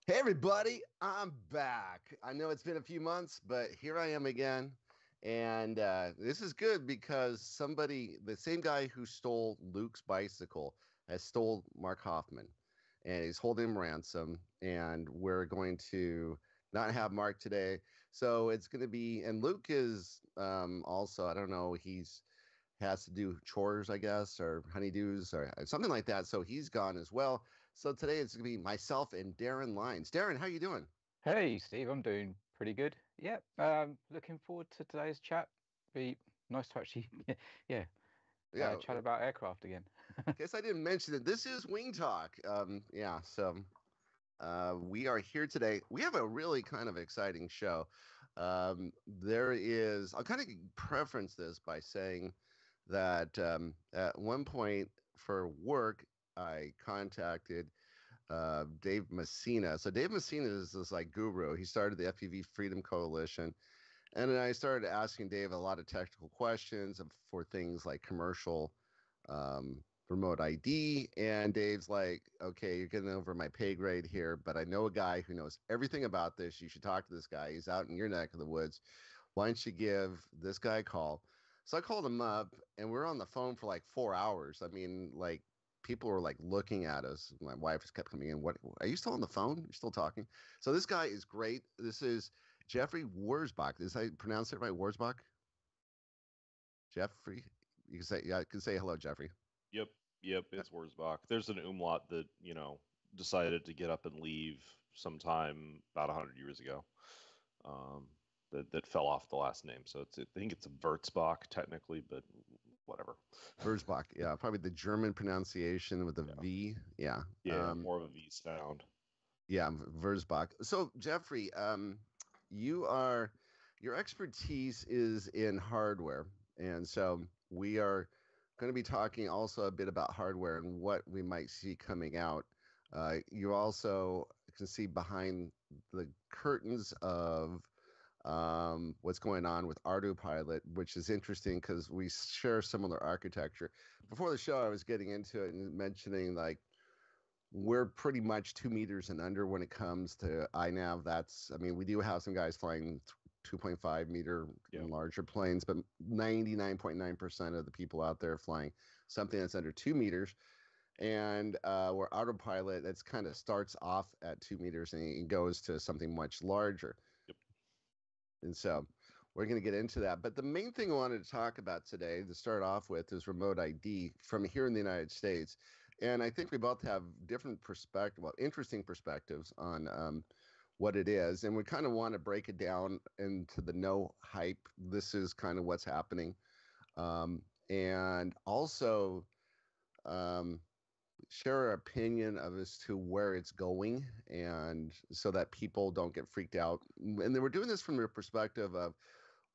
Hey everybody, I'm back. I know it's been a few months, but here I am again. And this is good because the same guy who stole Luke's bicycle, has stole Mark Hoffman, and he's holding him ransom. And we're going to not have Mark today. So it's going to be, and Luke is also, I don't know, he's has to do chores, I guess, or honeydews or something like that. So he's gone as well. So today it's going to be myself and Darren Lyons. Darren, how you doing? Hey Steve, I'm doing pretty good. Yeah, looking forward to today's chat. Be nice to actually, yeah, Yeah, chat about aircraft again. guess I didn't mention it. This is Wing Talk. Yeah, so we are here today. We have a really kind of exciting show. I'll kind of preference this by saying that at one point for work, I contacted Dave Messina. So Dave Messina is this like guru. He started the FPV Freedom Coalition. And then I started asking Dave a lot of technical questions for things like commercial remote ID. And Dave's like, okay, you're getting over my pay grade here, but I know a guy who knows everything about this. You should talk to this guy. He's out in your neck of the woods. Why don't you give this guy a call? So I called him up and we were on the phone for like 4 hours. I mean, like people were like looking at us. My wife just kept coming in. What are you still on the phone? You're still talking? So this guy is great. This is Jeffrey Wurzbach. Is I pronounce it right? Wurzbach? Jeffrey? You can say, yeah, you can say hello, Jeffrey. Yep, yep, it's Wurzbach. There's an umlaut that, decided to get up and leave sometime about 100 years ago. That fell off the last name. So I think it's a Wurzbach technically, but whatever. Wurzbach, yeah, probably the German pronunciation with a V. Yeah. Yeah, more of a V sound. Yeah, Wurzbach. So Jeffrey, your expertise is in hardware, and so we are going to be talking also a bit about hardware and what we might see coming out. You also can see behind the curtains of what's going on with Ardupilot, which is interesting because we share similar architecture. Before the show, I was getting into it and mentioning like we're pretty much 2 meters and under when it comes to INAV. I mean, we do have some guys flying 2.5 meter and larger planes, but 99.9% of the people out there flying something that's under 2 meters. And where Autopilot, that's kind of starts off at 2 meters and it goes to something much larger. Yep. And so we're going to get into that. But the main thing I wanted to talk about today to start off with is remote ID from here in the United States. And I think we both have different interesting perspectives on what it is. And we kind of want to break it down into the no hype. This is kind of what's happening. And also share our opinion as to where it's going, and so that people don't get freaked out. And they were doing this from the perspective of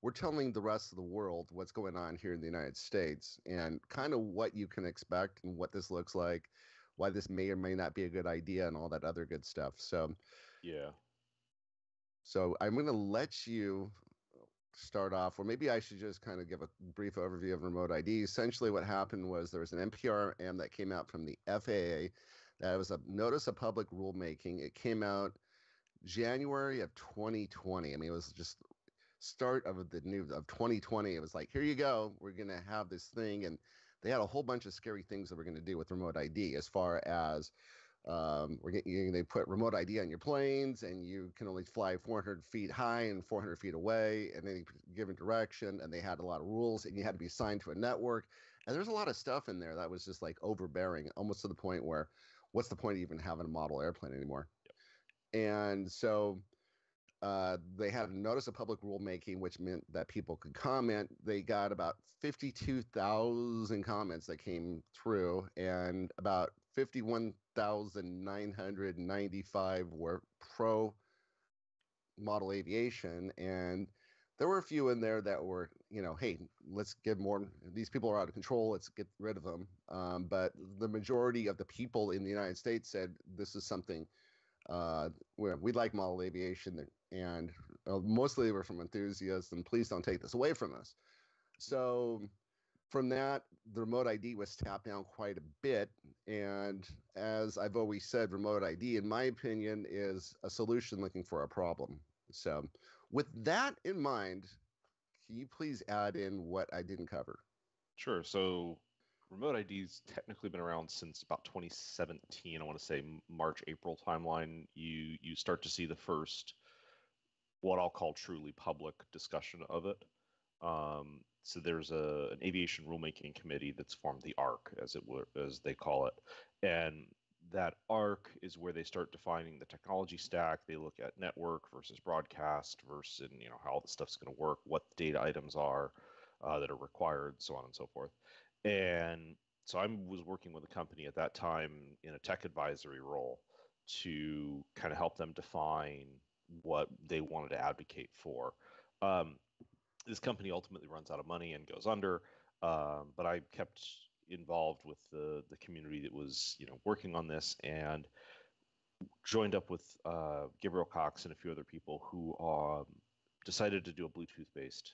we're telling the rest of the world what's going on here in the United States and kind of what you can expect and what this looks like, why this may or may not be a good idea and all that other good stuff. So, yeah. So I'm going to let you start off, or maybe I should just kind of give a brief overview of remote ID. Essentially what happened was there was an NPRM that came out from the FAA that was a notice of public rulemaking. It came out January of 2020. I mean, it was just start of the new of 2020. It was like, here you go, we're going to have this thing. And they had a whole bunch of scary things that we're going to do with remote ID, as far as they put remote ID on your planes, and you can only fly 400 feet high and 400 feet away, and any given direction. And they had a lot of rules, and you had to be signed to a network. And there's a lot of stuff in there that was just like overbearing, almost to the point where, what's the point of even having a model airplane anymore? Yep. And so they had a notice of public rulemaking, which meant that people could comment. They got about 52,000 comments that came through, and about 51,995 were pro model aviation. And there were a few in there that were, hey, let's get more. These people are out of control. Let's get rid of them. But the majority of the people in the United States said this is something we'd like model aviation, and mostly they were from enthusiasts, and please don't take this away from us. So from that, the remote ID was tapped down quite a bit. And as I've always said, remote ID, in my opinion, is a solution looking for a problem. So with that in mind, can you please add in what I didn't cover? Sure. So remote ID's technically been around since about 2017. I want to say March, April timeline. You start to see the first, what I'll call truly public discussion of it. So there's an aviation rulemaking committee that's formed, the ARC, as they call it, and that ARC is where they start defining the technology stack. They look at network versus broadcast versus how all the stuff's going to work, what the data items are that are required, so on and so forth. And so I was working with a company at that time in a tech advisory role to kind of help them define what they wanted to advocate for. This company ultimately runs out of money and goes under, but I kept involved with the community that was working on this, and joined up with Gabriel Cox and a few other people who decided to do a Bluetooth-based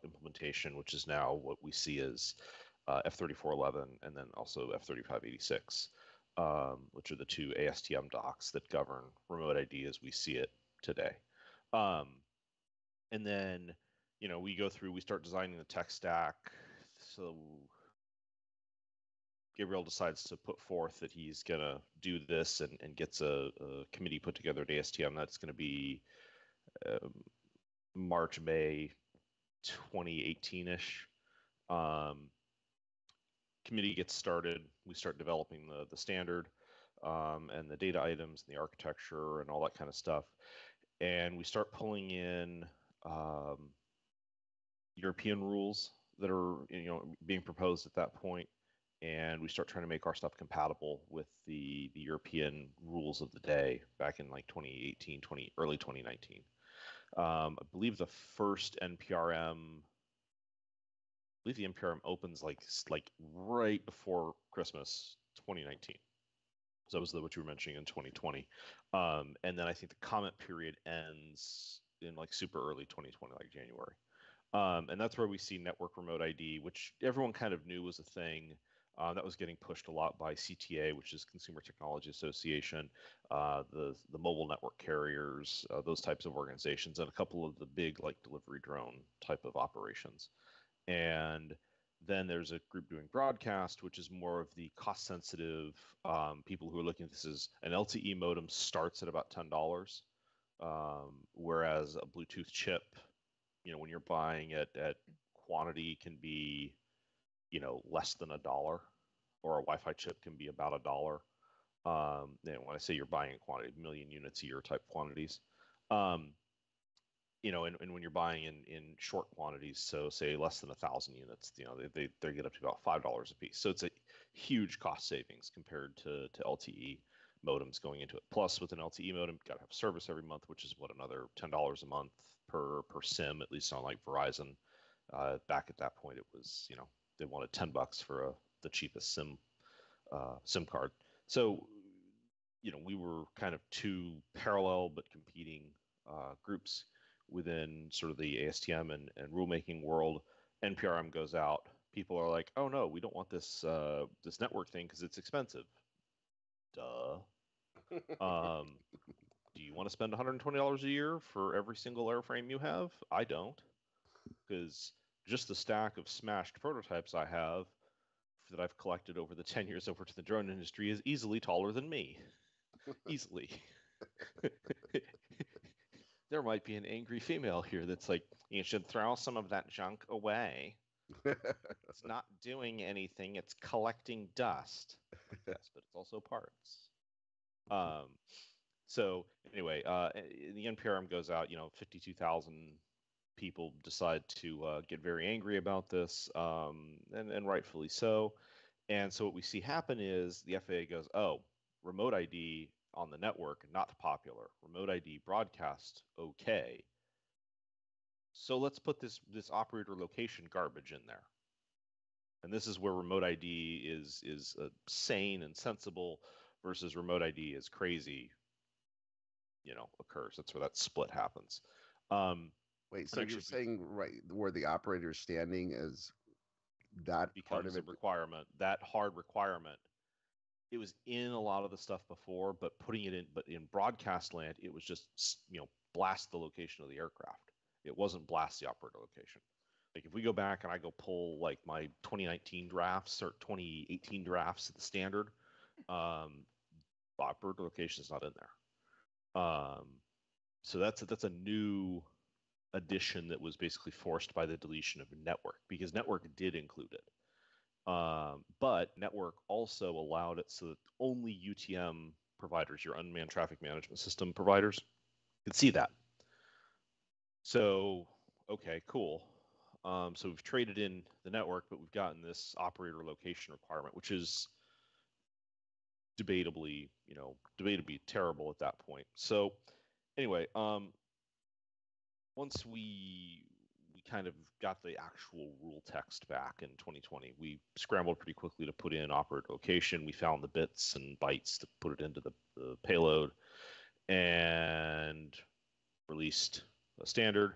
implementation, which is now what we see as F3411 and then also F3586, which are the two ASTM docs that govern remote ID as we see it today. And then we start designing the tech stack. So Gabriel decides to put forth that he's going to do this and gets a committee put together at ASTM. That's going to be March, May 2018-ish. Committee gets started. We start developing the standard and the data items and the architecture and all that kind of stuff. And we start pulling in European rules that are being proposed at that point, and we start trying to make our stuff compatible with the European rules of the day back in like 2018, early 2019. I believe the first NPRM, the NPRM opens like right before Christmas 2019. So that was what you were mentioning in 2020. And then I think the comment period ends in like super early 2020, like January. And that's where we see network remote ID, which everyone kind of knew was a thing. That was getting pushed a lot by CTA, which is Consumer Technology Association, the mobile network carriers, those types of organizations, and a couple of the big like delivery drone type of operations. And then there's a group doing broadcast, which is more of the cost sensitive people who are looking at this as an LTE modem starts at about $10, whereas a Bluetooth chip, when you're buying it at quantity, can be less than $1, or a Wi-Fi chip can be about $1. And when I say you're buying in quantity, 1 million units a year type quantities. And when you're buying in short quantities, so say less than 1,000 units, they get up to about $5 a piece. So it's a huge cost savings compared to LTE modems going into it. Plus, with an LTE modem, you've got to have service every month, which is another $10 a month per SIM, at least on like Verizon. Back at that point, it was they wanted $10 for the cheapest SIM card. So we were kind of two parallel but competing groups within sort of the ASTM and rulemaking world. NPRM goes out. People are like, oh no, we don't want this this network thing because it's expensive. Duh. Do you want to spend $120 a year for every single airframe you have? I don't, because just the stack of smashed prototypes I have that I've collected over the 10 years I've worked in the drone industry is easily taller than me. Easily. There might be an angry female here that's like, you should throw some of that junk away. It's not doing anything. It's collecting dust. Yes, but it's also parts. So anyway, the NPRM goes out, 52,000 people decide to get very angry about this, and rightfully so. And so what we see happen is the FAA goes, oh, remote ID on the network, not popular. Remote ID broadcast, okay. So let's put this operator location garbage in there. And this is where remote ID is sane and sensible versus remote ID is crazy, occurs. That's where that split happens. Wait, so you're saying right where the operator is standing is that part becomes of a it. requirement. That hard requirement. It was in a lot of the stuff before, but in broadcast land, it was just, blast the location of the aircraft. It wasn't blast the operator location. Like if we go back and I go pull like my 2019 drafts or 2018 drafts at the standard, operator location is not in there. So that's a new addition that was basically forced by the deletion of network, because network did include it. But network also allowed it so that only UTM providers, your unmanned traffic management system providers, could see that. So, okay, cool. So we've traded in the network, but we've gotten this operator location requirement, which is debatably terrible at that point. So anyway, once we kind of got the actual rule text back in 2020, we scrambled pretty quickly to put in operator location. We found the bits and bytes to put it into the payload and released a standard.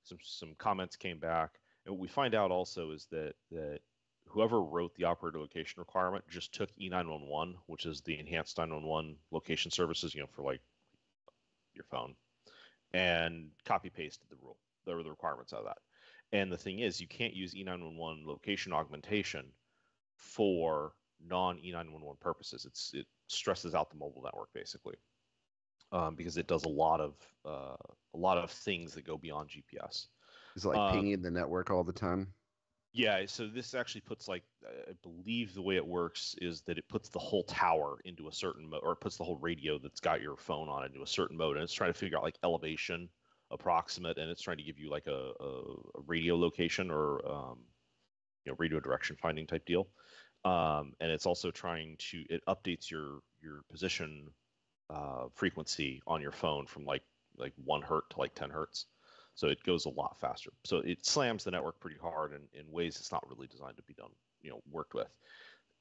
Some comments came back. And what we find out also is that whoever wrote the operator location requirement just took E911, which is the enhanced 911 location services, for like your phone, and copy pasted the rule, the requirements out of that. And the thing is, you can't use E911 location augmentation for non-E911 purposes. It stresses out the mobile network basically, because it does a lot of things that go beyond GPS. Is it like pinging the network all the time? Yeah, so this actually puts, like, I believe the way it works is that it puts the whole tower into a certain mode, or it puts the whole radio that's got your phone on into a certain mode, and it's trying to figure out like elevation approximate, and it's trying to give you like a radio location or radio direction finding type deal, and it's also it updates your position frequency on your phone from like 1 hertz to like 10 hertz. So it goes a lot faster. So it slams the network pretty hard in ways it's not really designed to be done, worked with.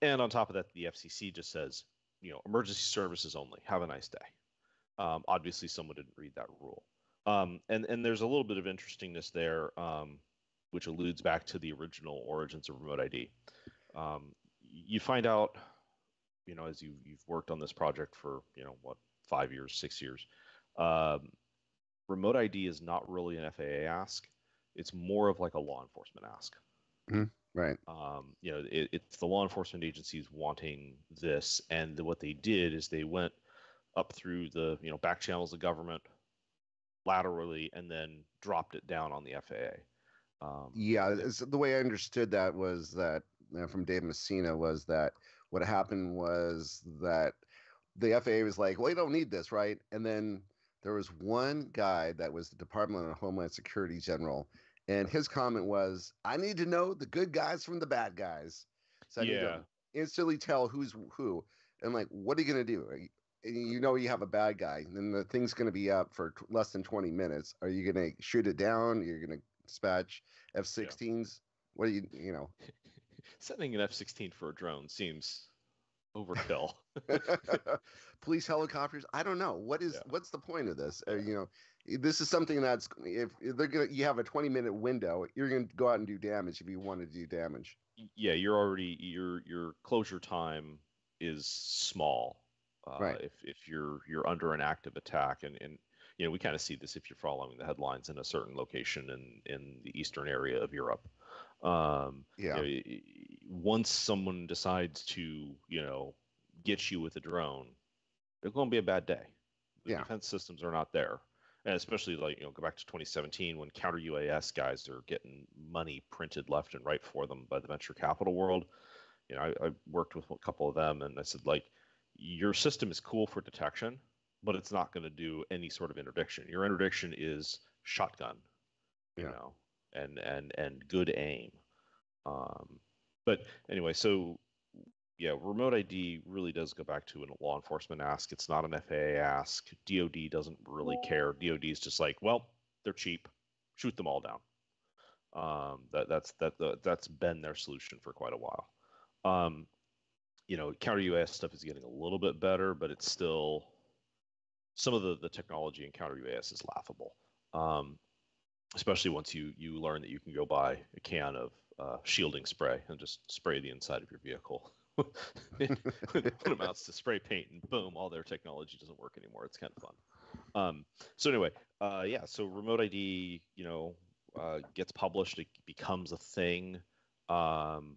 And on top of that, the FCC just says, emergency services only. Have a nice day. Obviously, someone didn't read that rule. And there's a little bit of interestingness there, which alludes back to the original origins of remote ID. You find out, as you've worked on this project for, 5 years, 6 years, remote ID is not really an FAA ask. It's more of like a law enforcement ask. Mm-hmm. Right. It's the law enforcement agencies wanting this, and what they did is they went up through the back channels of government laterally, and then dropped it down on the FAA. The way I understood that was that from Dave Messina was that what happened was that the FAA was like, well, you don't need this, right? And then there was one guy that was the Department of Homeland Security general, and his comment was, I need to know the good guys from the bad guys. So I need to instantly tell who's who. And like, what are you going to do? You have a bad guy, and then the thing's going to be up for less than 20 minutes. Are you going to shoot it down? You're going to dispatch F-16s? Yeah. What do you? Sending an F-16 for a drone seems overkill. Police helicopters, I don't know what's the point of this. This is something that's, if you have a 20-minute window, you're gonna go out and do damage if you want to do damage. Yeah, your closure time is small, right, if you're under an active attack, and we kind of see this if you're following the headlines in a certain location in the eastern area of Europe. Once someone decides to get you with a drone, it's going to be a bad day. The defense systems are not there, and especially go back to 2017 when counter UAS guys are getting money printed left and right for them by the venture capital world. I worked with a couple of them, and I said, your system is cool for detection, but it's not going to do any sort of interdiction. Your interdiction is shotgun, and good aim. But anyway, so remote ID really does go back to a law enforcement ask. It's not an FAA ask. DoD doesn't really care. DoD is just like, well, they're cheap, shoot them all down. That's been their solution for quite a while. Counter UAS stuff is getting a little bit better, but it's still, some of the technology in counter UAS is laughable. Especially once you learn that you can go buy a can of shielding spray and just spray the inside of your vehicle. What amounts to spray paint, and boom, all their technology doesn't work anymore. It's kind of fun. So anyway, yeah. So remote ID, gets published. It becomes a thing, and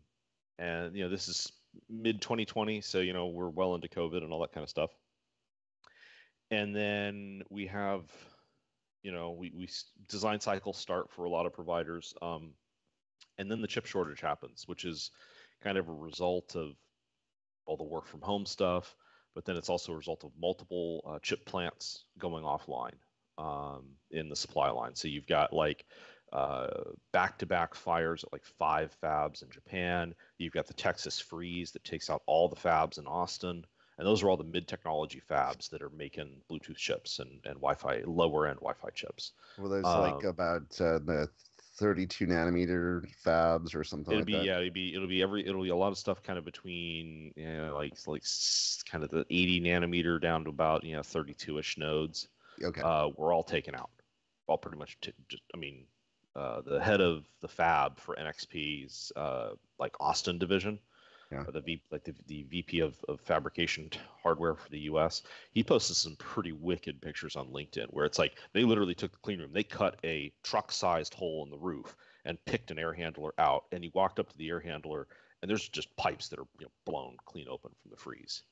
this is mid 2020. So we're well into COVID and all that kind of stuff. And then we have, we design cycles start for a lot of providers, and then the chip shortage happens, which is kind of a result of all the work from home stuff, but then it's also a result of multiple chip plants going offline in the supply line. So you've got like back-to-back fires at like 5 fabs in Japan. You've got the Texas freeze that takes out all the fabs in Austin. And those are all the mid-technology fabs that are making Bluetooth chips and Wi-Fi, lower-end Wi-Fi chips. Well, there's like about the 32 nanometer fabs or something like that. Yeah, it'll be a lot of stuff kind of between like kind of the 80 nanometer down to about 32ish nodes. Okay. We're all taken out. All pretty much the head of the fab for NXP's like Austin division. Yeah. The VP of fabrication hardware for the U.S. He posted some pretty wicked pictures on LinkedIn where it's like they literally took the clean room. They cut a truck-sized hole in the roof and picked an air handler out. And he walked up to the air handler, and there's just pipes that are blown clean open from the freeze.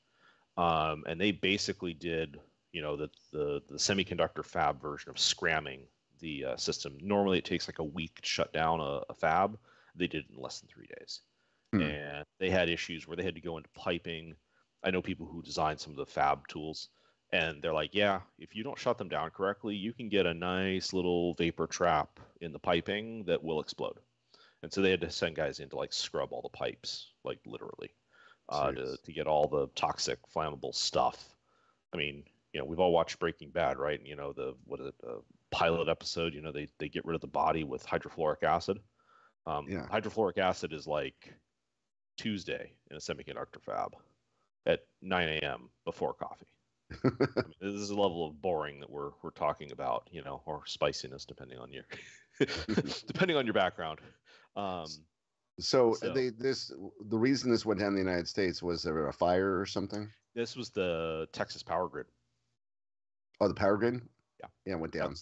And they basically did the semiconductor fab version of scramming the system. Normally it takes like a week to shut down a fab. They did it in less than 3 days. And they had issues where they had to go into piping. I know people who design some of the fab tools, and they're like, yeah, if you don't shut them down correctly, you can get a nice little vapor trap in the piping that will explode. And so they had to send guys in to like scrub all the pipes, like literally, to get all the toxic, flammable stuff. I mean, we've all watched Breaking Bad, right? And, the pilot episode, they get rid of the body with hydrofluoric acid. Hydrofluoric acid is like Tuesday in a semiconductor fab at 9 a.m. before coffee. I mean, this is a level of boring that we're talking about, or spiciness, depending on your depending on your background. So the reason this went down in the United States, was there a fire or something? This was the Texas power grid. Oh, the power grid? Yeah, it went down.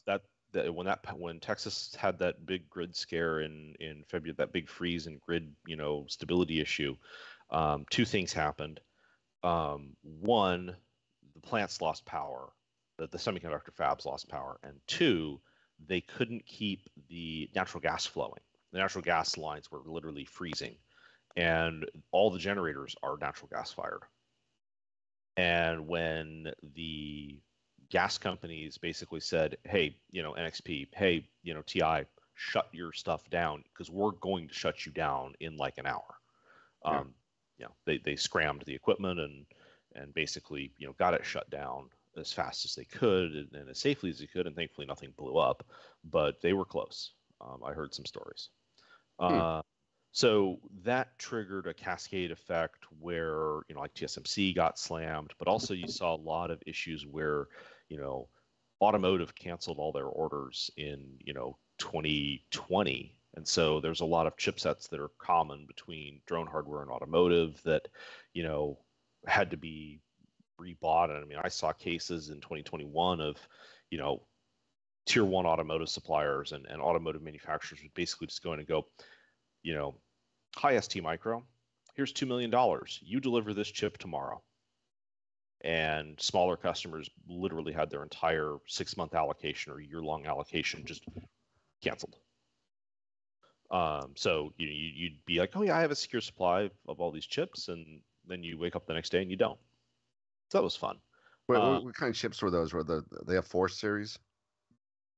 When Texas had that big grid scare in February, that big freeze and grid stability issue, 2 things happened. One, the plants lost power, the semiconductor fabs lost power, and 2, they couldn't keep the natural gas flowing. The natural gas lines were literally freezing, and all the generators are natural gas fired. And when the gas companies basically said, hey, NXP, hey, TI, shut your stuff down because we're going to shut you down in like an hour. They scrammed the equipment and basically, got it shut down as fast as they could and as safely as they could. And thankfully nothing blew up, but they were close. I heard some stories. So that triggered a cascade effect where, like TSMC got slammed, but also you saw a lot of issues where, automotive canceled all their orders in, 2020. And so there's a lot of chipsets that are common between drone hardware and automotive that, had to be rebought. And I mean, I saw cases in 2021 of, tier 1 automotive suppliers and automotive manufacturers would basically just go in and go, hi, ST Micro, here's $2 million. You deliver this chip tomorrow. And smaller customers literally had their entire 6-month allocation or year-long allocation just canceled. So you'd be like, oh yeah, I have a secure supply of all these chips, and then you wake up the next day and you don't. So that was fun. What kind of chips were those? Were the F4 series?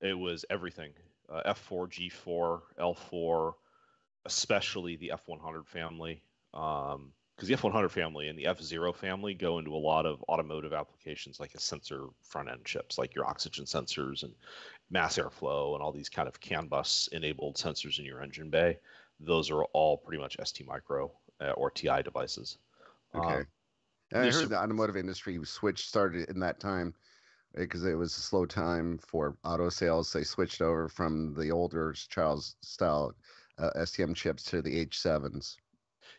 It was everything. F4, G4, L4, especially the F100 family. Because the F100 family and the F0 family go into a lot of automotive applications, like a sensor front-end chips, like your oxygen sensors and mass airflow and all these kind of CAN bus enabled sensors in your engine bay. Those are all pretty much ST Micro or TI devices. Okay. And I heard the automotive industry started in that time because it was a slow time for auto sales. They switched over from the older Charles style STM chips to the H7s.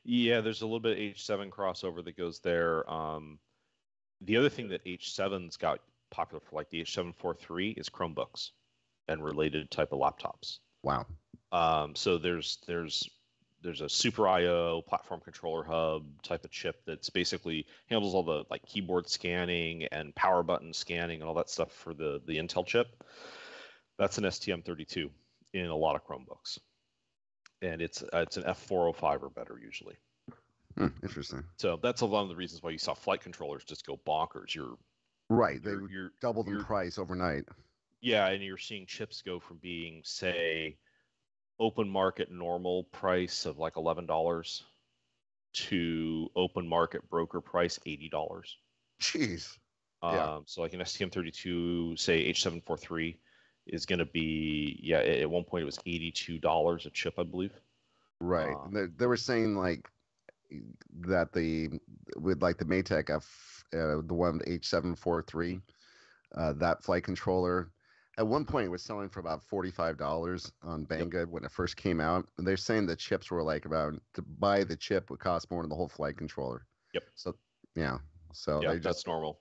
Yeah, there's a little bit of H7 crossover that goes there. The other thing that H7's got popular for, like the H743, is Chromebooks and related type of laptops. Wow. So there's a Super I/O platform controller hub type of chip that's basically handles all the like keyboard scanning and power button scanning and all that stuff for the Intel chip. That's an STM32 in a lot of Chromebooks, and it's an F405 or better usually. Interesting. So that's a lot of the reasons why you saw flight controllers just go bonkers. They doubled in price overnight. Yeah, and you're seeing chips go from being, say, open market normal price of like $11 to open market broker price $80. Jeez. Yeah. So like an STM32, say H743, is going to be, at one point it was $82 a chip, I believe. Right. They were saying like that with like the Maytech the one H743, that flight controller, at one point it was selling for about $45 on Banggood when it first came out. And they're saying the chips were like to buy the chip would cost more than the whole flight controller. Yep. So yeah. So that's normal.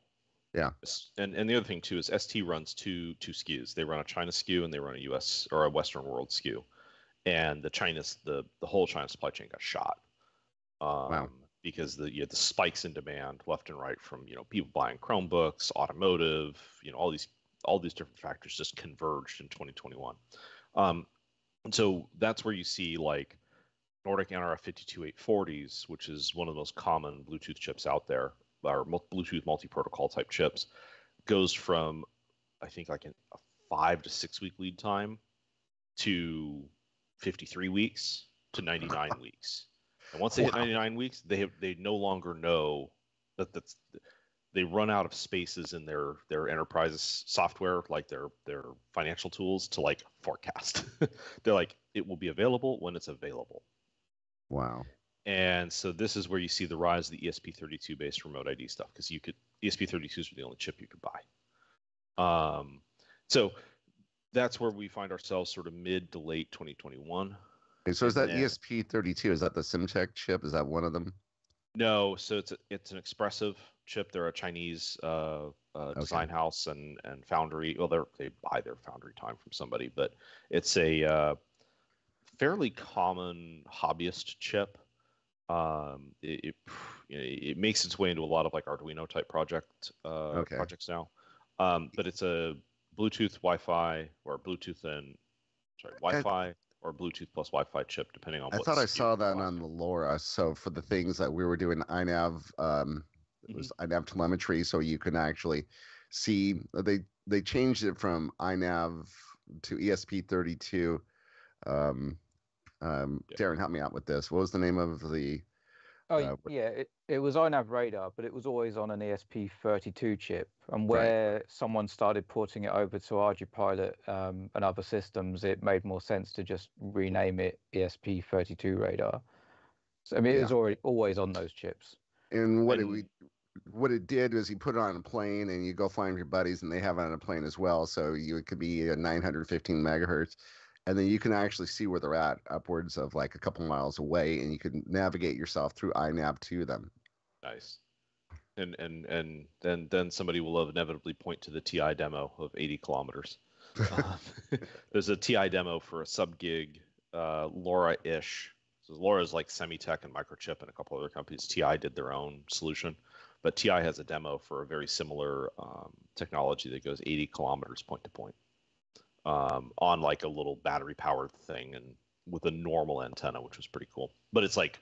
Yeah. And the other thing too is ST runs two SKUs. They run a China SKU and they run a US or a Western world SKU. And the whole China supply chain got shot. Wow. Because the spikes in demand left and right from people buying Chromebooks, automotive, all these different factors just converged in 2021. And so that's where you see like Nordic NRF52840s, which is one of the most common Bluetooth chips out there, or Bluetooth multi-protocol type chips, goes from I think like a 5 to 6 week lead time to 53 weeks to 99 weeks. And once they hit 99 weeks, they no longer know that's they run out of spaces in their enterprise software, like their financial tools, to like forecast. They're like, it will be available when it's available. Wow. And so this is where you see the rise of the ESP32 based remote ID stuff, because ESP32s are the only chip you could buy. So that's where we find ourselves sort of mid to late 2021. Okay, so is that ESP32? Is that the Simtech chip? Is that one of them? No, so it's an Expressive chip. They're a Chinese design house and foundry. Well, they buy their foundry time from somebody, but it's a fairly common hobbyist chip. It makes its way into a lot of like Arduino type projects now. But it's a Bluetooth, Wi-Fi, or Wi-Fi. Or Bluetooth plus Wi-Fi chip, depending on what. I thought I saw that on the LoRa. So for the things that we were doing, INAV, it was INAV telemetry, so you can actually see. They changed it from INAV to ESP32. Darren, help me out with this. What was the name of the? It was INAV radar, but it was always on an ESP32 chip. And where someone started porting it over to Ardupilot and other systems, it made more sense to just rename it ESP32 radar. So I mean, it was always on those chips. And what it did was you put it on a plane and you go flying with your buddies, and they have it on a plane as well. So it could be a 915 megahertz. And then you can actually see where they're at, upwards of like a couple miles away, and you can navigate yourself through INAV to them. Nice. And then somebody will inevitably point to the TI demo of 80 kilometers. There's a TI demo for a sub-gig LoRa-ish. So LoRa is like Semitech and Microchip and a couple other companies. TI did their own solution, but TI has a demo for a very similar technology that goes 80 kilometers point to point. On like a little battery powered thing and with a normal antenna, which was pretty cool. But it's like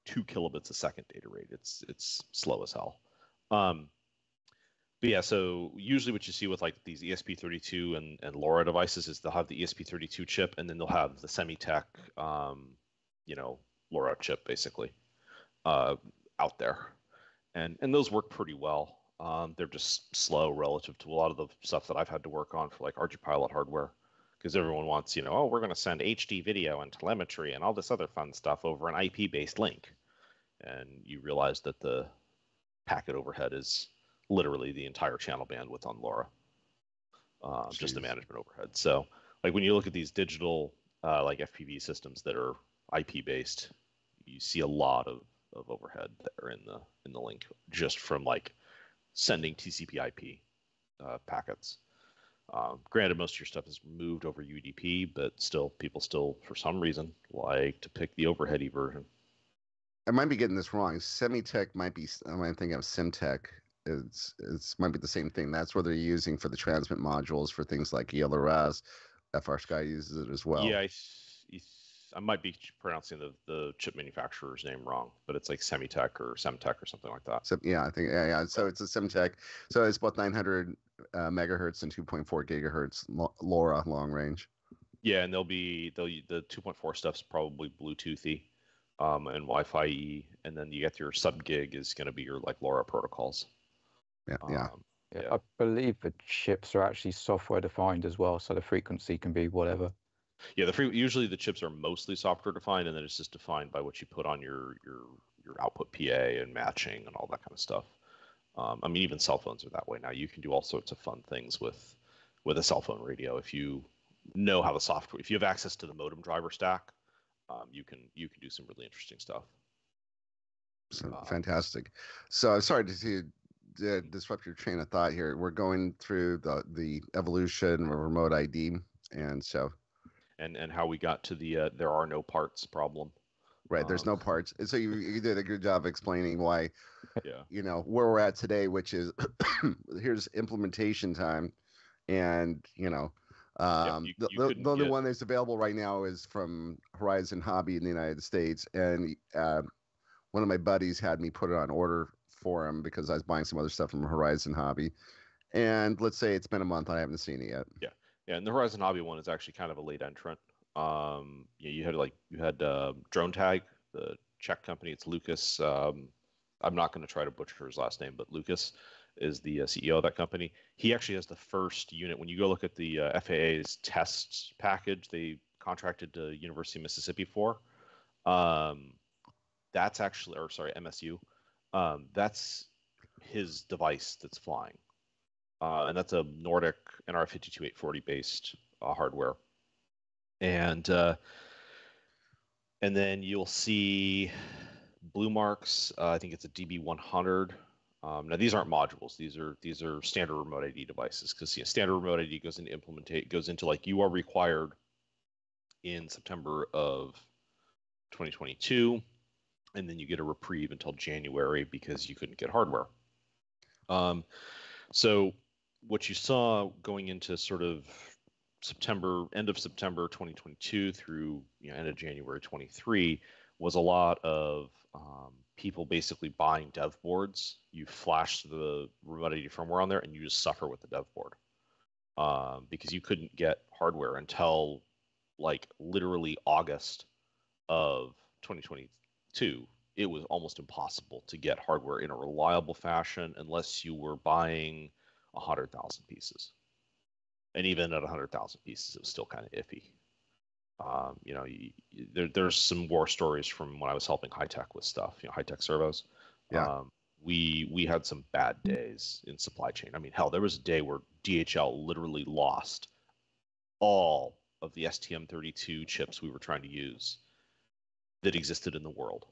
2 kilobits a second data rate. It's slow as hell. But yeah, so usually what you see with like these ESP32 and LoRa devices is they'll have the ESP32 chip, and then they'll have the Semitech, LoRa chip basically out there, and those work pretty well. They're just slow relative to a lot of the stuff that I've had to work on for like Ardupilot hardware, because everyone wants, we're going to send HD video and telemetry and all this other fun stuff over an IP-based link. And you realize that the packet overhead is literally the entire channel bandwidth on LoRa, just the management overhead. So like when you look at these digital like FPV systems that are IP based, you see a lot of overhead there in the link just from like sending TCP/IP packets. Granted, most of your stuff is moved over UDP, but still, people still, for some reason, like to pick the overheady version. I might be getting this wrong. Semitech might be. I might think of Simtech. It's might be the same thing. That's what they're using for the transmit modules for things like ELRS. FR Sky uses it as well. Yeah, I might be pronouncing the chip manufacturer's name wrong, but it's like Semitech or Semtech or something like that. So, yeah, I think yeah. So it's a Simtech. So it's both 900 megahertz and 2.4 gigahertz LoRa long range. Yeah, and the 2.4 stuff's probably Bluetoothy, and Wi-Fi E, and then you get your sub gig is going to be your like LoRa protocols. Yeah. I believe the chips are actually software defined as well, so the frequency can be whatever. Yeah, usually the chips are mostly software defined, and then it's just defined by what you put on your output PA and matching and all that kind of stuff. I mean, even cell phones are that way now. You can do all sorts of fun things with a cell phone radio if you know how the software. If you have access to the modem driver stack, you can do some really interesting stuff. So fantastic. So I'm sorry to disrupt your train of thought here. We're going through the evolution of remote ID, and so and how we got to the there are no parts problem. Right, there's no parts. And so you did a good job explaining why, yeah, where we're at today, which is here's implementation time, and the only one that's available right now is from Horizon Hobby in the United States, and one of my buddies had me put it on order for him because I was buying some other stuff from Horizon Hobby, and let's say it's been a month, I haven't seen it yet. Yeah, and the Horizon Hobby one is actually kind of a late entrant. You had Drone Tag, the Czech company. It's Lucas. I'm not going to try to butcher his last name, but Lucas is the CEO of that company. He actually has the first unit. When you go look at the FAA's test package, they contracted to University of Mississippi for. That's actually, or sorry, MSU. That's his device that's flying, and that's a Nordic NR52840 based hardware. And then you'll see Blue Marks. I think it's a DB100. Now these aren't modules. These are standard remote ID devices, because standard remote ID goes into like you are required in September of 2022, and then you get a reprieve until January because you couldn't get hardware. So what you saw going into sort of end of September 2022 through end of January 23 was a lot of people basically buying dev boards. You flash the remote ID firmware on there, and you just suffer with the dev board because you couldn't get hardware until like literally August of 2022. It was almost impossible to get hardware in a reliable fashion unless you were buying 100,000 pieces. And even at 100,000 pieces, it was still kind of iffy. There's some war stories from when I was helping High Tech with stuff. High Tech servos. Yeah. We had some bad days in supply chain. I mean, hell, there was a day where DHL literally lost all of the STM32 chips we were trying to use that existed in the world.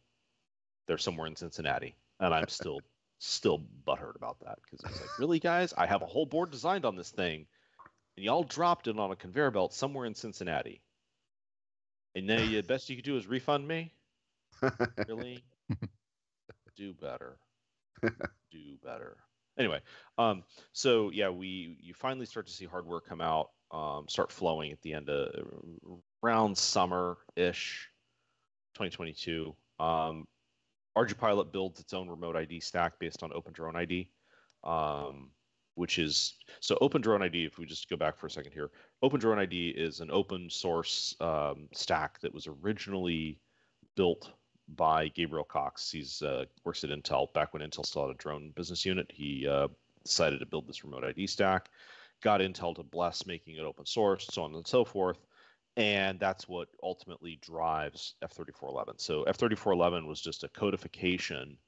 They're somewhere in Cincinnati, and I'm still butthurt about that, because it's like, really, guys? I have a whole board designed on this thing, and y'all dropped it on a conveyor belt somewhere in Cincinnati. And now the best you could do is refund me? Really? Do better. Do better. Anyway, so yeah, you finally start to see hardware come out, start flowing at the end of around summer-ish 2022. Ardupilot builds its own remote ID stack based on OpenDrone ID, which is so OpenDrone ID. If we just go back for a second here, OpenDrone ID is an open source stack that was originally built by Gabriel Cox. He's works at Intel. Back when Intel still had a drone business unit, he decided to build this remote ID stack. Got Intel to bless making it open source, so on and so forth. And that's what ultimately drives F3411. So F3411 was just a codification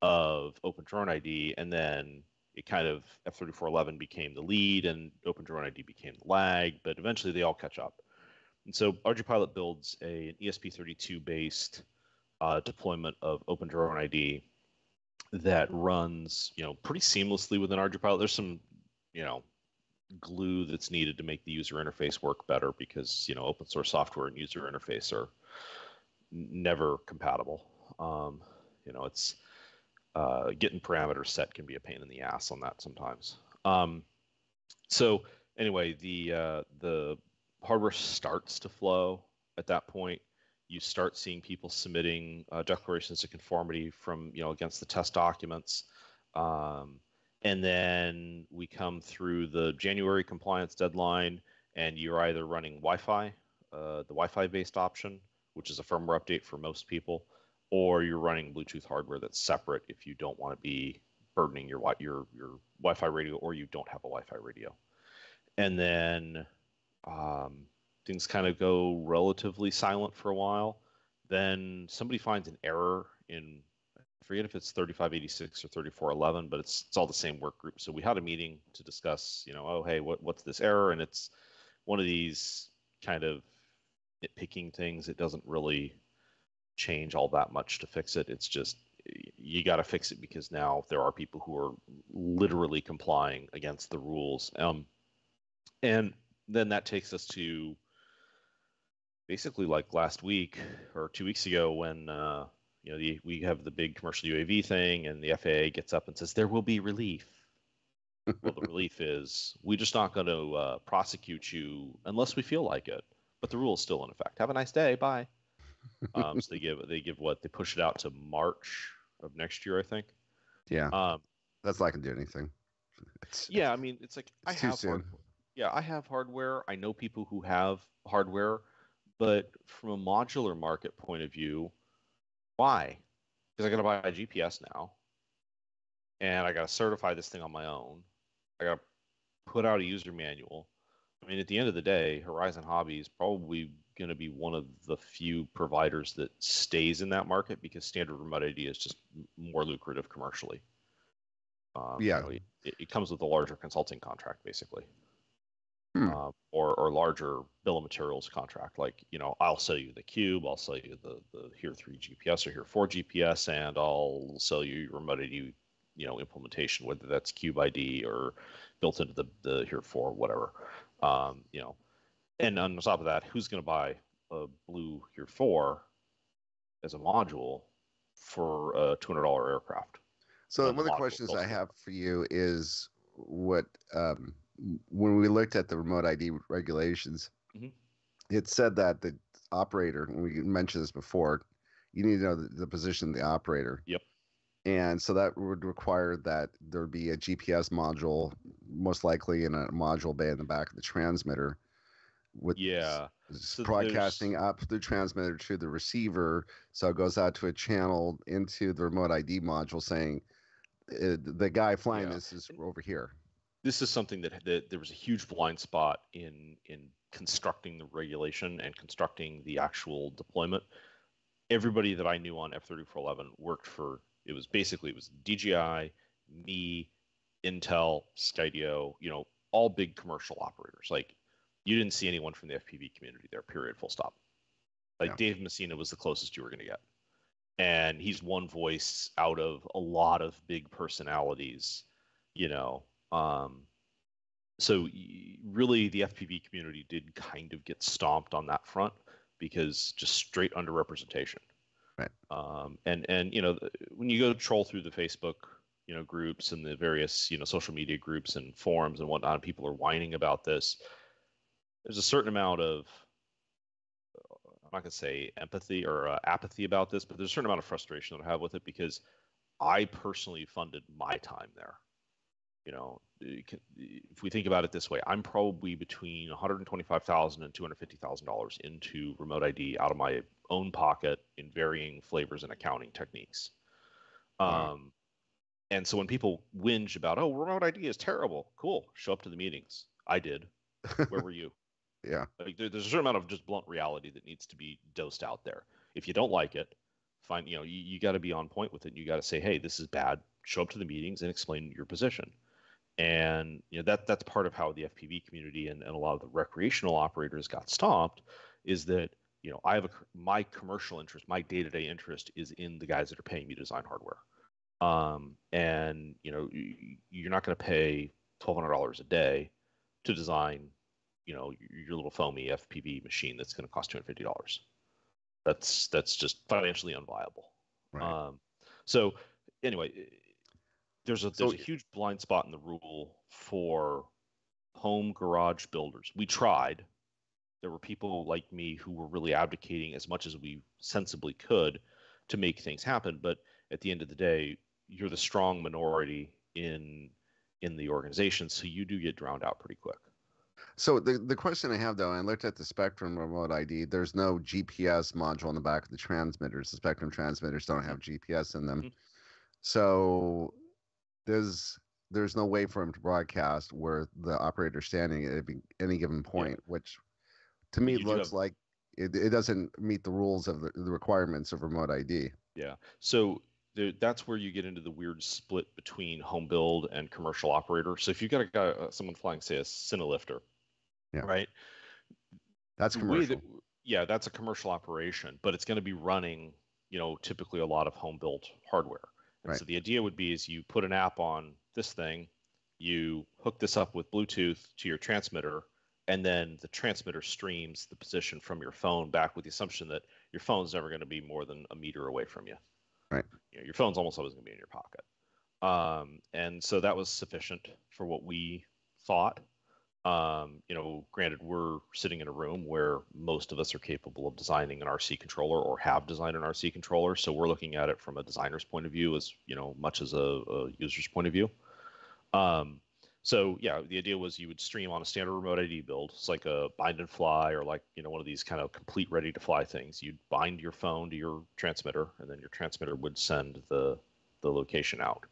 of OpenDrone ID, and then it kind of F3411 became the lead, and OpenDrone ID became the lag. But eventually, they all catch up. And so Ardupilot builds an ESP32 based deployment of OpenDrone ID that runs, pretty seamlessly within Ardupilot. There's some, glue that's needed to make the user interface work better because, open source software and user interface are never compatible. It's getting parameters set can be a pain in the ass on that sometimes. So anyway, the hardware starts to flow at that point. You start seeing people submitting declarations of conformity from, against the test documents. And then we come through the January compliance deadline, and you're either running Wi-Fi, the Wi-Fi based option, which is a firmware update for most people, or you're running Bluetooth hardware that's separate if you don't want to be burdening your Wi-Fi radio, or you don't have a Wi-Fi radio. And then things kind of go relatively silent for a while. Then somebody finds an error in, I forget if it's 3586 or 3411, but it's all the same work group. So we had a meeting to discuss, oh, hey, what's this error? And it's one of these kind of nitpicking things. It doesn't really change all that much to fix it. It's just, you got to fix it because now there are people who are literally complying against the rules. And then that takes us to basically like last week or 2 weeks ago when we have the big commercial UAV thing, and the FAA gets up and says there will be relief. Well, the relief is we're just not going to prosecute you unless we feel like it, but the rule is still in effect. Have a nice day. Bye. So they push it out to March of next year, I think. Yeah. That's not going to do anything. Yeah, I mean, it's like I have soon. Yeah, I have hardware. I know people who have hardware, but from a modular market point of view, why? Because I got to buy a GPS now, and I got to certify this thing on my own. I got to put out a user manual. I mean, at the end of the day, Horizon Hobby is probably going to be one of the few providers that stays in that market because standard remote ID is just more lucrative commercially. It comes with a larger consulting contract, basically. Or larger bill of materials contract, like, I'll sell you the cube, I'll sell you the here 3 GPS or here 4 GPS, and I'll sell you your remote ID, implementation, whether that's cube ID or built into the here 4, whatever. And on top of that, who's going to buy a blue here 4 as a module for a $200 aircraft? So one of the questions I have for you is what when we looked at the remote ID regulations, it said that the operator, and we mentioned this before, you need to know the position of the operator. Yep. And so that would require that there be a GPS module, most likely in a module bay in the back of the transmitter, with broadcasting up the transmitter to the receiver. So it goes out to a channel into the remote ID module saying, the guy flying this is over here. This is something that there was a huge blind spot in constructing the regulation and constructing the actual deployment. Everybody that I knew on F-3411 worked for, it was DJI, me, Intel, Skydio, all big commercial operators. Like, you didn't see anyone from the FPV community there, period, full stop. Like, Dave Messina was the closest you were going to get. And he's one voice out of a lot of big personalities, so really the FPV community did kind of get stomped on that front because just straight underrepresentation. Right. And when you go troll through the Facebook, groups and the various, social media groups and forums and whatnot, people are whining about this. There's a certain amount of, I'm not going to say empathy or apathy about this, but there's a certain amount of frustration that I have with it because I personally funded my time there. If we think about it this way, I'm probably between $125,000 and $250,000 into remote ID out of my own pocket in varying flavors and accounting techniques. And so when people whinge about, oh, remote ID is terrible, cool, show up to the meetings. I did. Where were you? Yeah. Like, there's a certain amount of just blunt reality that needs to be dosed out there. If you don't like it, fine. You got to be on point with it. You got to say, hey, this is bad. Show up to the meetings and explain your position. And that's part of how the FPV community and a lot of the recreational operators got stomped, is that, you know, I have my commercial interest, my day-to-day interest is in the guys that are paying me to design hardware. And you know, you're not going to pay $1,200 a day to design, you know, your little foamy FPV machine that's going to cost $250. That's just financially unviable. Right. So anyway, there's a huge blind spot in the rule for home garage builders. We tried. There were people like me who were really advocating as much as we sensibly could to make things happen. But at the end of the day, you're the strong minority in the organization, so you do get drowned out pretty quick. So the question I have, though, I looked at the Spectrum remote ID. There's no GPS module on the back of the transmitters. The Spectrum transmitters don't have GPS in them. So there's no way for him to broadcast where the operator's standing at any given point, which to me looks like it doesn't meet the rules of the requirements of remote ID. Yeah. So that's where you get into the weird split between home build and commercial operator. So if you've got a guy, someone flying, say, a Cinelifter, right? That's commercial. That's a commercial operation, but it's going to be running, you know, typically a lot of home built hardware. And so the idea would be is you put an app on this thing, you hook this up with Bluetooth to your transmitter, and then the transmitter streams the position from your phone back with the assumption that your phone's never going to be more than a meter away from you. Right. You know, your phone's almost always going to be in your pocket. And so that was sufficient for what we thought. You know, granted, we're sitting in a room where most of us are capable of designing an RC controller or have designed an RC controller. So we're looking at it from a designer's point of view as, you know, much as a user's point of view. So yeah, the idea was you would stream on a standard remote ID build. It's like a bind and fly, or like, you know, one of these kind of complete ready to fly things. You'd bind your phone to your transmitter, and then your transmitter would send the location out.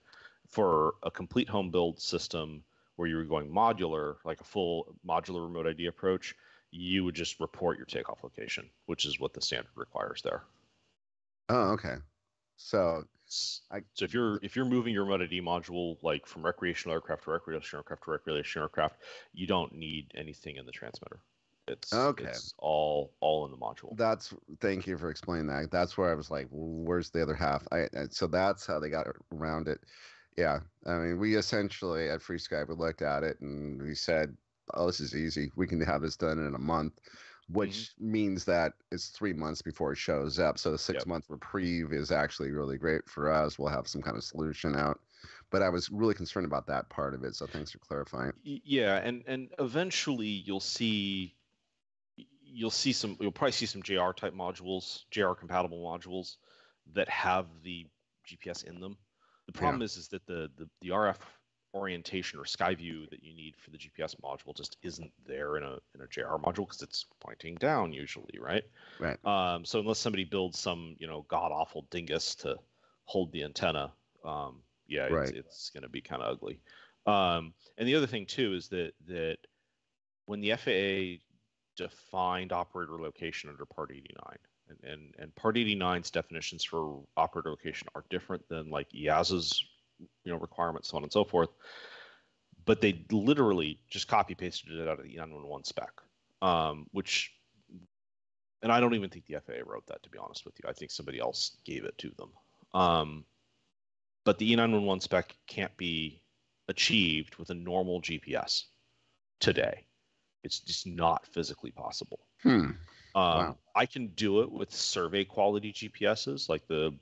For a complete home build system where you were going modular, like a full modular remote ID approach, you would just report your takeoff location, which is what the standard requires there. Oh, okay. So if you're moving your remote ID module like from recreational aircraft to recreational aircraft to recreational aircraft, you don't need anything in the transmitter. It's all in the module. Thank you for explaining that. That's where I was like, well, where's the other half? So that's how they got around it. Yeah, I mean, we essentially at Free Sky, we looked at it and we said, oh, this is easy. We can have this done in a month, which means that it's 3 months before it shows up. So the 6-month reprieve is actually really great for us. We'll have some kind of solution out. But I was really concerned about that part of it. So thanks for clarifying. Yeah, and eventually you'll probably see some JR type modules, JR compatible modules that have the GPS in them. The problem is that the RF orientation or sky view that you need for the GPS module just isn't there in a JR module because it's pointing down usually, right? Right. So unless somebody builds some, you know, god awful dingus to hold the antenna, it's going to be kind of ugly. And the other thing too is that when the FAA defined operator location under Part 89. And Part 89's definitions for operator location are different than like EASA's, you know, requirements, so on and so forth. But they literally just copy pasted it out of the E911 spec, and I don't even think the FAA wrote that, to be honest with you. I think somebody else gave it to them. But the E911 spec can't be achieved with a normal GPS today. It's just not physically possible. Wow. I can do it with survey quality GPSs like the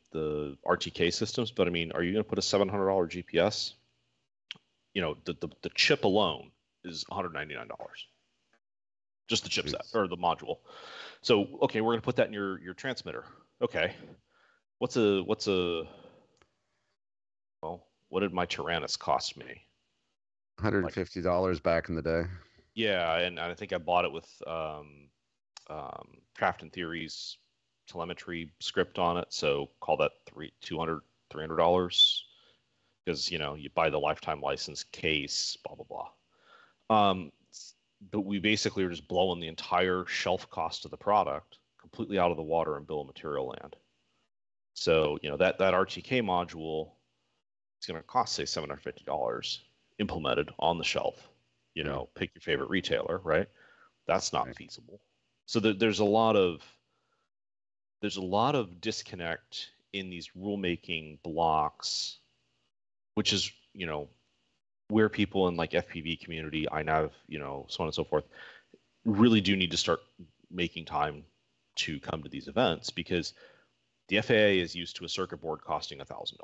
RTK systems, but I mean, are you going to put a $700 GPS? You know, the chip alone is $199. Just the chipset or the module. So, okay, we're going to put that in your transmitter. Okay. What did my Tyrannus cost me? $150 back in the day. Yeah, and I think I bought it with Craft and Theory's telemetry script on it, so call that $300 because, you know, you buy the lifetime license case, blah blah blah. But we basically are just blowing the entire shelf cost of the product completely out of the water in bill of material land. So, you know, that RTK module is going to cost, say, $750 implemented on the shelf. You know, pick your favorite retailer, right? That's not feasible. So there's a lot of disconnect in these rulemaking blocks, which is, where people in like FPV community, INAV, so on and so forth, really do need to start making time to come to these events, because the FAA is used to a circuit board costing $1,000.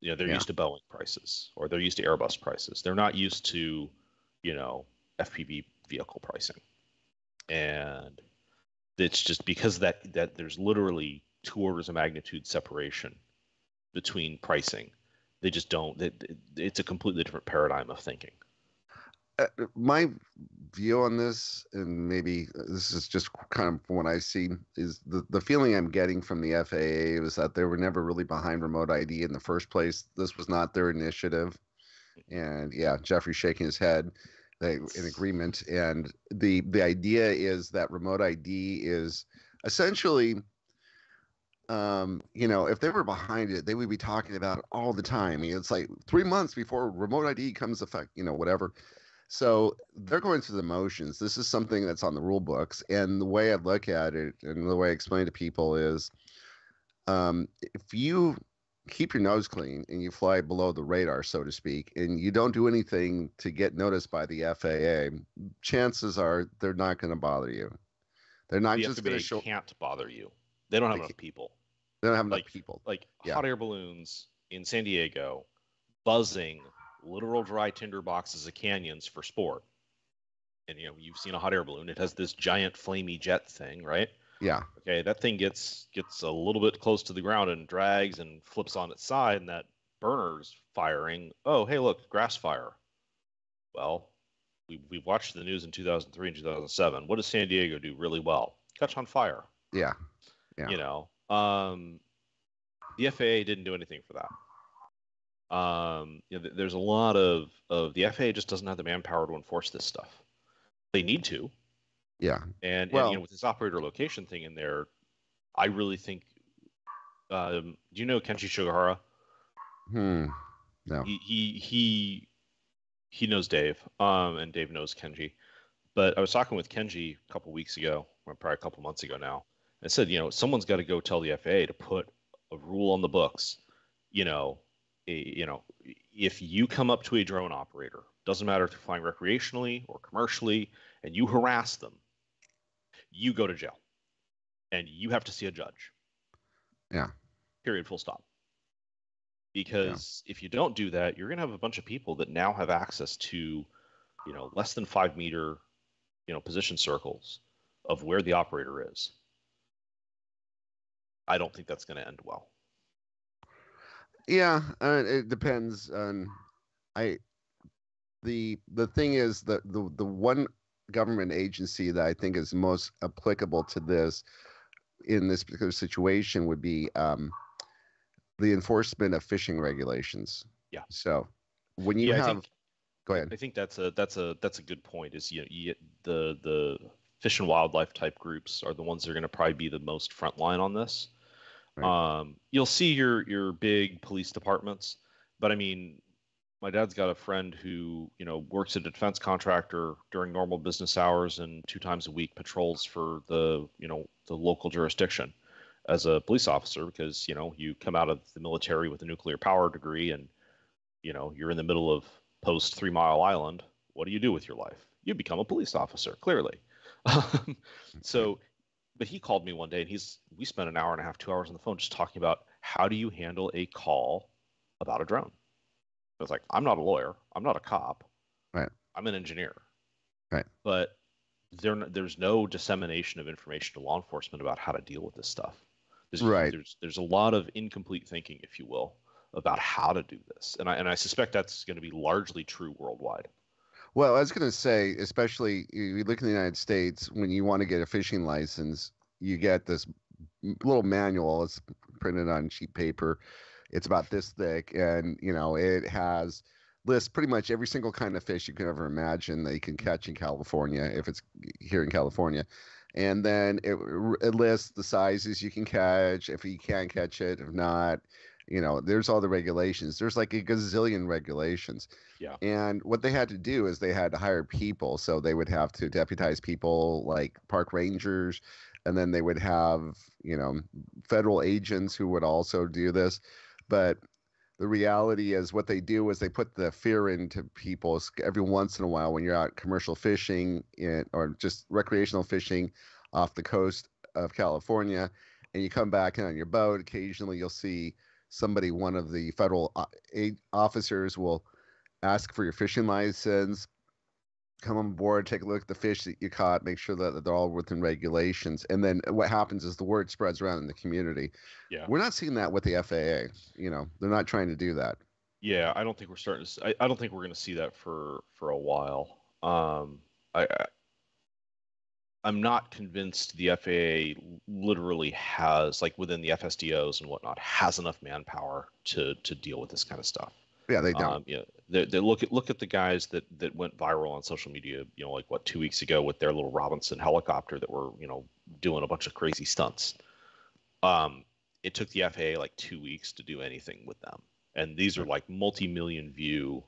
They're used to Boeing prices, or they're used to Airbus prices. They're not used to, FPV vehicle pricing. And it's just because that there's literally 2 orders of magnitude separation between pricing. They just don't. It's a completely different paradigm of thinking. My view on this, and maybe this is just kind of from what I see, is the feeling I'm getting from the FAA was that they were never really behind remote ID in the first place. This was not their initiative. And yeah, Jeffrey's shaking his head. They in agreement. And the idea is that remote ID is essentially, if they were behind it, they would be talking about it all the time. I mean, it's like 3 months before remote ID comes effect, whatever. So they're going through the motions. This is something that's on the rule books. And the way I look at it and the way I explain to people is, if you keep your nose clean and you fly below the radar, so to speak, and you don't do anything to get noticed by the FAA, chances are they're not going to bother you. They're not just going to show. Can't bother you. They don't have enough people. They don't have enough people. Like hot air balloons in San Diego, buzzing literal dry tinder boxes of canyons for sport. And you've seen a hot air balloon. It has this giant flamey jet thing, right? Yeah. Okay, that thing gets a little bit close to the ground and drags and flips on its side, and that burner's firing. Oh, hey, look, grass fire. Well, we watched the news in 2003 and 2007. What does San Diego do really well? Catch on fire. Yeah. The FAA didn't do anything for that. There's a lot of the FAA just doesn't have the manpower to enforce this stuff. They need to. Yeah. And with this operator location thing in there, I really think. Do you know Kenji Shigahara? No. He knows Dave, and Dave knows Kenji. But I was talking with Kenji a couple weeks ago, or probably a couple months ago now. I said, someone's got to go tell the FAA to put a rule on the books. If you come up to a drone operator, doesn't matter if you're flying recreationally or commercially, and you harass them, you go to jail, and you have to see a judge. Yeah. Period. Full stop. Because if you don't do that, you're going to have a bunch of people that now have access to, less than 5 meter, position circles of where the operator is. I don't think that's going to end well. Yeah, it depends on. The thing is that the one government agency that I think is most applicable to this in this particular situation would be the enforcement of fishing regulations. Yeah. So when you go ahead. I think that's a good point. Is the fish and wildlife type groups are the ones that are going to probably be the most frontline on this. Right. You'll see your big police departments, but I mean, my dad's got a friend who works at a defense contractor during normal business hours and 2 times a week patrols for the local jurisdiction as a police officer, because you come out of the military with a nuclear power degree and you're in the middle of post 3 Mile Island. What do you do with your life? You become a police officer, clearly. But he called me one day and we spent an hour and a half, 2 hours on the phone just talking about how do you handle a call about a drone. I was like, I'm not a lawyer. I'm not a cop. Right. I'm an engineer. Right. But there's no dissemination of information to law enforcement about how to deal with this stuff. There's a lot of incomplete thinking, if you will, about how to do this. And I suspect that's going to be largely true worldwide. Well, I was going to say, especially you look in the United States, when you want to get a fishing license, you get this little manual. It's printed on cheap paper. It's about this thick, and it lists pretty much every single kind of fish you can ever imagine that you can catch in California, if it's here in California. And then it lists the sizes you can catch, if you can catch it, if not. there's all the regulations. There's like a gazillion regulations. Yeah. And what they had to do is they had to hire people. So they would have to deputize people like park rangers, and then they would have, federal agents who would also do this. But the reality is what they do is they put the fear into people every once in a while when you're out commercial fishing or just recreational fishing off the coast of California, and you come back in on your boat. Occasionally you'll see somebody, one of the federal officers will ask for your fishing license, come on board, take a look at the fish that you caught, make sure that they're all within regulations. And then what happens is the word spreads around in the community. Yeah. We're not seeing that with the FAA. They're not trying to do that. Yeah, I don't think we're starting to. I don't think we're going to see that for a while. I'm not convinced the FAA literally has, like within the FSDOs and whatnot, has enough manpower to deal with this kind of stuff. Yeah, they don't. They look at the guys that went viral on social media, like 2 weeks ago with their little Robinson helicopter that were, doing a bunch of crazy stunts. It took the FAA like 2 weeks to do anything with them. And these are like multi-million view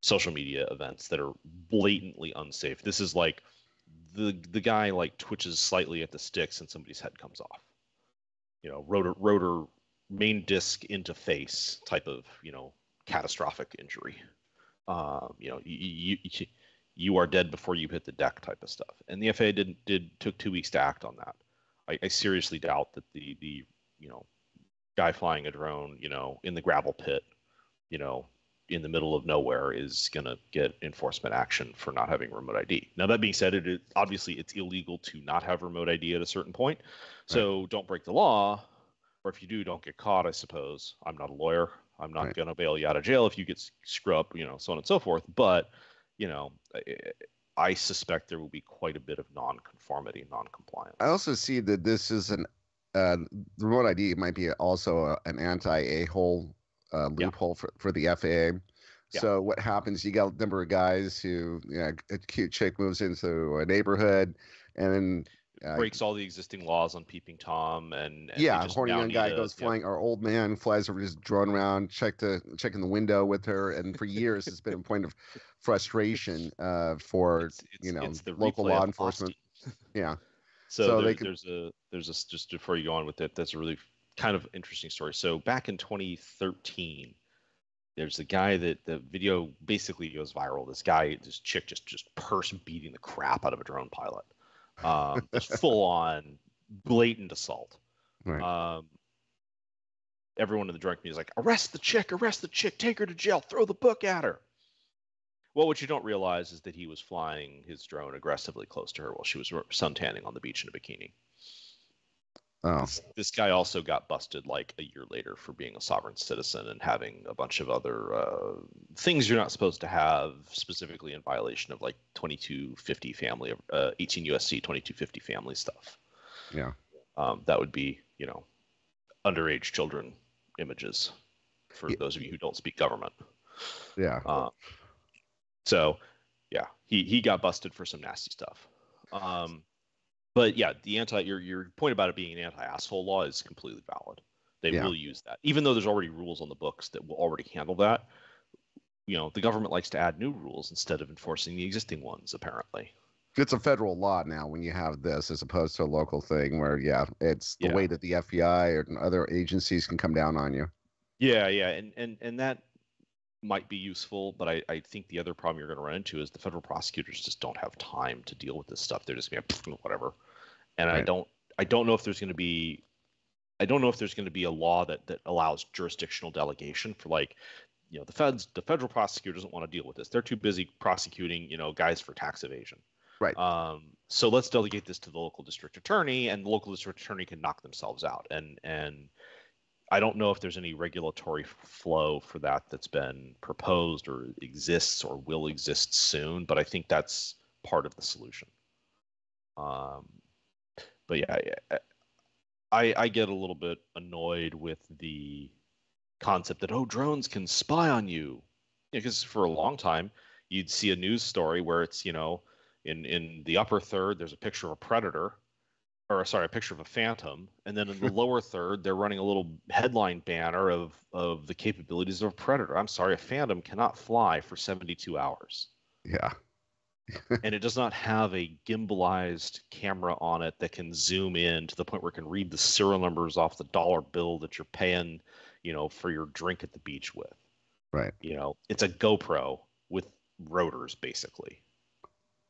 social media events that are blatantly unsafe. This is like the guy like twitches slightly at the sticks and somebody's head comes off. Rotor main disc into face type of, catastrophic injury. You are dead before you hit the deck type of stuff. And the FAA took 2 weeks to act on that. I seriously doubt that the guy flying a drone, in the gravel pit, in the middle of nowhere is going to get enforcement action for not having remote ID. Now, that being said, obviously it's illegal to not have remote ID at a certain point. So right. Don't break the law, or if you do, don't get caught, I suppose. I'm not a lawyer. I'm not going to bail you out of jail if you get screwed up, so on and so forth. But, I suspect there will be quite a bit of non-conformity, non-compliance. I also see that this is remote ID might be also an anti-a-hole loophole for the FAA. Yeah. So what happens, you got a number of guys who, a cute chick moves into a neighborhood and then breaks all the existing laws on peeping Tom, and a horny young guy goes flying. Our old man flies over, just drone around, checking the window with her, and for years it's been a point of frustration for it's the local law enforcement. Yeah. So there's just before you go on with it, that's a really kind of interesting story. So back in 2013, there's a guy that the video basically goes viral. This chick just person beating the crap out of a drone pilot. Just full on blatant assault. Right. Everyone in the drunk community is like, arrest the chick, take her to jail, throw the book at her. Well, what you don't realize is that he was flying his drone aggressively close to her while she was suntanning on the beach in a bikini. Oh. This guy also got busted like a year later for being a sovereign citizen and having a bunch of other things you're not supposed to have, specifically in violation of like 2250 family, 18 USC 2250 family stuff. Yeah. That would be, underage children images for those of you who don't speak government. Yeah. So, yeah, he got busted for some nasty stuff. But yeah, your point about it being an anti-asshole law is completely valid. They will use that, even though there's already rules on the books that will already handle that. The government likes to add new rules instead of enforcing the existing ones. Apparently, it's a federal law now when you have this, as opposed to a local thing where it's the way that the FBI or other agencies can come down on you. Yeah, and that might be useful, but I think the other problem you're going to run into is the federal prosecutors just don't have time to deal with this stuff. They're just going to whatever. And right. I don't know if there's going to be a law that allows jurisdictional delegation for the federal prosecutor doesn't want to deal with this. They're too busy prosecuting, guys for tax evasion. Right. So let's delegate this to the local district attorney, and the local district attorney can knock themselves out. And I don't know if there's any regulatory flow for that's been proposed or exists or will exist soon, but I think that's part of the solution. But yeah, I get a little bit annoyed with the concept that, drones can spy on you. Because for a long time, you'd see a news story where it's, in the upper third, there's a picture of a predator, or sorry, a picture of a Phantom, and then in the lower third, they're running a little headline banner of the capabilities of a Predator. I'm sorry, a Phantom cannot fly for 72 hours. Yeah. And it does not have a gimbalized camera on it that can zoom in to the point where it can read the serial numbers off the dollar bill that you're paying, for your drink at the beach with. Right. It's a GoPro with rotors, basically.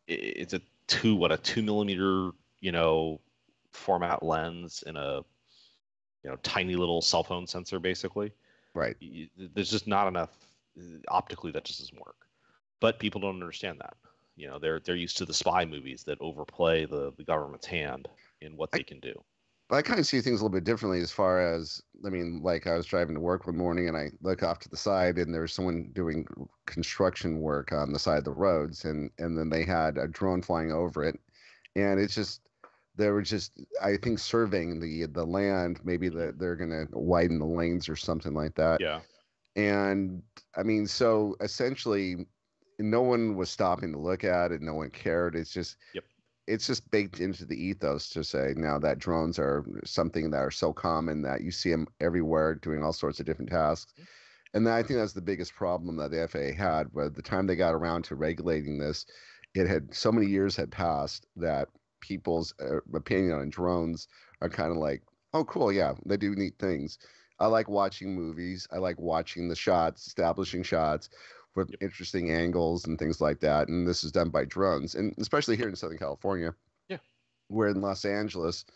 It's a 2 millimeter, format lens and a, tiny little cell phone sensor, basically. Right. There's just not enough optically. That just doesn't work. But people don't understand that. They're used to the spy movies that overplay the government's hand in what they can do. I kind of see things a little bit differently as far as, I mean, like I was driving to work one morning and I look off to the side and there's someone doing construction work on the side of the roads, and then they had a drone flying over it, and it's just, they were just, I think, surveying the land, maybe that they're going to widen the lanes or something like that. Yeah. And I mean, so essentially no one was stopping to look at it. No one cared. It's just, Yep. It's just baked into the ethos to say now that drones are something that are so common that you see them everywhere doing all sorts of different tasks. And I think that's the biggest problem that the FAA had. By the time they got around to regulating this, it had so many years had passed that people's opinion on drones are kind of like, oh, cool, yeah, they do neat things. I like watching movies. I like watching the shots, establishing shots with interesting angles and things like that. And this is done by drones, and especially here in Southern California. Yeah. Where in Los Angeles,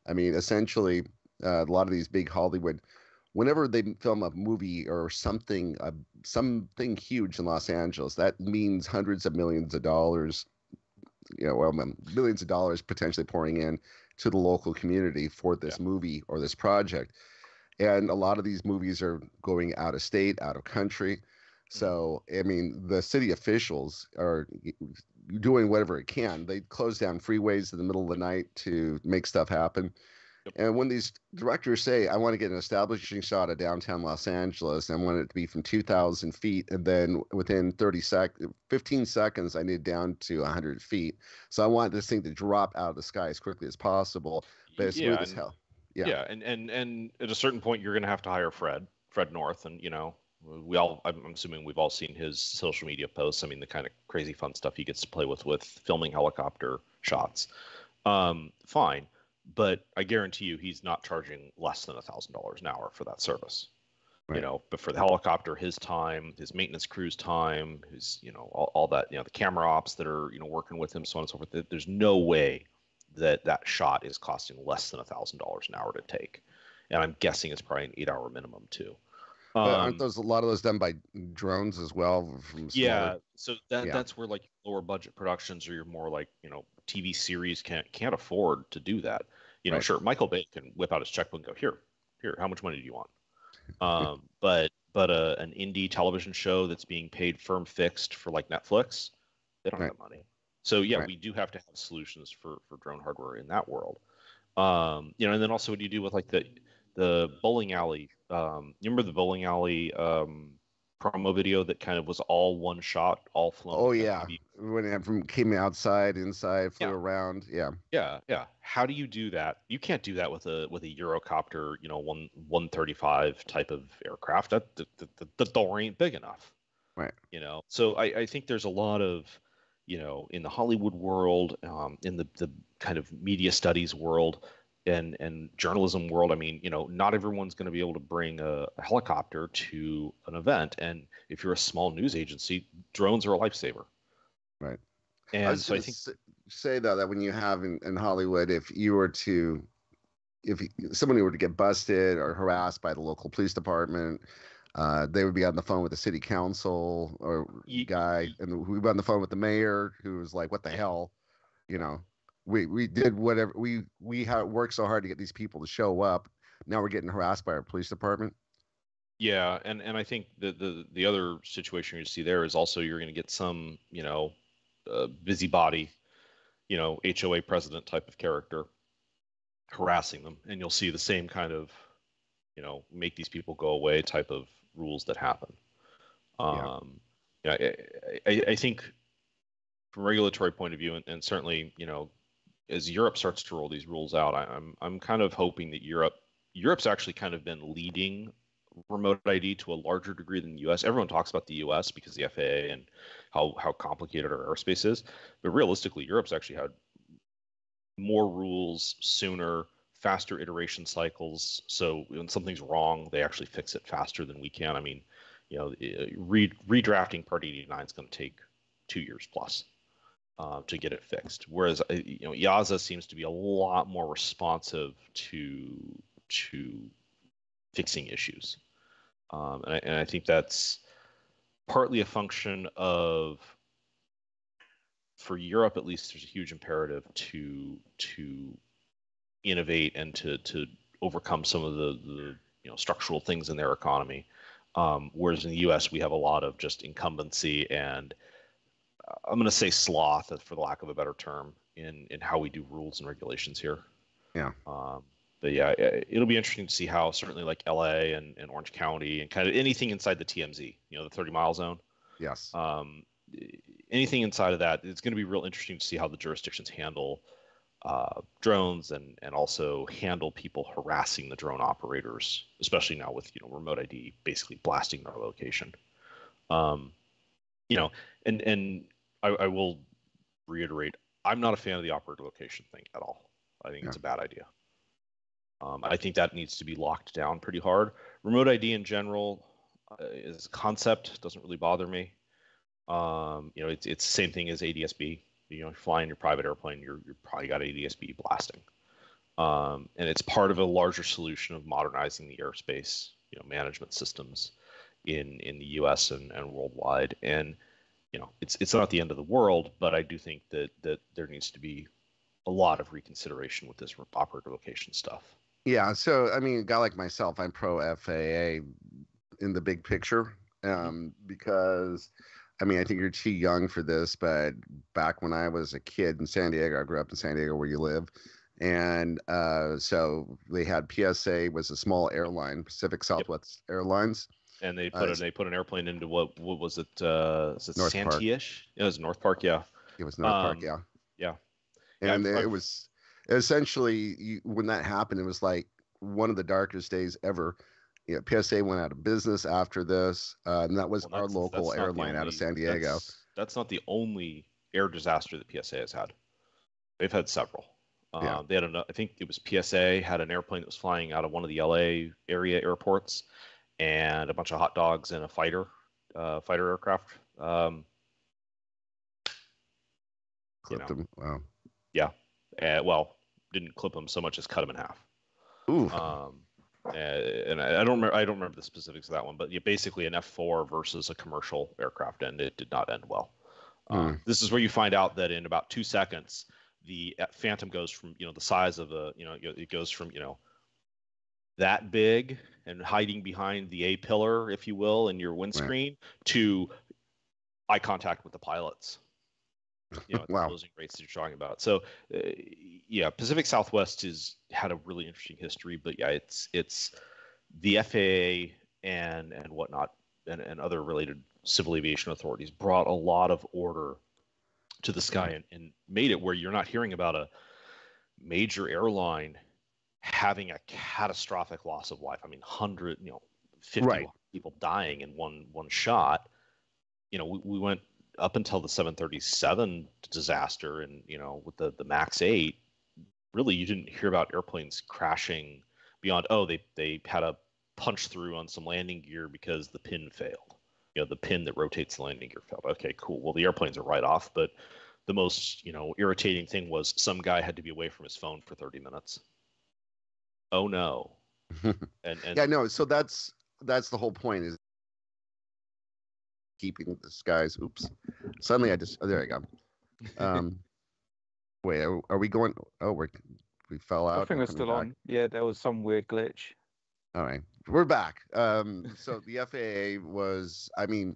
I mean, essentially, a lot of these big Hollywood, whenever they film a movie or something huge in Los Angeles, that means hundreds of millions of dollars, millions of dollars potentially pouring in to the local community for this movie or this project. And a lot of these movies are going out of state, out of country. So, I mean, the city officials are doing whatever it can. They close down freeways in the middle of the night to make stuff happen. Yep. And when these directors say, I want to get an establishing shot of downtown Los Angeles, and I want it to be from 2,000 feet, and then within 15 seconds, I need down to 100 feet. So I want this thing to drop out of the sky as quickly as possible, but as smooth as hell. Yeah, and at a certain point, you're going to have to hire Fred North, and I'm assuming we've all seen his social media posts. I mean, the kind of crazy fun stuff he gets to play with filming helicopter shots. Fine, but I guarantee you he's not charging less than $1,000 an hour for that service. Right. But for the helicopter, his time, his maintenance crew's time, his all that, the camera ops that are working with him, so on and so forth. There's no way that shot is costing less than $1,000 an hour to take, and I'm guessing it's probably an 8-hour minimum too. But aren't a lot of those done by drones as well? So that's where like lower budget productions, or your more like TV series can't afford to do that. Right. Sure, Michael Bay can whip out his checkbook and go, here, how much money do you want? But an indie television show that's being paid firm fixed for like Netflix, they don't have that money. So we do have to have solutions for drone hardware in that world. And then also what do you do with like the bowling alley? You remember the bowling alley promo video that kind of was all one shot, all flown? Oh yeah, when it came outside, inside, flew around. Yeah. How do you do that? You can't do that with a Eurocopter, 135 type of aircraft. The door ain't big enough. Right. So I think there's a lot of in the Hollywood world, in the kind of media studies world, and journalism world. I mean, not everyone's going to be able to bring a helicopter to an event, and if you're a small news agency, drones are a lifesaver. Right. And so I think say though that when you have in Hollywood, if somebody were to get busted or harassed by the local police department, they would be on the phone with the city council or guy, and we'd be on the phone with the mayor, who was like, "What the hell?" We did whatever we worked so hard to get these people to show up. Now we're getting harassed by our police department. Yeah, and I think the other situation you see there is also you're going to get some busybody, HOA president type of character harassing them, and you'll see the same kind of make these people go away type of rules that happen. I think from a regulatory point of view, and certainly as Europe starts to roll these rules out, I'm kind of hoping that Europe's actually kind of been leading remote ID to a larger degree than the U.S. Everyone talks about the U.S. because the FAA and how complicated our airspace is, but realistically, Europe's actually had more rules sooner, faster iteration cycles. So when something's wrong, they actually fix it faster than we can. I mean, redrafting Part 89 is going to take 2 years plus to get it fixed. Whereas EASA seems to be a lot more responsive to fixing issues, and I think that's partly a function of, for Europe at least, there's a huge imperative to innovate and to overcome some of the structural things in their economy. Whereas in the U.S. we have a lot of just incumbency and I'm going to say sloth, for the lack of a better term, in how we do rules and regulations here. Yeah. But yeah, it'll be interesting to see how certainly like LA and Orange County and kind of anything inside the TMZ, the 30-mile zone. Yes. Anything inside of that, it's going to be real interesting to see how the jurisdictions handle drones and also handle people harassing the drone operators, especially now with remote ID basically blasting their location. And I will reiterate, I'm not a fan of the operator location thing at all. I think it's a bad idea. I think that needs to be locked down pretty hard. Remote ID in general, as a concept, doesn't really bother me. It's the same thing as ADSB. You're flying your private airplane, you're probably got ADSB blasting. And it's part of a larger solution of modernizing the airspace, management systems in the U.S. and worldwide. And it's not the end of the world, but I do think that there needs to be a lot of reconsideration with this operator location stuff. Yeah, so I mean, a guy like myself, I'm pro FAA in the big picture, because I mean, I think you're too young for this, but back when I was a kid in San Diego, I grew up in San Diego where you live, and so they had PSA, was a small airline, Pacific Southwest Airlines. And they put an airplane into what was it? Is it North Santee-ish? It was North Park, yeah. It was North Park, yeah. Yeah. And it was essentially, when that happened, it was like one of the darkest days ever. PSA went out of business after this, and that was our local airline out of San Diego. That's not the only air disaster that PSA has had. They've had several. They had I think it was PSA had an airplane that was flying out of one of the LA area airports, and a bunch of hot dogs and a fighter aircraft. Clipped them. Wow. Yeah. Didn't clip them so much as cut them in half. Ooh. And I don't remember the specifics of that one, but basically an F4 versus a commercial aircraft, and it did not end well. This is where you find out that in about 2 seconds, the Phantom goes from the size of it goes from that big and hiding behind the A pillar, if you will, in your windscreen, to eye contact with the pilots. At the closing rates that you're talking about. So, Pacific Southwest had a really interesting history, but it's the FAA and whatnot and other related civil aviation authorities brought a lot of order to the sky and made it where you're not hearing about a major airline having a catastrophic loss of life. I mean, 50 people dying in one shot. We went up until the 737 disaster and with the MAX 8, really you didn't hear about airplanes crashing beyond they had a punch through on some landing gear because the pin failed. The pin that rotates the landing gear failed. Okay, cool. Well, the airplanes are right off, but the most irritating thing was some guy had to be away from his phone for 30 minutes. Oh no. and yeah, no, so that's the whole point, is keeping the skies. Oops. Suddenly there you go. Wait, are we going? Oh, we fell out. I think we're still on. Yeah, there was some weird glitch. All right, we're back. So the FAA was, I mean,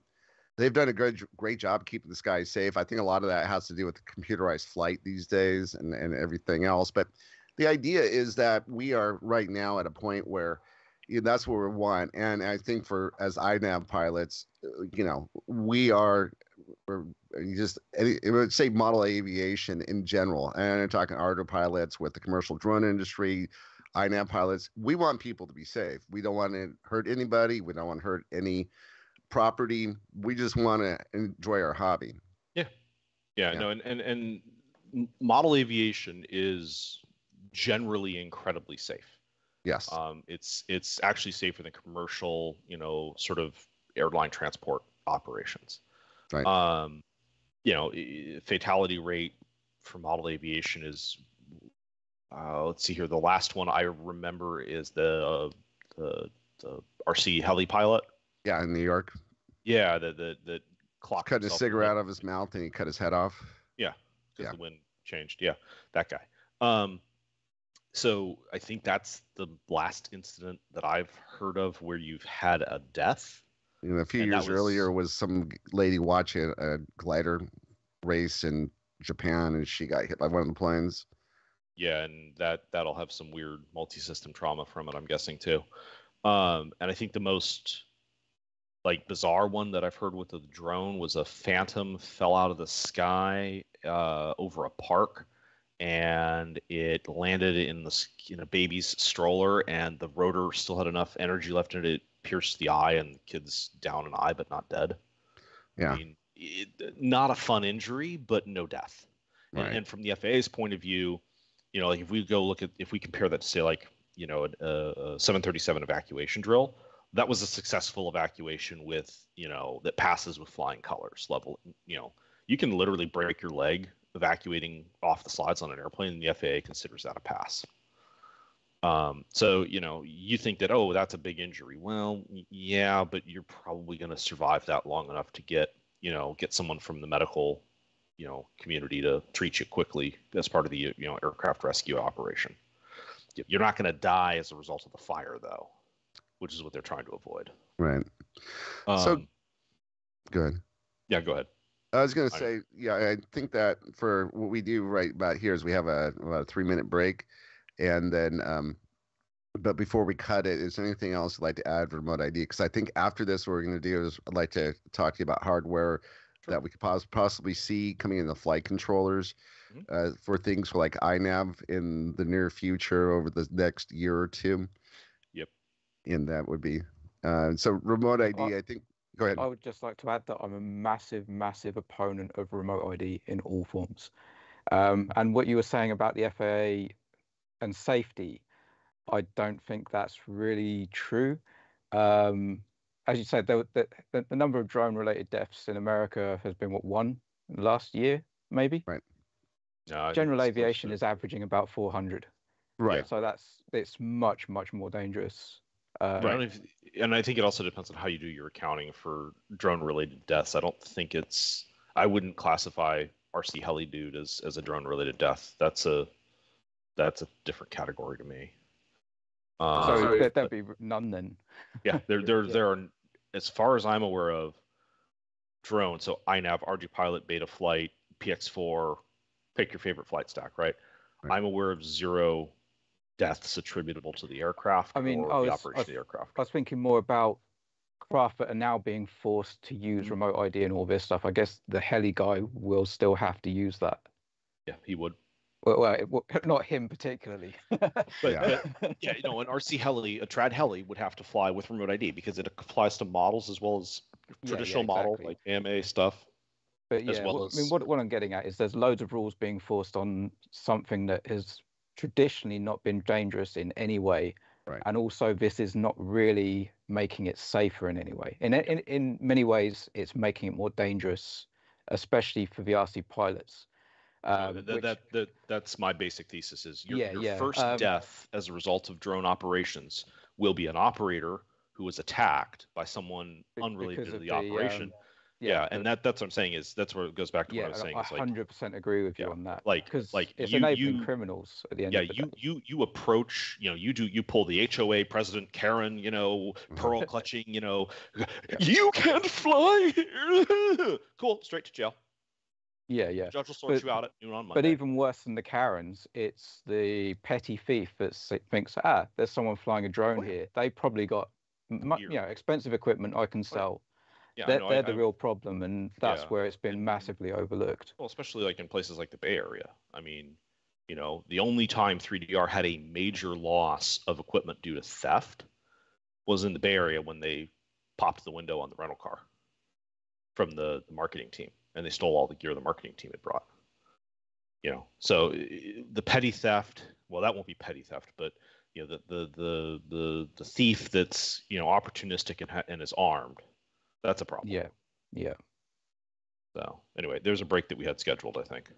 they've done a great job keeping the skies safe. I think a lot of that has to do with the computerized flight these days and everything else. But the idea is that we are right now at a point where that's what we want. And I think as INAV pilots, we are it would say model aviation in general. And I'm talking Ardupilots with the commercial drone industry, INAV pilots. We want people to be safe. We don't want to hurt anybody. We don't want to hurt any property. We just want to enjoy our hobby. Yeah. No, and model aviation is generally incredibly safe. Yes. It's actually safer than commercial, sort of airline transport operations. Right. Fatality rate for model aviation is, let's see here. The last one I remember is the RC heli pilot. Yeah, in New York. Yeah, the clock cut his cigarette out of his mouth and he cut his head off. Yeah, because the wind changed. Yeah, that guy. So I think that's the last incident that I've heard of where you've had a death. A few years earlier was some lady watching a glider race in Japan, and she got hit by one of the planes. Yeah, and that'll have some weird multi-system trauma from it, I'm guessing too. And I think the most bizarre one that I've heard with the drone was a Phantom fell out of the sky over a park, and it landed in a baby's stroller, and the rotor still had enough energy left in it. It pierced the eye, and the kid's down an eye, but not dead. Yeah. I mean, not a fun injury, but no death. Right. And from the FAA's point of view, if we compare that to say a 737 evacuation drill, that was a successful evacuation with, that passes with flying colors level. You can literally break your leg evacuating off the slides on an airplane, and the FAA considers that a pass. So, you think that, oh, that's a big injury. Well, yeah, but you're probably going to survive that long enough to get someone from the medical, community to treat you quickly as part of the, aircraft rescue operation. You're not going to die as a result of the fire, though, which is what they're trying to avoid. Right. So, go ahead. Yeah, go ahead. I was going to say, I think that for what we do right about here is we have about a 3-minute break. And then, but before we cut it, is there anything else you'd like to add for remote ID? Because I think after this, what we're going to do is I'd like to talk to you about hardware that we could possibly see coming in the flight controllers for things like INAV in the near future over the next year or two. Yep. And that would be, so remote ID, I think, go ahead. I would just like to add that I'm a massive, massive opponent of remote ID in all forms. And what you were saying about the FAA and safety, I don't think that's really true. As you said, the number of drone-related deaths in America has been, one last year, maybe? Right. No, General aviation is averaging about 400. Right. So it's much, much more dangerous. Right. And I think it also depends on how you do your accounting for drone-related deaths. I wouldn't classify RC heli dude as a drone-related death. That's a different category to me. So there'd be none then. Yeah, there are, as far as I'm aware of, drones. So INAV, Ardupilot, Beta Flight, PX4, pick your favorite flight stack, right? I'm aware of 0 deaths attributable to the aircraft or the operation of the aircraft. I was thinking more about craft that are now being forced to use remote ID and all this stuff. I guess the heli guy will still have to use that. Yeah, he would. Well, not him particularly. but yeah, an RC heli, a trad heli would have to fly with remote ID because it applies to models as well as traditional model like AMA stuff. But yeah, what I'm getting at is there's loads of rules being forced on something that has traditionally not been dangerous in any way. Right. And also this is not really making it safer in any way. In many ways, it's making it more dangerous, especially for the RC pilots. That's my basic thesis is your first death as a result of drone operations will be an operator who was attacked by someone unrelated to the operation. And that's what I'm saying is that's where it goes back to what I was saying. I 100% agree with you on that. Because it's enabling criminals at the end of the day. You approach, you pull the HOA president Karen, pearl clutching, you can't fly here. Cool, straight to jail. Yeah. The judge will sort you out at noon on Monday. But even worse than the Karens, it's the petty thief that thinks, there's someone flying a drone here. They probably got expensive equipment I can sell. Yeah, they're the real problem, and that's Yeah, where it's been massively overlooked. well, especially like in places like the Bay Area. I mean, the only time 3DR had a major loss of equipment due to theft was in the Bay Area when they popped the window on the rental car from the marketing team, and they stole all the gear the marketing team had brought. So the petty theft, well, that won't be petty theft, but the thief that's opportunistic and is armed, that's a problem. Yeah. So anyway, there's a break that we had scheduled, I think.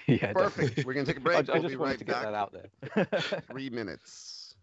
Yeah, Perfect. definitely. We're gonna take a break. I just wanted to get that out there. 3 minutes.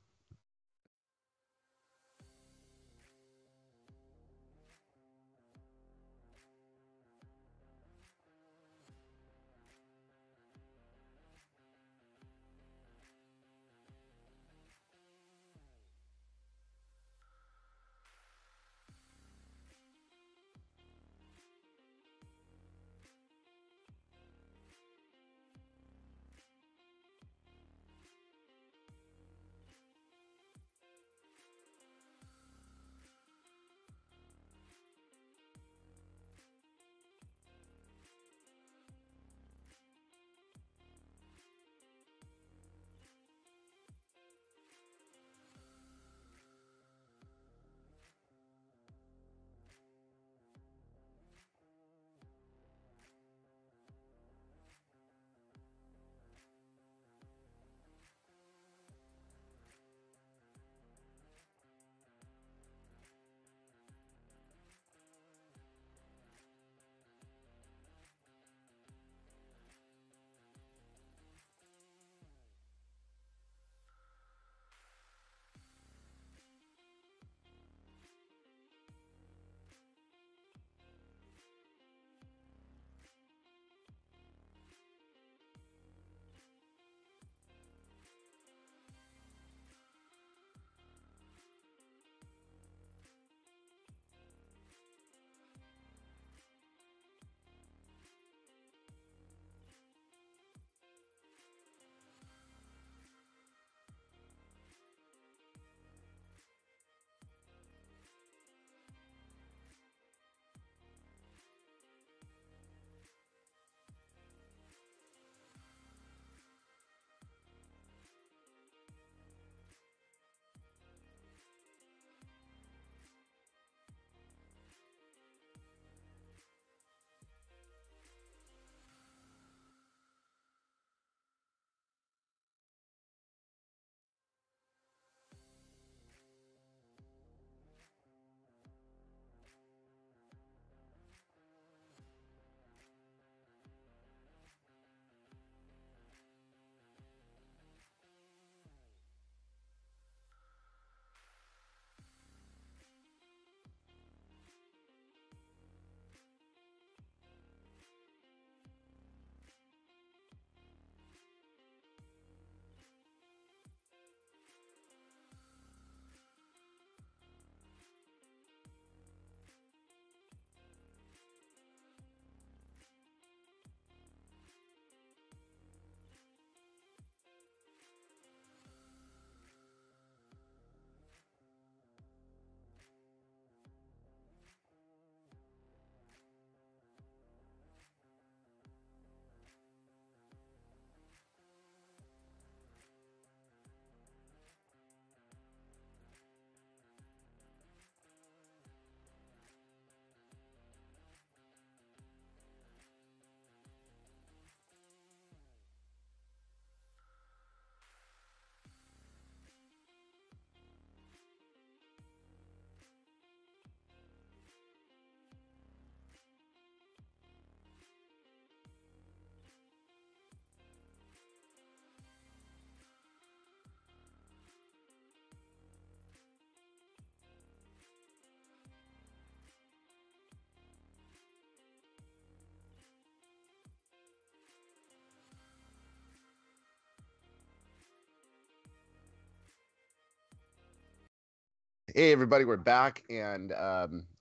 Hey, everybody, we're back. And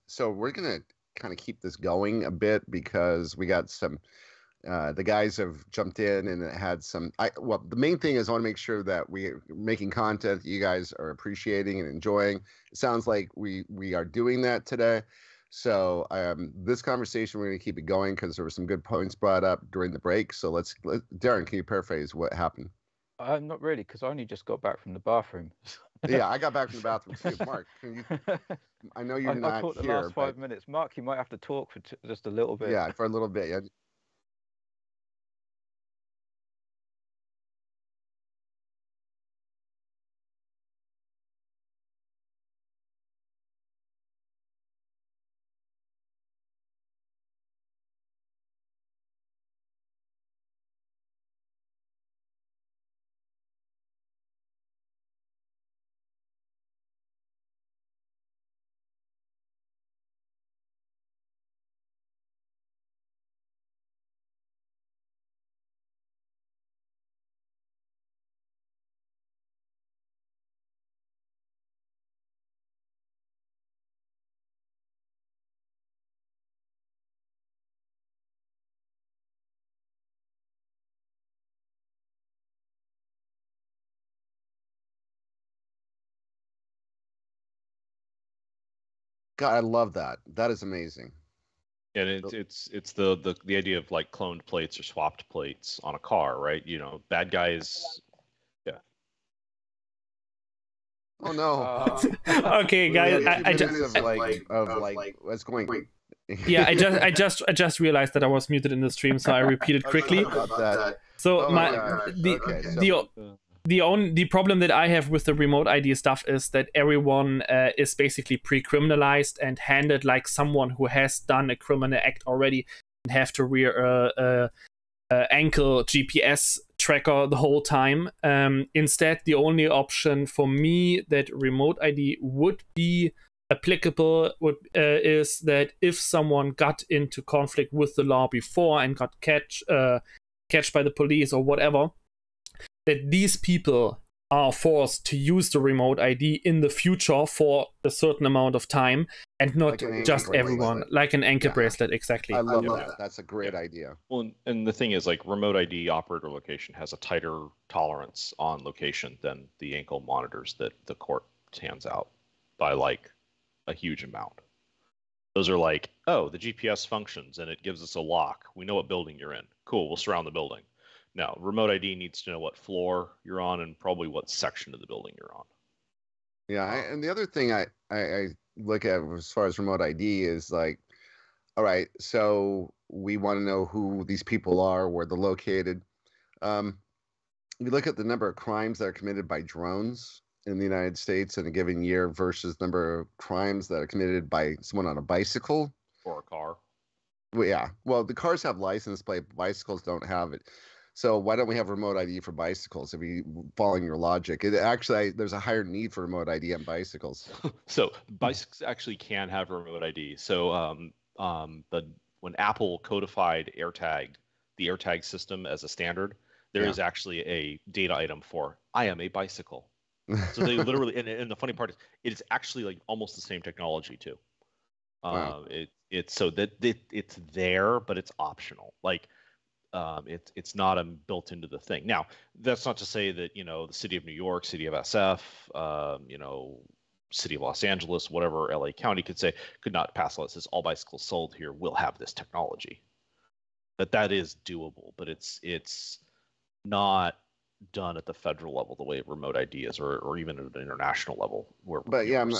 so we're going to kind of keep this going a bit because we got some, the guys have jumped in and it had some, well, the main thing is I want to make sure that we're making content that you guys are appreciating and enjoying. It sounds like we are doing that today. So this conversation, we're going to keep it going because there were some good points brought up during the break. So Darren, can you paraphrase what happened? Not really, because I only just got back from the bathroom. Yeah, I got back from the bathroom too. Mark, can you? I know you're not I caught the here, last 5 minutes. Mark, you might have to talk for just a little bit. Yeah, for a little bit. Yeah. God, I love that. That is amazing. And it's the idea of like cloned plates or swapped plates on a car, right? You know, bad guys. Yeah. Oh no. Okay, guys. I just what's going. Yeah, I just realized that I was muted in the stream, so I repeated quickly. So the problem that I have with the remote ID stuff is that everyone is basically pre-criminalized and handed like someone who has done a criminal act already and have to wear ankle GPS tracker the whole time. Instead, the only option for me that remote ID would be applicable is that if someone got into conflict with the law before and got catched by the police or whatever, that these people are forced to use the remote ID in the future for a certain amount of time, and not like just everyone, like an ankle bracelet, exactly. I love that. That's a great idea. Well, and the thing is, like, remote ID operator location has a tighter tolerance on location than the ankle monitors that the court hands out by, like, a huge amount. Those are like, oh, the GPS functions and it gives us a lock. We know what building you're in. Cool, we'll surround the building. Now, remote ID needs to know what floor you're on and probably what section of the building you're on. Yeah, and the other thing I look at as far as remote ID is like, all right, so we want to know who these people are, where they're located. We look at the number of crimes that are committed by drones in the United States in a given year versus number of crimes that are committed by someone on a bicycle. Or a car. Well, yeah. Well, the cars have license plate, bicycles don't have it. So why don't we have remote ID for bicycles? If you following your logic, it actually there's a higher need for remote ID on bicycles. So bicycles actually can have remote ID. So when Apple codified AirTag, the AirTag system as a standard, there is actually a data item for I am a bicycle. So they literally, and the funny part is, it is actually like almost the same technology too. Wow. It's so that it's there, but it's optional. Like. It's not built into the thing. Now, that's not to say that, you know, the city of New York, city of SF, you know, city of Los Angeles, whatever LA County could not pass law that says all bicycles sold here will have this technology. That is doable, but it's not done at the federal level the way remote ID is, or even at an international level. But yeah, I'm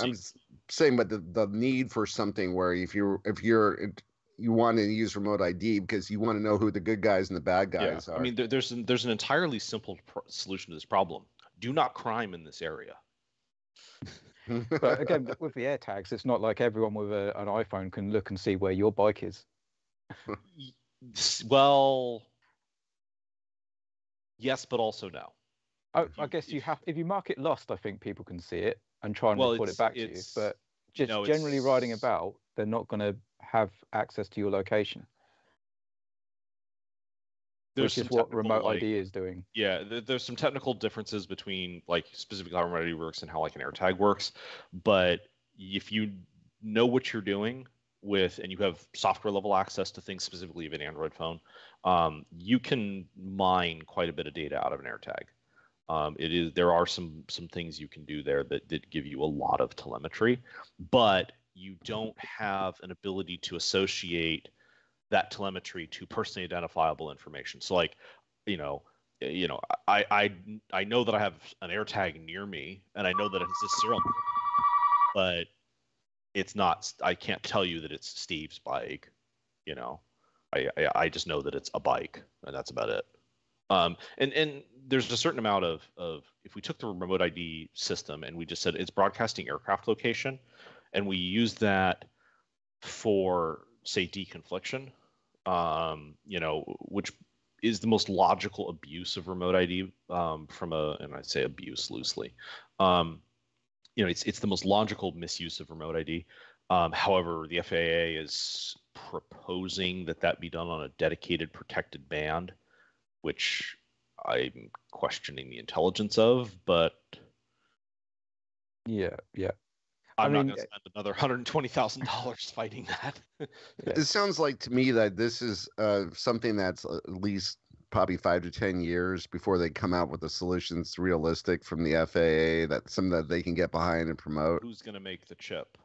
saying, but the need for something where if you want to use remote ID because you want to know who the good guys and the bad guys are. I mean, there's an entirely simple solution to this problem. Do not crime in this area. But again, with the AirTags, it's not like everyone with an iPhone can look and see where your bike is. Well, yes, but also no. I guess you have. If you mark it lost, I think people can see it and try and report it back to you. But just generally riding about, they're not going to have access to your location. Which is what remote ID is doing. Yeah, there's some technical differences between like specifically how remote ID works and how like an AirTag works. But if you know what you're doing and you have software level access to things, specifically of an Android phone, you can mine quite a bit of data out of an AirTag. There are some things you can do there that give you a lot of telemetry, but you don't have an ability to associate that telemetry to personally identifiable information. So like, I know that I have an AirTag near me, and I know that it has this serial number, but it's not. I can't tell you that it's Steve's bike. I just know that it's a bike, and that's about it. And there's a certain amount of if we took the remote ID system and we just said it's broadcasting aircraft location, and we use that for, say, deconfliction, which is the most logical abuse of remote ID, and I say abuse loosely. It's the most logical misuse of remote ID. However, the FAA is proposing that be done on a dedicated protected band, which I'm questioning the intelligence of, but yeah. I'm not going to spend another $120,000 fighting that. It sounds like to me that this is something that's at least probably 5 to 10 years before they come out with a solution that's realistic from the FAA, that they can get behind and promote. Who's going to make the chip?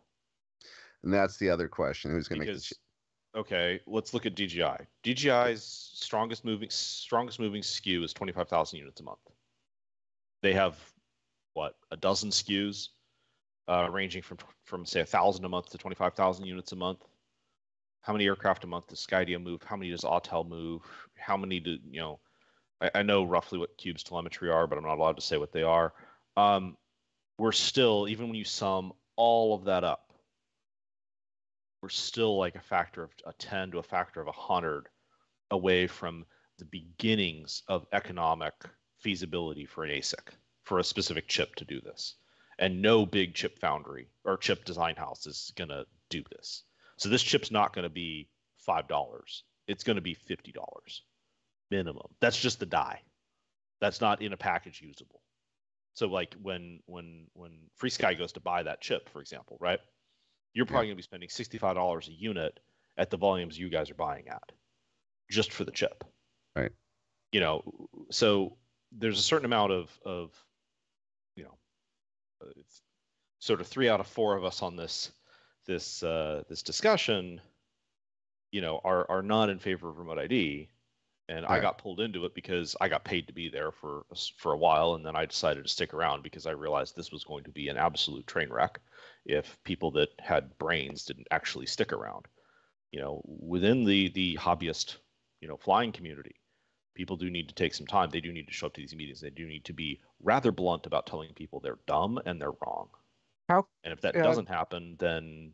And that's the other question. Who's going to make the chip? Okay, let's look at DJI. DJI's strongest moving SKU is 25,000 units a month. They have a dozen SKUs, ranging from say 1,000 a month to 25,000 units a month. How many aircraft a month does Skydio move? How many does Autel move? How many do I know roughly what Cube's telemetry are, but I'm not allowed to say what they are. We're still, even when you sum all of that up, we're still like a factor of a 10 to a factor of 100 away from the beginnings of economic feasibility for an ASIC, for a specific chip to do this. And no big chip foundry or chip design house is going to do this. So this chip's not going to be $5. It's going to be $50 minimum. That's just the die. That's not in a package usable. So like when FreeSky goes to buy that chip, for example, right? You're probably going to be spending $65 a unit at the volumes you guys are buying at, just for the chip. Right. So there's a certain amount of it's sort of 3 out of 4 of us on this discussion, are not in favor of remote ID. And I got pulled into it because I got paid to be there for a while, and then I decided to stick around because I realized this was going to be an absolute train wreck if people that had brains didn't actually stick around. Within the hobbyist, flying community, people do need to take some time. They do need to show up to these meetings. They do need to be rather blunt about telling people they're dumb and they're wrong. And if that doesn't happen, then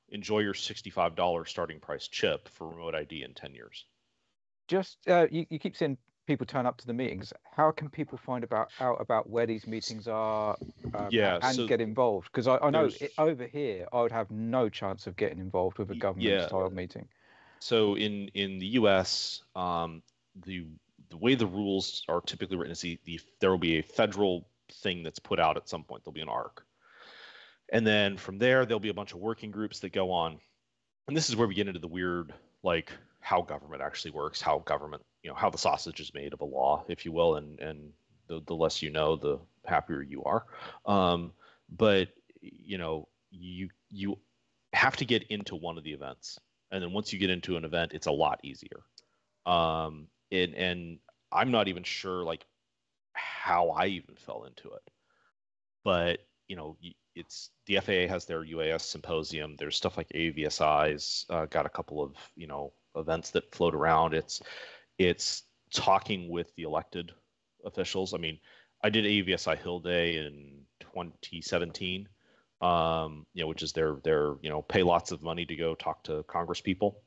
enjoy your $65 starting price chip for remote ID in 10 years. Just you keep saying people turn up to the meetings. How can people find out about where these meetings are and get involved? Because I know over here I would have no chance of getting involved with a government-style meeting. So in the U.S., the way the rules are typically written is there will be a federal thing that's put out at some point. There'll be an ARC. And then from there'll be a bunch of working groups that go on. And this is where we get into the weird, like, how government actually works, how government, how the sausage is made of a law, if you will, and the less you know, the happier you are. But you have to get into one of the events, and then once you get into an event, it's a lot easier. And I'm not even sure like how I even fell into it, but it's the FAA has their UAS symposium. There's stuff like AVSI's got a couple of events that float around. It's talking with the elected officials. I mean, I did AVSI Hill Day in 2017, which is their pay lots of money to go talk to Congress people.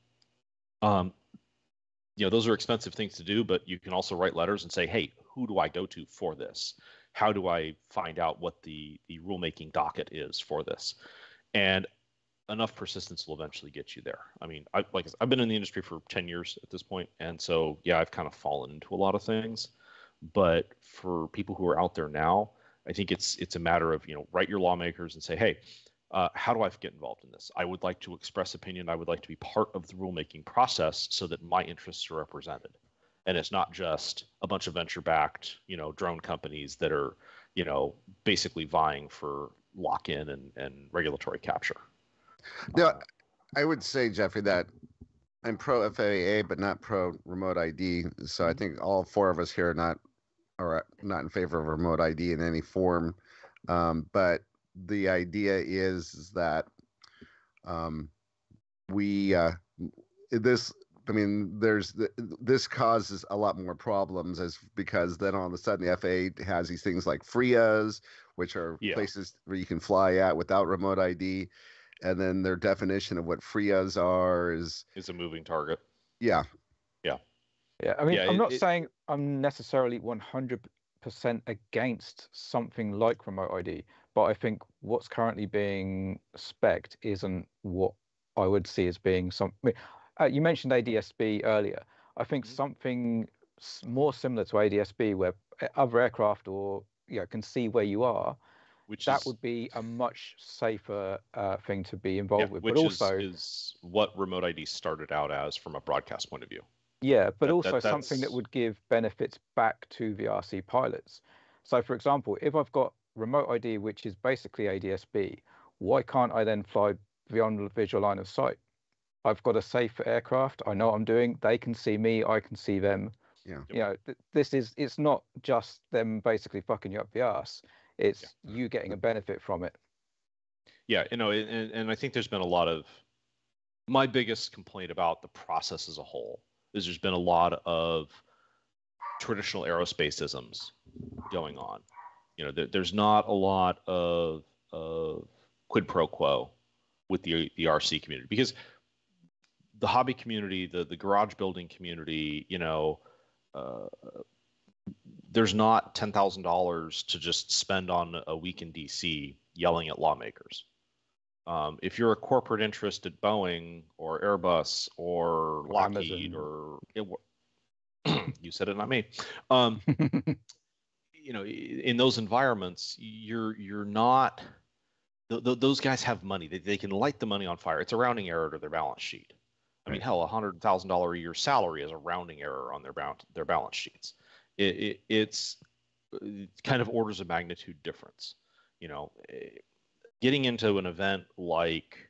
Those are expensive things to do, but you can also write letters and say, hey, who do I go to for this? How do I find out what the rulemaking docket is for this? And enough persistence will eventually get you there. I mean, I've been in the industry for 10 years at this point, and so I've kind of fallen into a lot of things. But for people who are out there now, I think it's a matter of write your lawmakers and say, hey, how do I get involved in this? I would like to express opinion. I would like to be part of the rulemaking process so that my interests are represented. And it's not just a bunch of venture-backed, drone companies that are, basically vying for lock-in and regulatory capture. Yeah, I would say, Jeffrey, that I'm pro FAA, but not pro remote ID. So I think all four of us here are not in favor of remote ID in any form. But the idea is that this causes a lot more problems because then all of a sudden the FAA has these things like FRIAs, which are places where you can fly at without remote ID. And then their definition of what FRIAs are is a moving target. Yeah. I mean, I'm not saying I'm necessarily 100% against something like remote ID, but I think what's currently being spec'd isn't what I would see as being something. You mentioned ADS-B earlier. I think something more similar to ADS-B, where other aircraft can see where you are. That would be a much safer thing to be involved with. Which is what remote ID started out as from a broadcast point of view. Yeah, but also something that would give benefits back to the RC pilots. So, for example, if I've got remote ID, which is basically ADS-B, why can't I then fly beyond the visual line of sight? I've got a safe aircraft. I know what I'm doing. They can see me. I can see them. Yeah. It's not just them basically fucking you up the arse. It's you getting a benefit from it. Yeah, and I think there's been a lot of, my biggest complaint about the process as a whole is there's been a lot of traditional aerospace isms going on. There's not a lot of quid pro quo with the RC community, because the hobby community, the garage building community, there's not $10,000 to just spend on a week in DC yelling at lawmakers. If you're a corporate interest at Boeing or Airbus or Lockheed or you said it, not me. In those environments, you're not. Those guys have money. They can light the money on fire. It's a rounding error to their balance sheet. I mean, hell, $100,000 a year salary is a rounding error on their balance sheets. It's kind of orders of magnitude difference. Getting into an event like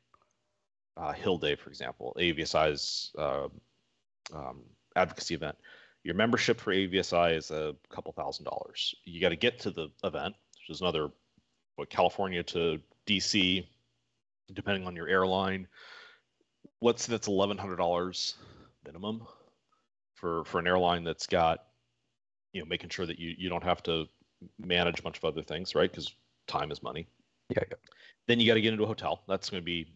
Hill Day, for example, AVSI's advocacy event, your membership for AVSI is a couple $1,000s. You got to get to the event, which is another, California to DC, depending on your airline. That's $1,100 minimum for an airline that's got, making sure that you don't have to manage a bunch of other things, right? Because time is money. Yeah. Then you got to get into a hotel. That's going to be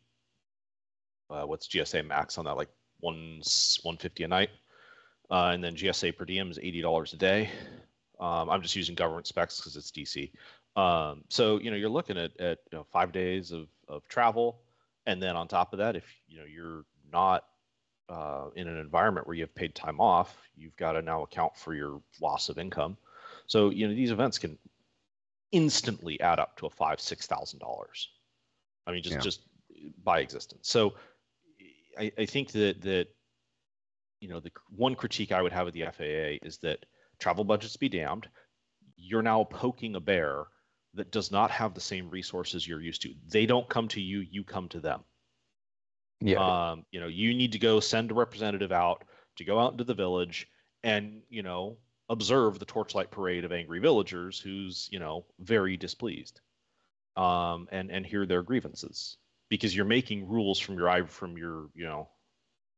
what's GSA max on that, like $150 a night, and then GSA per diem is $80 a day. I'm just using government specs because it's DC. So you're looking at 5 days of travel, and then on top of that, if you're not in an environment where you have paid time off, you've got to now account for your loss of income. So these events can instantly add up to a $5,000-$6,000. I mean, just by existence. So I think that the one critique I would have of the FAA is that travel budgets be damned. You're now poking a bear that does not have the same resources you're used to. They don't come to you, you come to them. Yeah. You need to go send a representative out to go out into the village and, observe the torchlight parade of angry villagers who's, very displeased, and hear their grievances, because you're making rules from your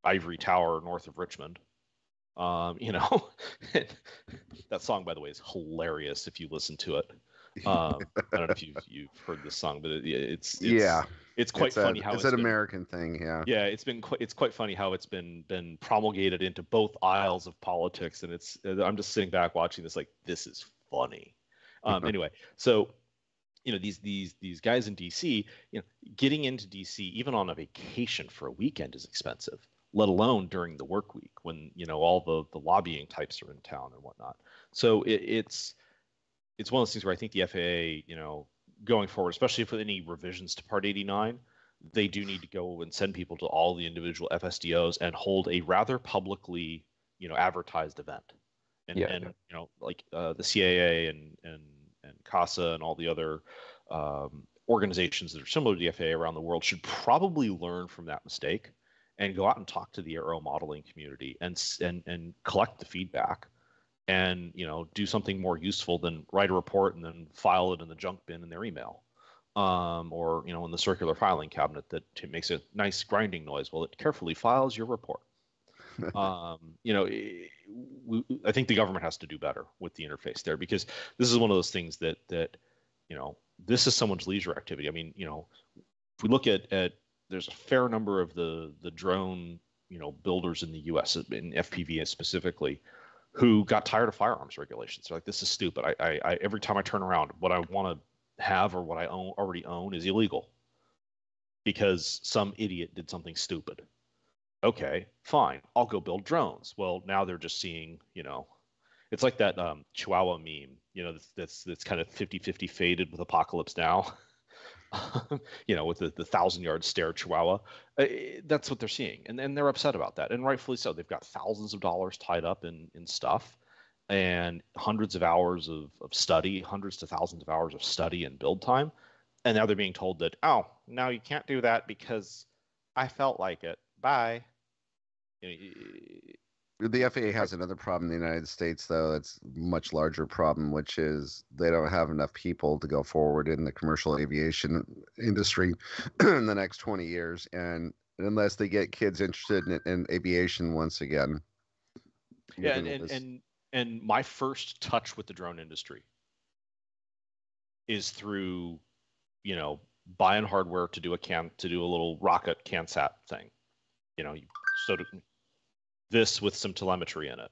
ivory tower north of Richmond. That song, by the way, is hilarious if you listen to it. I don't know if you've heard this song, but it's quite funny how it's an American thing. Yeah, it's quite funny how it's been promulgated into both aisles of politics, and I'm just sitting back watching this like, this is funny. Anyway, so these guys in DC, getting into DC even on a vacation for a weekend is expensive, let alone during the work week when all the lobbying types are in town and whatnot. So it's one of those things where I think the FAA, going forward, especially for any revisions to Part 89, they do need to go and send people to all the individual FSDOs and hold a rather publicly, advertised event. And like the CAA and CASA and all the other organizations that are similar to the FAA around the world should probably learn from that mistake and go out and talk to the aero modeling community and collect the feedback and, do something more useful than write a report and then file it in the junk bin in their email. Or, in the circular filing cabinet that makes a nice grinding noise while it carefully files your report. I think the government has to do better with the interface there, because this is one of those things that this is someone's leisure activity. I mean, if we look at there's a fair number of the drone, builders in the U.S. in FPV specifically, who got tired of firearms regulations. They're like, this is stupid. I every time I turn around, what I want to have or what I already own is illegal because some idiot did something stupid. Okay, fine. I'll go build drones. Well, now they're just seeing, it's like that Chihuahua meme, that's kind of 50-50 faded with Apocalypse Now, with the 1,000-yard stare Chihuahua. That's what they're seeing. And they're upset about that. And rightfully so. They've got thousands of dollars tied up in stuff and hundreds of hours of study, hundreds to thousands of hours of study and build time. And now they're being told that, oh, no, you can't do that because I felt like it. Bye. The FAA has another problem in the United States, though. It's a much larger problem, which is they don't have enough people to go forward in the commercial aviation industry in the next 20 years. And unless they get kids interested in aviation once again. Yeah, and my first touch with the drone industry is through, buying hardware to do a little rocket CanSat thing. This with some telemetry in it,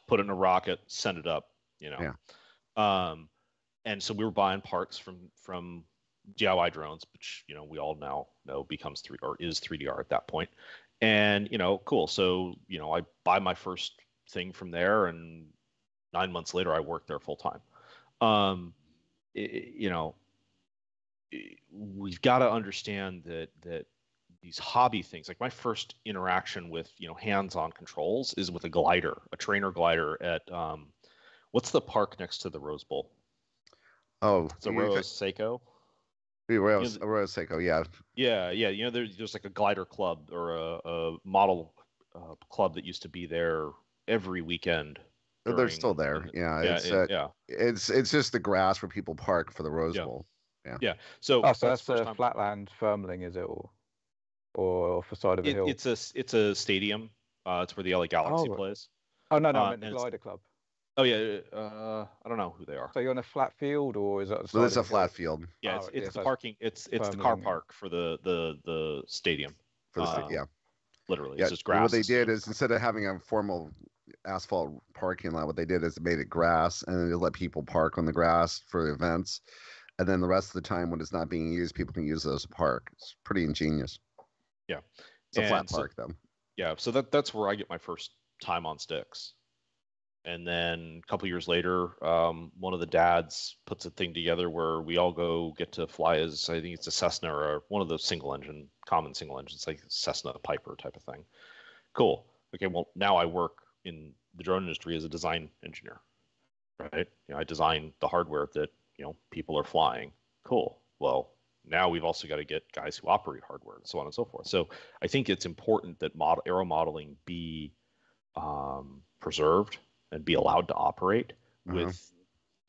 put it in a rocket, send it up, Yeah. And so we were buying parts from DIY drones, which, we all now know becomes is 3DR at that point. And, cool. So, I buy my first thing from there, and 9 months later I worked there full time. We've got to understand that these hobby things, like my first interaction with, hands-on controls is with a trainer glider at, what's the park next to the Rose Bowl? Oh, it's a Rose Seco. Rose Seco, yeah. Yeah. There's like a glider club or a model club that used to be there every weekend. They're still there. It's just the grass where people park for the Rose Bowl. Yeah. So that's a flatland firmling, is it, or off the side of a hill? It's a stadium. It's where the LA Galaxy plays. Oh no, I meant the glider club. Oh yeah, I don't know who they are. So you're on a flat field, or is that? It's a flat field. Yeah, it's the parking. It's the car park for the stadium. For the stadium, yeah. Literally, it's just grass. What they did is, instead of having a formal asphalt parking lot, what they did is they made it grass, and they let people park on the grass for the events, and then the rest of the time when it's not being used, people can use it as a park. It's pretty ingenious. Yeah, it's a flat park though. Yeah, so that's where I get my first time on sticks. And then a couple years later, one of the dads puts a thing together where we all get to fly as, I think it's a Cessna or one of those common single engines, like Cessna Piper type of thing. Cool. Okay, well, now I work in the drone industry as a design engineer, right? I design the hardware that, people are flying. Cool. Well, now we've also got to get guys who operate hardware and so on and so forth. So I think it's important that aero modeling be preserved and be allowed to operate with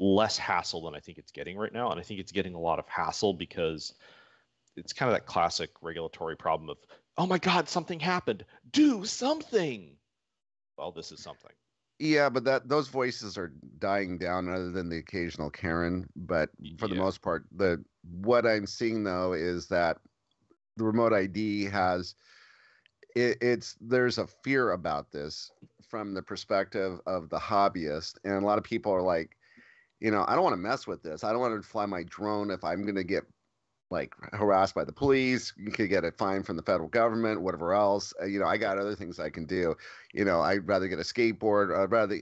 less hassle than I think it's getting right now. And I think it's getting a lot of hassle because it's kind of that classic regulatory problem of, oh my God, something happened. Do something. Well, this is something. Yeah, but those voices are dying down other than the occasional Karen. But for the most part, what I'm seeing though is that the remote ID has there's a fear about this from the perspective of the hobbyist, and a lot of people are like, I don't want to mess with this. I don't want to fly my drone if I'm going to get like harassed by the police. You could get a fine from the federal government, whatever else. I got other things I can do. I'd rather get a skateboard.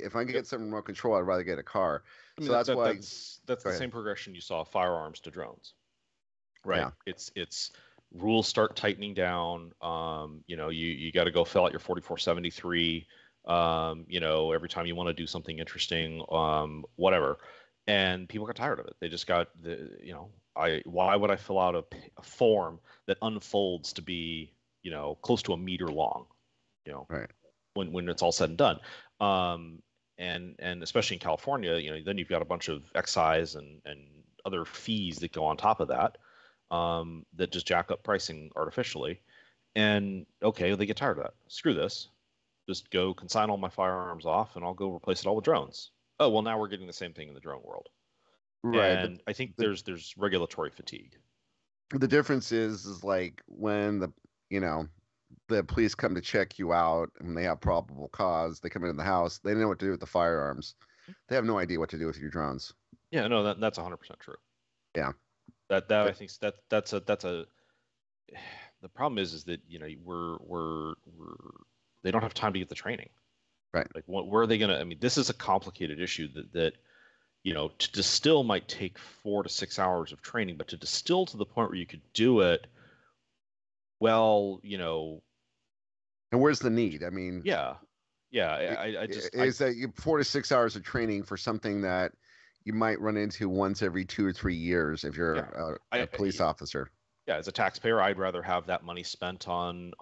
If I can get some remote control, I'd rather get a car. So that's why that's the same progression you saw firearms to drones, right? Yeah. It's rules start tightening down. You got to go fill out your 4473. Every time you want to do something interesting, whatever. and people got tired of it. They just got why would I fill out a form that unfolds to be, close to a meter long, Right. when it's all said and done. And especially in California, then you've got a bunch of excise and other fees that go on top of that, that just jack up pricing artificially. And okay, they get tired of that. Screw this. Just go consign all my firearms off and I'll go replace it all with drones. Oh, well, now we're getting the same thing in the drone world. Right. And I think there's regulatory fatigue. The difference is like when the police come to check you out and they have probable cause, they come into the house, they know what to do with the firearms. They have no idea what to do with your drones. Yeah, no, that's 100% true. Yeah. That I think that's a the problem is that we're they don't have time to get the training. Right. Like where are they gonna? I mean, this is a complicated issue that to distill might take 4 to 6 hours of training, but to distill to the point where you could do it well, And where's the need? I mean, yeah. I just is that 4 to 6 hours of training for something that you might run into once every 2 or 3 years if you're a police officer. Yeah, as a taxpayer, I'd rather have that money spent on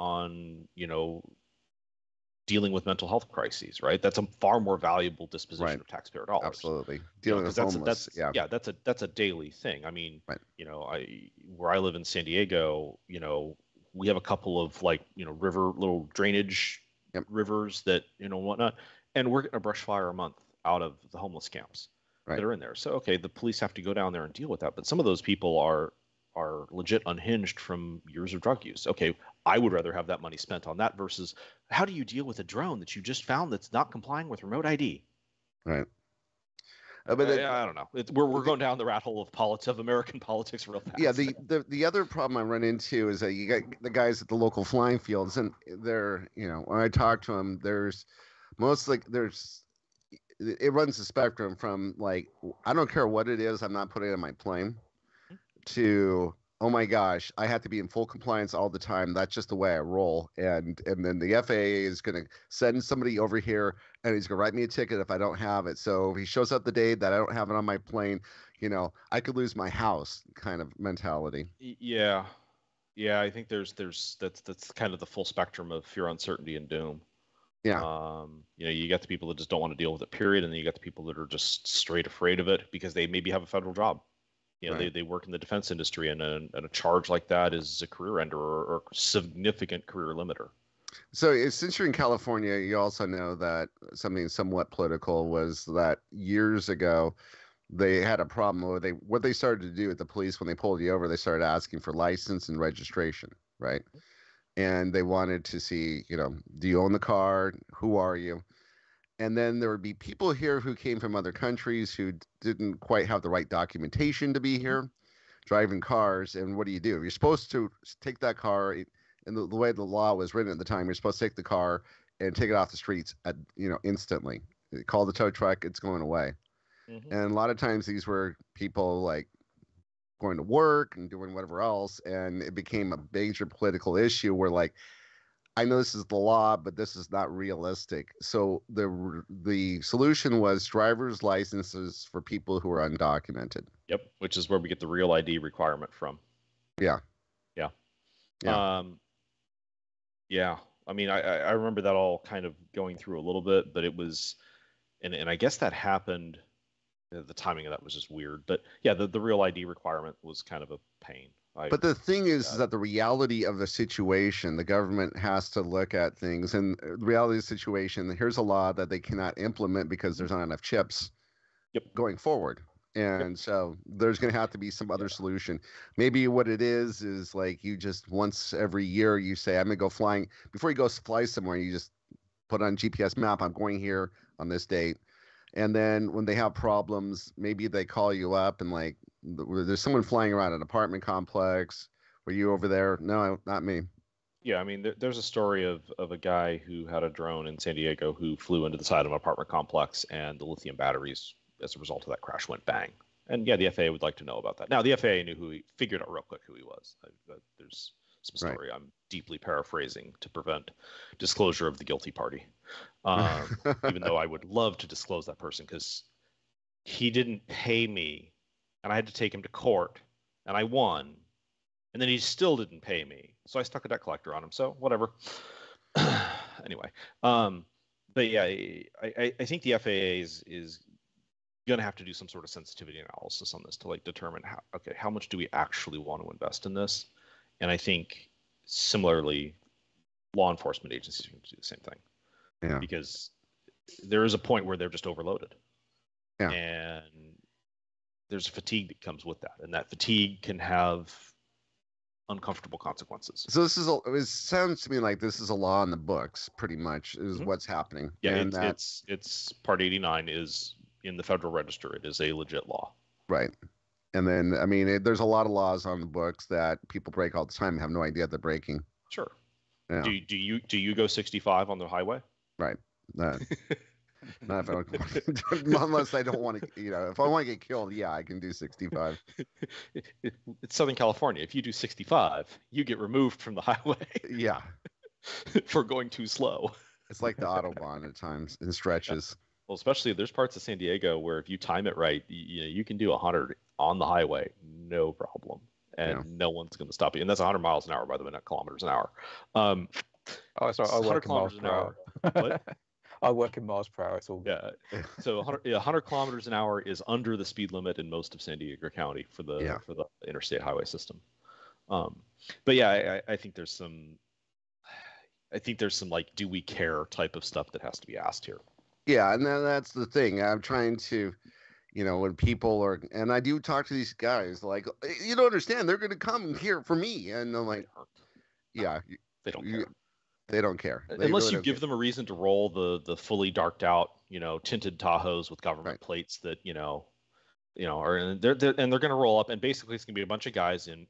dealing with mental health crises, right? That's a far more valuable disposition of taxpayer dollars. Absolutely. Dealing with homeless. That's a daily thing. I mean, right. Where I live in San Diego, we have a couple of little drainage rivers that, whatnot, and we're getting a brush fire a month out of the homeless camps that are in there. So, okay, the police have to go down there and deal with that. But some of those people are legit unhinged from years of drug use. Okay, I would rather have that money spent on that versus how do you deal with a drone that you just found that's not complying with remote ID? Right. But I don't know. We're going down the rat hole of American politics real fast. Yeah. The other problem I run into is that you got the guys at the local flying fields, and they're when I talk to them, it runs the spectrum from like I don't care what it is, I'm not putting it on my plane, to oh my gosh, I have to be in full compliance all the time. That's just the way I roll. And then the FAA is going to send somebody over here and he's going to write me a ticket if I don't have it. So if he shows up the day that I don't have it on my plane, I could lose my house kind of mentality. Yeah. Yeah. I think that's kind of the full spectrum of fear, uncertainty, and doom. Yeah. You got the people that just don't want to deal with it, period. And then you got the people that are just straight afraid of it because they maybe have a federal job. They work in the defense industry, and a charge like that is a career ender or significant career limiter. So since you're in California, you also know that something somewhat political was that years ago they had a problem where what they started to do at the police when they pulled you over, they started asking for license and registration, right? And they wanted to see, do you own the car? Who are you? And then there would be people here who came from other countries who didn't quite have the right documentation to be here, driving cars. And what do? You're supposed to take that car, and the way the law was written at the time, you're supposed to take the car and take it off the streets instantly. Call the tow truck, it's going away. Mm-hmm. And a lot of times these were people like going to work and doing whatever else, and it became a major political issue where like, I know this is the law, but this is not realistic. So the solution was driver's licenses for people who are undocumented. Yep, which is where we get the real ID requirement from. Yeah. Yeah. Yeah. I mean, I remember that all kind of going through a little bit, but it was, and I guess that happened. The timing of that was just weird, but yeah, the real ID requirement was kind of a pain. But the thing is that the reality of the situation, the government has to look at things, and the reality of the situation, here's a law that they cannot implement because there's not enough chips going forward. And so there's going to have to be some other solution. Maybe what it is like you just once every year you say, I'm going to go flying. Before you go fly somewhere, you just put on GPS map, I'm going here on this date. And then when they have problems, maybe they call you up and like, there's someone flying around an apartment complex. Were you over there? No, not me. Yeah, I mean, there's a story of a guy who had a drone in San Diego who flew into the side of an apartment complex, and the lithium batteries, as a result of that crash, went bang. And yeah, the FAA would like to know about that. Now, the FAA figured out real quick who he was. There's some story I'm deeply paraphrasing to prevent disclosure of the guilty party. Even though I would love to disclose that person, because he didn't pay me, and I had to take him to court, and I won, and then he still didn't pay me, so I stuck a debt collector on him. So whatever. Anyway, but yeah, I think the FAA is going to have to do some sort of sensitivity analysis on this to like determine how much do we actually want to invest in this, and I think similarly, law enforcement agencies are going to do the same thing. Yeah. Because there is a point where they're just overloaded. Yeah. And there's fatigue that comes with that, and that fatigue can have uncomfortable consequences. So it sounds to me like this is a law in the books, pretty much, is what's happening. Yeah, and it's Part 89 is in the Federal Register. It is a legit law. Right. And then, I mean, there's a lot of laws on the books that people break all the time and have no idea they're breaking. Sure. Yeah. Do you go 65 on the highway? Right. Not if I don't, unless I don't want to, if I want to get killed, yeah, I can do 65. It's Southern California. If you do 65, you get removed from the highway. Yeah. For going too slow. It's like the Autobahn at times in stretches. Well, especially there's parts of San Diego where if you time it right, you can do 100 on the highway, no problem, and no one's going to stop you. And that's 100 miles an hour, by the way, not kilometers an hour. Oh, sorry, I work in miles per hour. What? I work in miles per hour. It's all So 100 kilometers an hour is under the speed limit in most of San Diego County for the interstate highway system. But yeah, I think there's some like, do we care type of stuff that has to be asked here. Yeah, and that's the thing. I'm trying to, when people are, and I do talk to these guys, like, you don't understand, they're going to come here for me, and I'm like, yeah, they don't care. They don't care. Unless you give them a reason to roll the fully darked out, tinted Tahoes with government plates that, and they're going to roll up, and basically it's going to be a bunch of guys in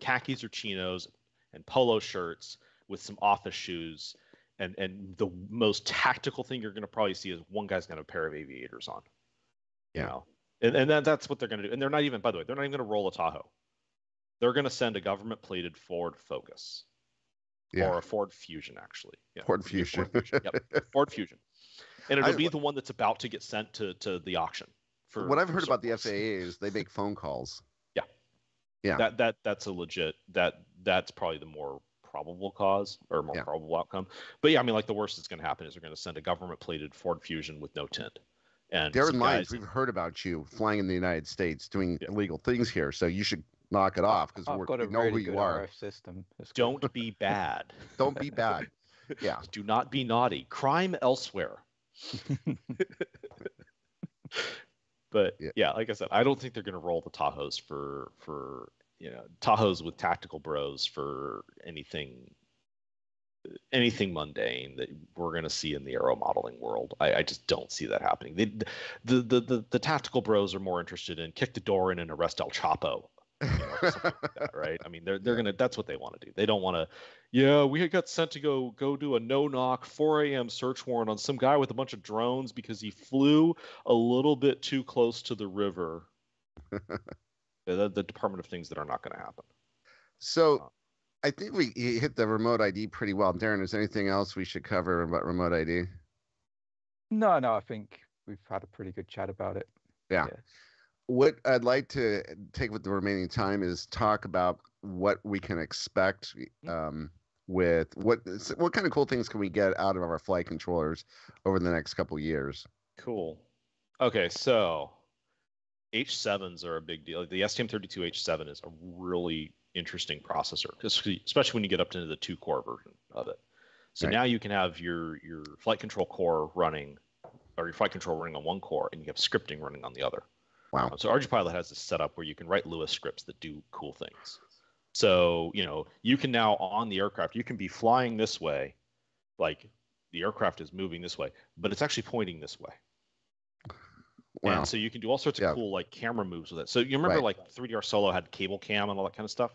khakis or chinos and polo shirts with some office shoes, and the most tactical thing you're going to probably see is one guy's going to have a pair of aviators on. And that's what they're going to do. And they're not even, by the way, they're not even going to roll a Tahoe. They're going to send a government plated Ford Focus. Or a Ford Fusion, actually. Yeah, Ford Fusion. Yep, Ford Fusion. And it'll be the one that's about to get sent to the auction. What I've heard about the FAA is they make phone calls. Yeah. Yeah. That's a legit, that's probably the more probable cause or more probable outcome. But yeah, I mean, like the worst that's going to happen is they're going to send a government plated Ford Fusion with no tint. And Darren Lyons, we've heard about you flying in the United States doing illegal things here, so you should knock it off because we know who you are. System. Don't be bad. Don't be bad. Yeah. Do not be naughty. Crime elsewhere. But yeah, like I said, I don't think they're going to roll the Tahoes for Tahoes with tactical bros for anything mundane that we're going to see in the aero modeling world. I just don't see that happening. The tactical bros are more interested in kick the door in and arrest El Chapo. Something like that, right? I mean, they're gonna. That's what they want to do. They don't want to. Yeah, we got sent to go do a no-knock 4 a.m. search warrant on some guy with a bunch of drones because he flew a little bit too close to the river. the Department of Things that are not going to happen. So, I think we hit the remote ID pretty well. Darren, is there anything else we should cover about remote ID? No, I think we've had a pretty good chat about it. Yeah. What I'd like to take with the remaining time is talk about what we can expect with what kind of cool things can we get out of our flight controllers over the next couple years. Cool. Okay, so H7s are a big deal. The STM32 H7 is a really interesting processor, especially when you get up into the 2-core version of it. So now you can have your flight control core running, or your flight control running on one core, and you have scripting running on the other. Wow. So Ardupilot has this setup where you can write Lewis scripts that do cool things. So, you can now on the aircraft, you can be flying this way, like the aircraft is moving this way, but it's actually pointing this way. Wow. And so you can do all sorts of cool like camera moves with it. So you remember like 3DR Solo had cable cam and all that kind of stuff?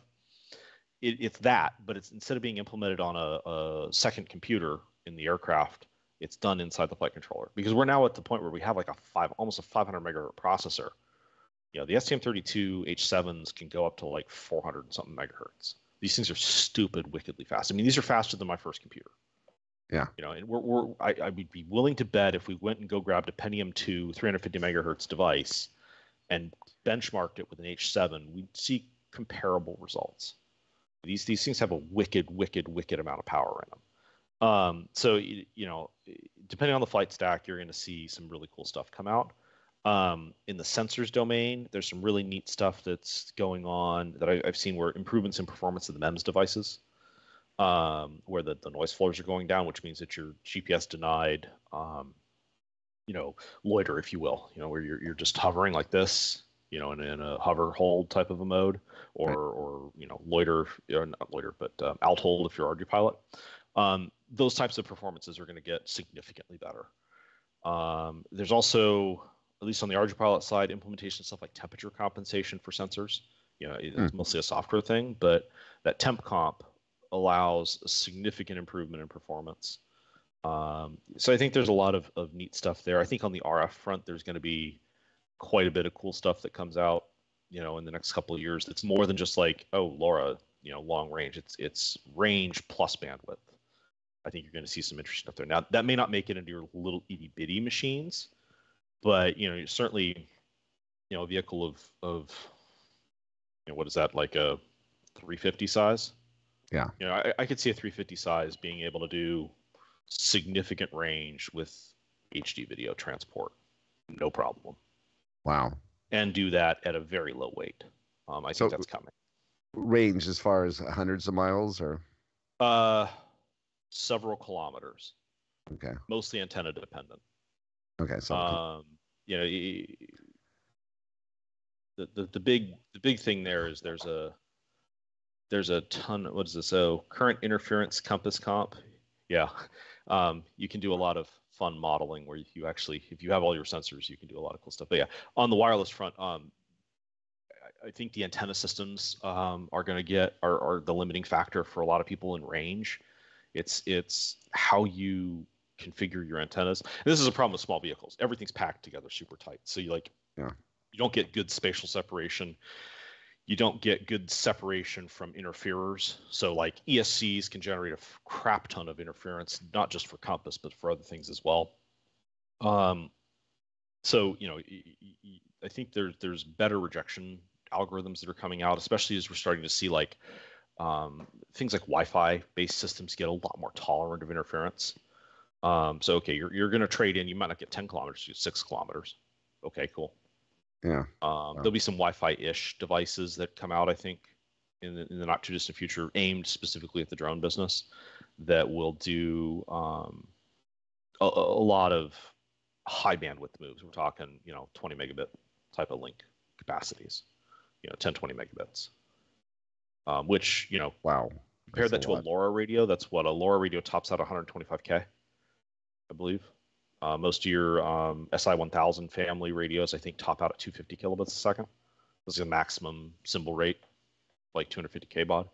It's that, but it's instead of being implemented on a second computer in the aircraft, it's done inside the flight controller. Because we're now at the point where we have like almost a 500 megahertz processor. The STM32 H7s can go up to like 400 and something megahertz. These things are stupid, wickedly fast. I mean, these are faster than my first computer. Yeah. You know, and I would be willing to bet if we went and go grabbed a Pentium 2 350 megahertz device and benchmarked it with an H7, we'd see comparable results. These things have a wicked amount of power in them. So you know, depending on the flight stack, you're going to see some really cool stuff come out. In the sensors domain, there's some really neat stuff that's going on that I've seen, where improvements in performance of the MEMS devices, where the noise floors are going down, which means that your GPS denied, you know, loiter, if you will, you know, where you're just hovering like this, you know, in a hover hold type of a mode, or you know, loiter, or not loiter, but alt hold if you're Ardupilot. Those types of performances are going to get significantly better. There's also, at least on the Ardupilot side, implementation of stuff like temperature compensation for sensors. You know, it's mostly a software thing, but that temp comp allows a significant improvement in performance. So I think there's a lot of neat stuff there. I think on the RF front, there's going to be quite a bit of cool stuff that comes out, you know, in the next couple of years. That's more than just like, oh, LoRa, you know, long range. It's range plus bandwidth. I think you're going to see some interesting stuff there. Now, that may not make it into your little itty bitty machines, but you know, certainly, you know, a vehicle of you know, what is that, like a 350 size? Yeah. You know, I could see a 350 size being able to do significant range with HD video transport, no problem. Wow. And do that at a very low weight. I think that's coming. Range as far as hundreds of miles, or? Several kilometers. Okay. Mostly antenna dependent. Okay. So. You know, the big thing there is there's a ton. What is this? So current interference compass comp. Yeah. You can do a lot of fun modeling where you actually, if you have all your sensors, you can do a lot of cool stuff. But yeah, on the wireless front, I think the antenna systems are going to get are the limiting factor for a lot of people in range. It's how you configure your antennas. And this is a problem with small vehicles. Everything's packed together super tight. So you don't get good spatial separation. You don't get good separation from interferers. So like ESCs can generate a crap ton of interference, not just for compass, but for other things as well. So, you know, I think there's better rejection algorithms that are coming out, especially as we're starting to see like things like Wi-Fi based systems get a lot more tolerant of interference. So, okay, you're going to trade in, you might not get 10 kilometers, you get 6 kilometers. Okay, cool. Yeah. There'll be some Wi-Fi-ish devices that come out, I think, in the not too distant future, aimed specifically at the drone business, that will do a lot of high bandwidth moves. We're talking, you know, 20 megabit type of link capacities, you know, 10, 20 megabits, which, you know, wow. Compare that to a LoRa radio. That's what a LoRa radio tops out 125K, I believe. Most of your SI1000 family radios, I think, top out at 250 kilobits a second. This is a maximum symbol rate, like 250K baud.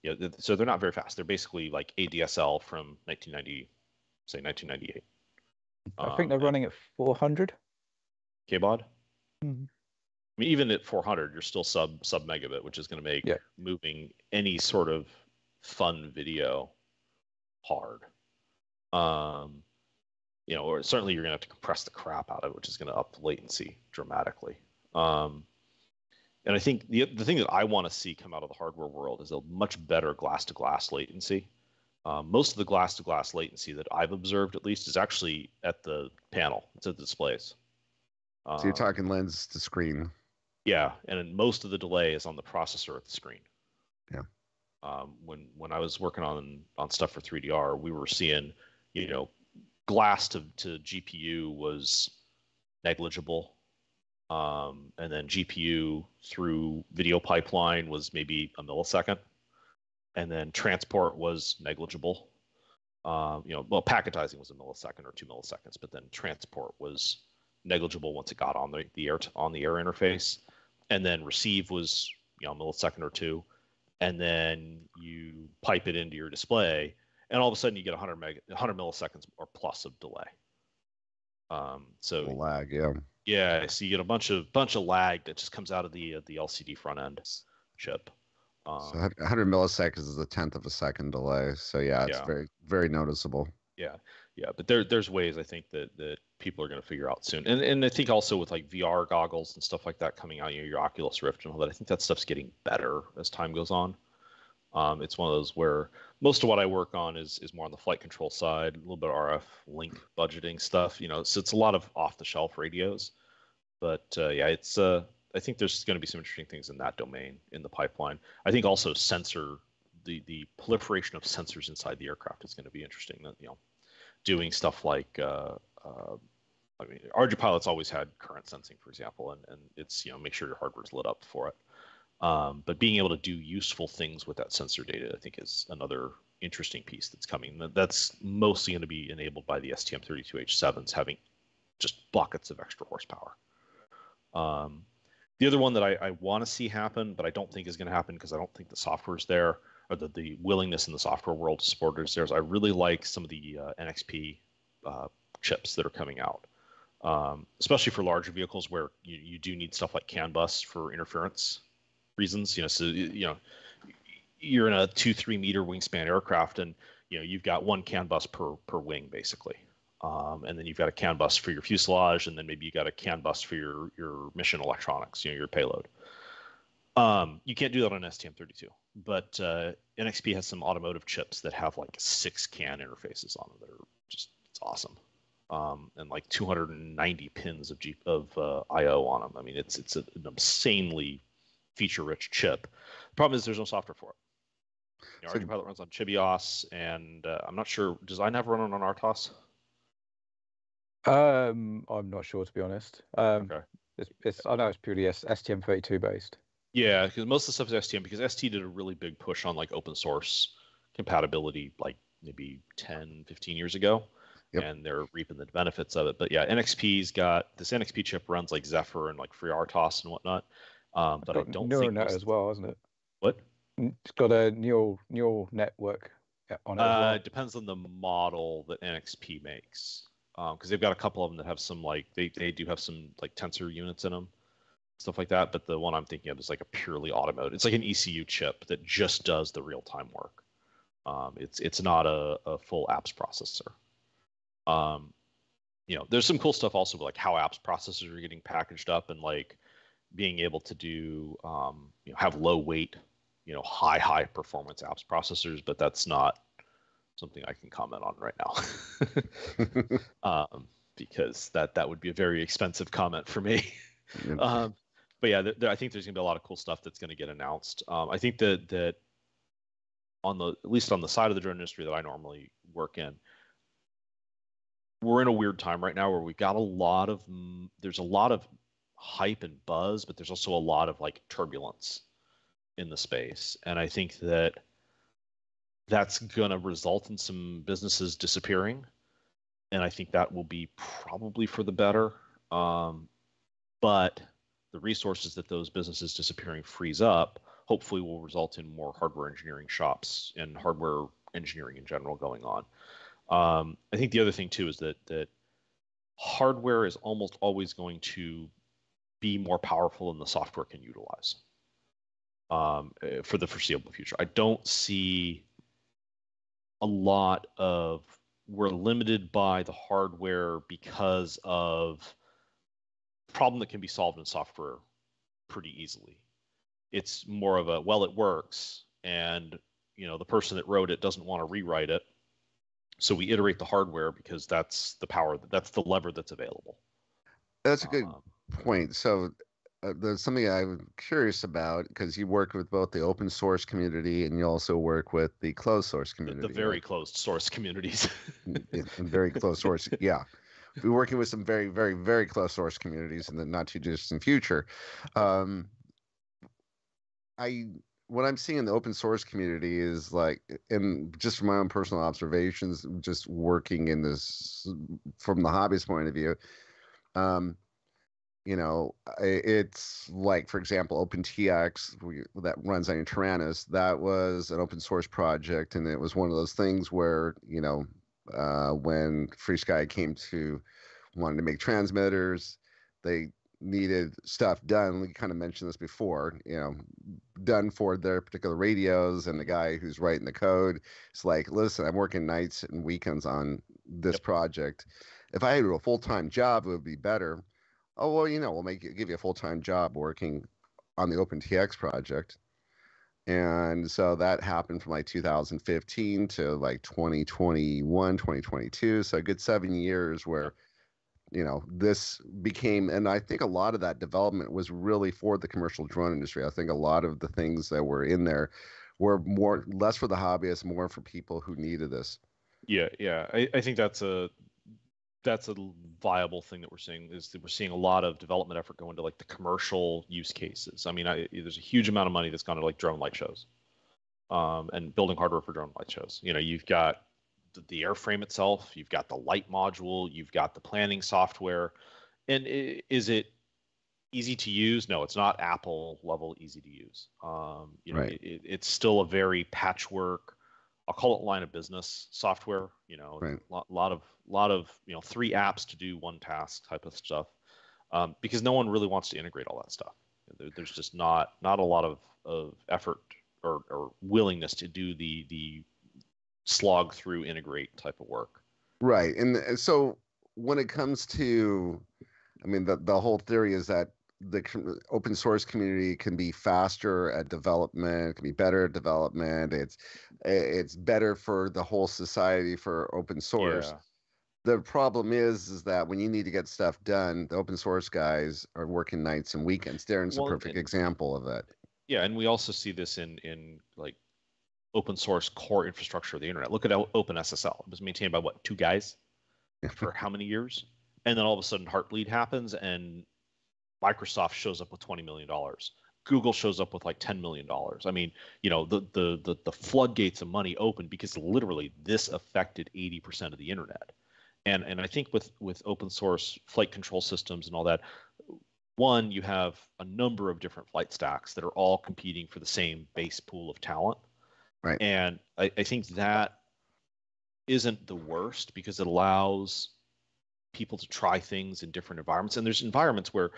Yeah, so they're not very fast. They're basically like ADSL from 1998. I think they're running at 400 K baud. Mm-hmm. I mean, even at 400, you're still sub megabit, which is going to make moving any sort of fun video hard. You know, or certainly you're going to have to compress the crap out of it, which is going to up latency dramatically. And I think the thing that I want to see come out of the hardware world is a much better glass-to-glass latency. Most of the glass-to-glass latency that I've observed, at least, is actually at the panel. It's at the displays. So you're talking lens to screen. Yeah, and most of the delay is on the processor at the screen. Yeah. When I was working on stuff for 3DR, we were seeing, you know, glass to GPU was negligible. And then GPU through video pipeline was maybe a millisecond. And then transport was negligible. You know, well, packetizing was a millisecond or 2 milliseconds, but then transport was negligible once it got on the air interface. And then receive was, you know, a millisecond or 2. And then you pipe it into your display, and all of a sudden you get 100 milliseconds or plus of delay. So the lag, yeah. Yeah, so you get a bunch of lag that just comes out of the LCD front end chip. So 100 milliseconds is a tenth of a second delay. So yeah, it's very, very noticeable. Yeah, but there's ways I think that people are going to figure out soon, and I think also with like VR goggles and stuff like that coming out, your Oculus Rift and all that, I think that stuff's getting better as time goes on. It's one of those where most of what I work on is more on the flight control side, a little bit of RF link budgeting stuff. So it's a lot of off the shelf radios, but it's I think there's going to be some interesting things in that domain in the pipeline. I think also the proliferation of sensors inside the aircraft is going to be interesting. That doing stuff like Ardupilot's always had current sensing, for example, and it's make sure your hardware's lit up for it. But being able to do useful things with that sensor data, I think, is another interesting piece that's coming. That's mostly going to be enabled by the STM32H7s having just buckets of extra horsepower. The other one that I want to see happen, but I don't think is going to happen because I don't think the software's there, or the willingness in the software world to support it is there. I really like some of the NXP chips that are coming out, especially for larger vehicles where you do need stuff like CAN bus for interference reasons. So you're in a 2-3 meter wingspan aircraft, and you've got one CAN bus per wing basically. And then you've got a CAN bus for your fuselage, and then maybe you got a CAN bus for your mission electronics, your payload. You can't do that on STM32, but NXP has some automotive chips that have like 6 CAN interfaces on them that are it's awesome, and like 290 pins of I/O on them. I mean, it's an insanely feature-rich chip. The problem is there's no software for it. Ardupilot runs on Chibios, and I'm not sure. Does INAV run on RTOS? I'm not sure, to be honest. Okay. I know it's purely STM32 based. Yeah, because most of the stuff is STM, because ST did a really big push on like open source compatibility like maybe 10, 15 years ago. Yep. And they're reaping the benefits of it. But yeah, NXP's got this NXP chip runs like Zephyr and like free RTOS and whatnot. But I don't think NeuroNet as well, isn't it? What? It's got a neural network on it as well. It depends on the model that NXP makes. Because they've got a couple of them that have some like they do have some like tensor units in them, stuff like that. But the one I'm thinking of is like a purely automotive. It's like an ECU chip that just does the real time work. It's not a full apps processor. There's some cool stuff also with like how apps processors are getting packaged up, and like being able to do have low weight, high performance apps processors. But that's not something I can comment on right now, because that would be a very expensive comment for me. But yeah, I think there's gonna be a lot of cool stuff that's gonna get announced. I think that at least on the side of the drone industry that I normally work in, we're in a weird time right now where we've got there's a lot of hype and buzz, but there's also a lot of like turbulence in the space, and I think that's going to result in some businesses disappearing, and I think that will be probably for the better. But the resources that those businesses disappearing frees up hopefully will result in more hardware engineering shops and hardware engineering in general going on. I think the other thing too is that hardware is almost always going to be more powerful than the software can utilize for the foreseeable future. I don't see we're limited by the hardware because of a problem that can be solved in software pretty easily. It's more of it works, and the person that wrote it doesn't want to rewrite it, so we iterate the hardware because that's the lever that's available. That's a good point. So there's something I'm curious about, because you work with both the open source community and you also work with the closed source community. The very closed source communities. Very closed source, yeah. We're working with some very, very, very closed source communities in the not too distant future. What I'm seeing in the open source community is like, and just from my own personal observations, just working in this from the hobbyist point of view, it's like, for example, OpenTX that runs on Tyrannus. That was an open source project, and it was one of those things where when FreeSky wanted to make transmitters, they needed stuff done. We kind of mentioned this before, done for their particular radios, and the guy who's writing the code is like, listen, I'm working nights and weekends on this project. If I had a full-time job, it would be better. Oh, well, we'll give you a full-time job working on the OpenTX project. And so that happened from like 2015 to like 2021, 2022. So a good 7 years where, this became, and I think a lot of that development was really for the commercial drone industry. I think a lot of the things that were in there were less for the hobbyists, more for people who needed this. Yeah. I think that's a viable thing that we're seeing, is that we're seeing a lot of development effort go into like the commercial use cases. I mean, there's a huge amount of money that's gone to like drone light shows, and building hardware for drone light shows. You've got the airframe itself, you've got the light module, you've got the planning software. And is it easy to use? No, it's not Apple level easy to use. Right. It's still a very patchwork, I'll call it line of business software, Right. a lot of 3 apps to do one task type of stuff, because no one really wants to integrate all that stuff. There's just not a lot of effort or willingness to do the slog through integrate type of work. Right. And so when it comes to, I mean, the whole theory is that the open source community can be faster at development, can be better at development. It's better for the whole society for open source. Yeah. The problem is that when you need to get stuff done, the open source guys are working nights and weekends. Darren's a perfect example of that. Yeah, and we also see this in like open source core infrastructure of the internet. Look at OpenSSL. It was maintained by what, 2 guys for how many years? And then all of a sudden Heartbleed happens and Microsoft shows up with $20 million. Google shows up with like $10 million. I mean, the floodgates of money open because literally this affected 80% of the internet. And I think with open source flight control systems and all that, one, you have a number of different flight stacks that are all competing for the same base pool of talent. Right. And I think that isn't the worst because it allows people to try things in different environments. And there's environments where,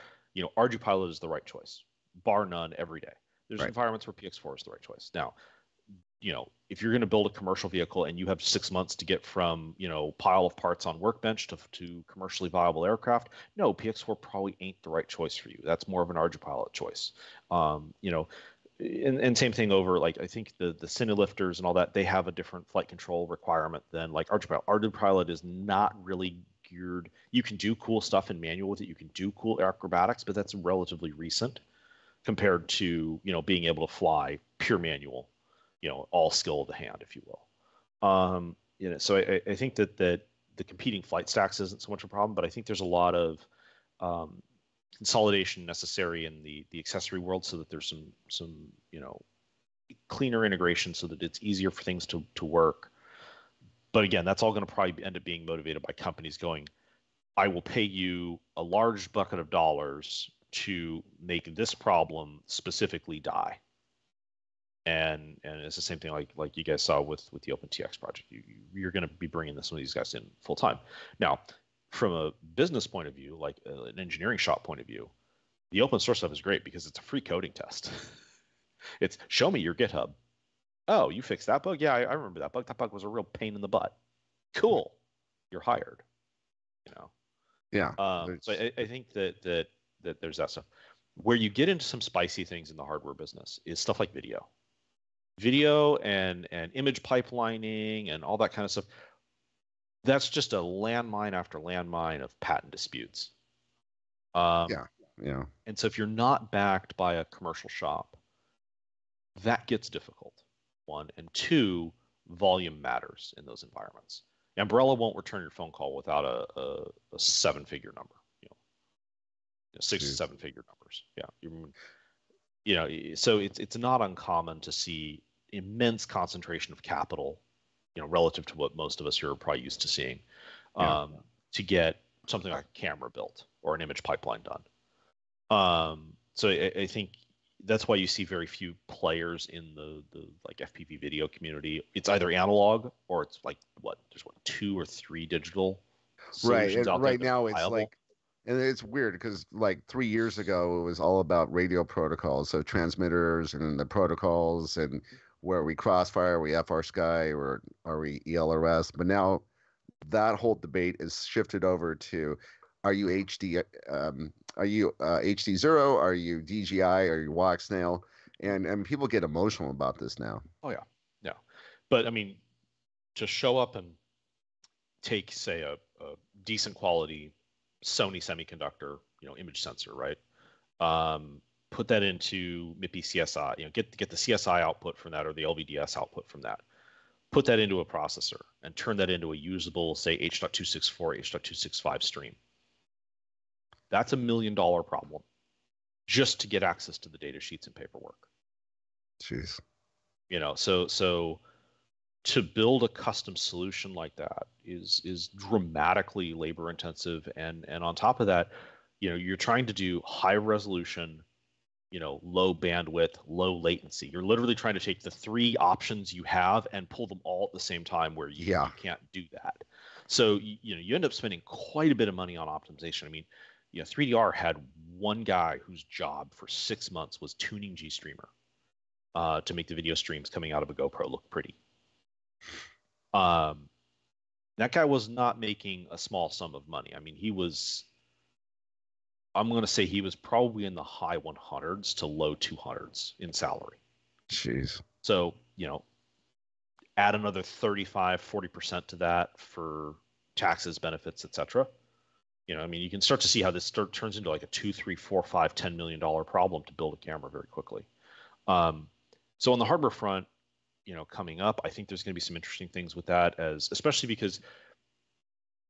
Ardupilot is the right choice, bar none, every day. There's environments where PX4 is the right choice. Now, if you're going to build a commercial vehicle and you have 6 months to get from, pile of parts on Workbench to commercially viable aircraft, no, PX4 probably ain't the right choice for you. That's more of an Ardupilot choice. And same thing over, like, I think the Cinelifters and all that, they have a different flight control requirement than like Ardupilot. Ardupilot is not really geared. You can do cool stuff in manual with it. You can do cool acrobatics, but that's relatively recent compared to, being able to fly pure manual, all skill of the hand, if you will. So I think that the competing flight stacks isn't so much a problem, but I think there's a lot of consolidation necessary in the accessory world so that there's some cleaner integration so that it's easier for things to work. But again, that's all going to probably end up being motivated by companies going, I will pay you a large bucket of dollars to make this problem specifically die. And it's the same thing like you guys saw with the OpenTX project. You're going to be bringing some of these guys in full time. Now, from a business point of view, like an engineering shop point of view, the open source stuff is great because it's a free coding test. It's show me your GitHub. Oh, you fixed that bug? Yeah, I remember that bug. That bug was a real pain in the butt. Cool. You're hired. Yeah. So I think that there's that stuff. Where you get into some spicy things in the hardware business is stuff like video and image pipelining and all that kind of stuff. That's just a landmine after landmine of patent disputes. Yeah. And so if you're not backed by a commercial shop, that gets difficult. 1, and 2, volume matters in those environments. Umbrella won't return your phone call without a 7-figure number. 6 to 7-figure numbers. Yeah. So it's not uncommon to see immense concentration of capital, relative to what most of us here are probably used to seeing, to get something like a camera built or an image pipeline done. So I think that's why you see very few players in the like FPV video community. It's either analog or it's like there's 2 or 3 digital right. solutions out right there now it's viable. like And it's weird because like 3 years ago, it was all about radio protocols, so transmitters and the protocols and where we crossfire, we FR Sky, or are we ELRS? But now that whole debate is shifted over to, are you HD? Are you HD zero? Are you DJI? Are you walk snail? And people get emotional about this now. Oh yeah, yeah. But I mean, to show up and take, say, a decent quality Sony semiconductor, image sensor, right? Put that into MIPI CSI, get the CSI output from that, or the LVDS output from that. Put that into a processor and turn that into a usable, say, H.264, H.265 stream. That's $1 million problem just to get access to the data sheets and paperwork. Jeez. So to build a custom solution like that is dramatically labor intensive, and on top of that, you're trying to do high resolution, low bandwidth, low latency. You're literally trying to take the 3 options you have and pull them all at the same time, where you can't do that. So you end up spending quite a bit of money on optimization. I mean, 3DR had one guy whose job for 6 months was tuning GStreamer to make the video streams coming out of a GoPro look pretty. That guy was not making a small sum of money. I mean, I'm going to say he was probably in the high 100s to low 200s in salary. Jeez. So, add another 35-40% to that for taxes, benefits, etc. I mean, you can start to see how this turns into like a $2, $3, $4, $5, $10 million problem to build a camera very quickly. So on the hardware front, coming up, I think there's going to be some interesting things with that, especially because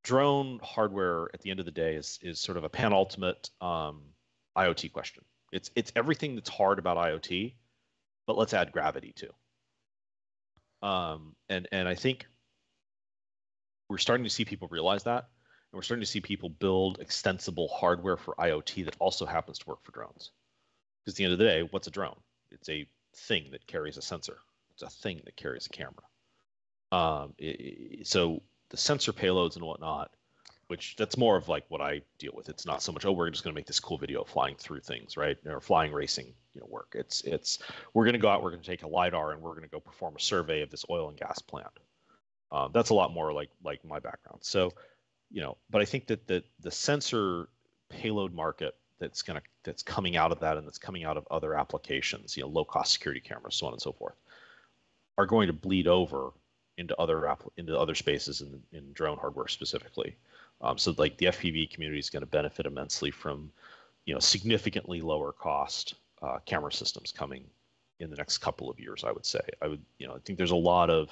drone hardware at the end of the day is sort of a penultimate IoT question. It's everything that's hard about IoT, but let's add gravity too. And I think we're starting to see people realize that, and we're starting to see people build extensible hardware for IoT that also happens to work for drones. Because at the end of the day, what's a drone? It's a thing that carries a sensor. It's a thing that carries a camera. So the sensor payloads and whatnot, which that's more of like what I deal with. It's not so much, we're just going to make this cool video flying through things, right? Or flying racing, work. It's we're going to go out, we're going to take a LiDAR, and we're going to go perform a survey of this oil and gas plant. That's a lot more like my background. So, but I think that the sensor payload market that's coming out of that, and that's coming out of other applications, low cost security cameras, so on and so forth, are going to bleed over into other spaces in drone hardware specifically. So like the FPV community is going to benefit immensely from, significantly lower cost camera systems coming in the next couple of years. I would say I think there's a lot of,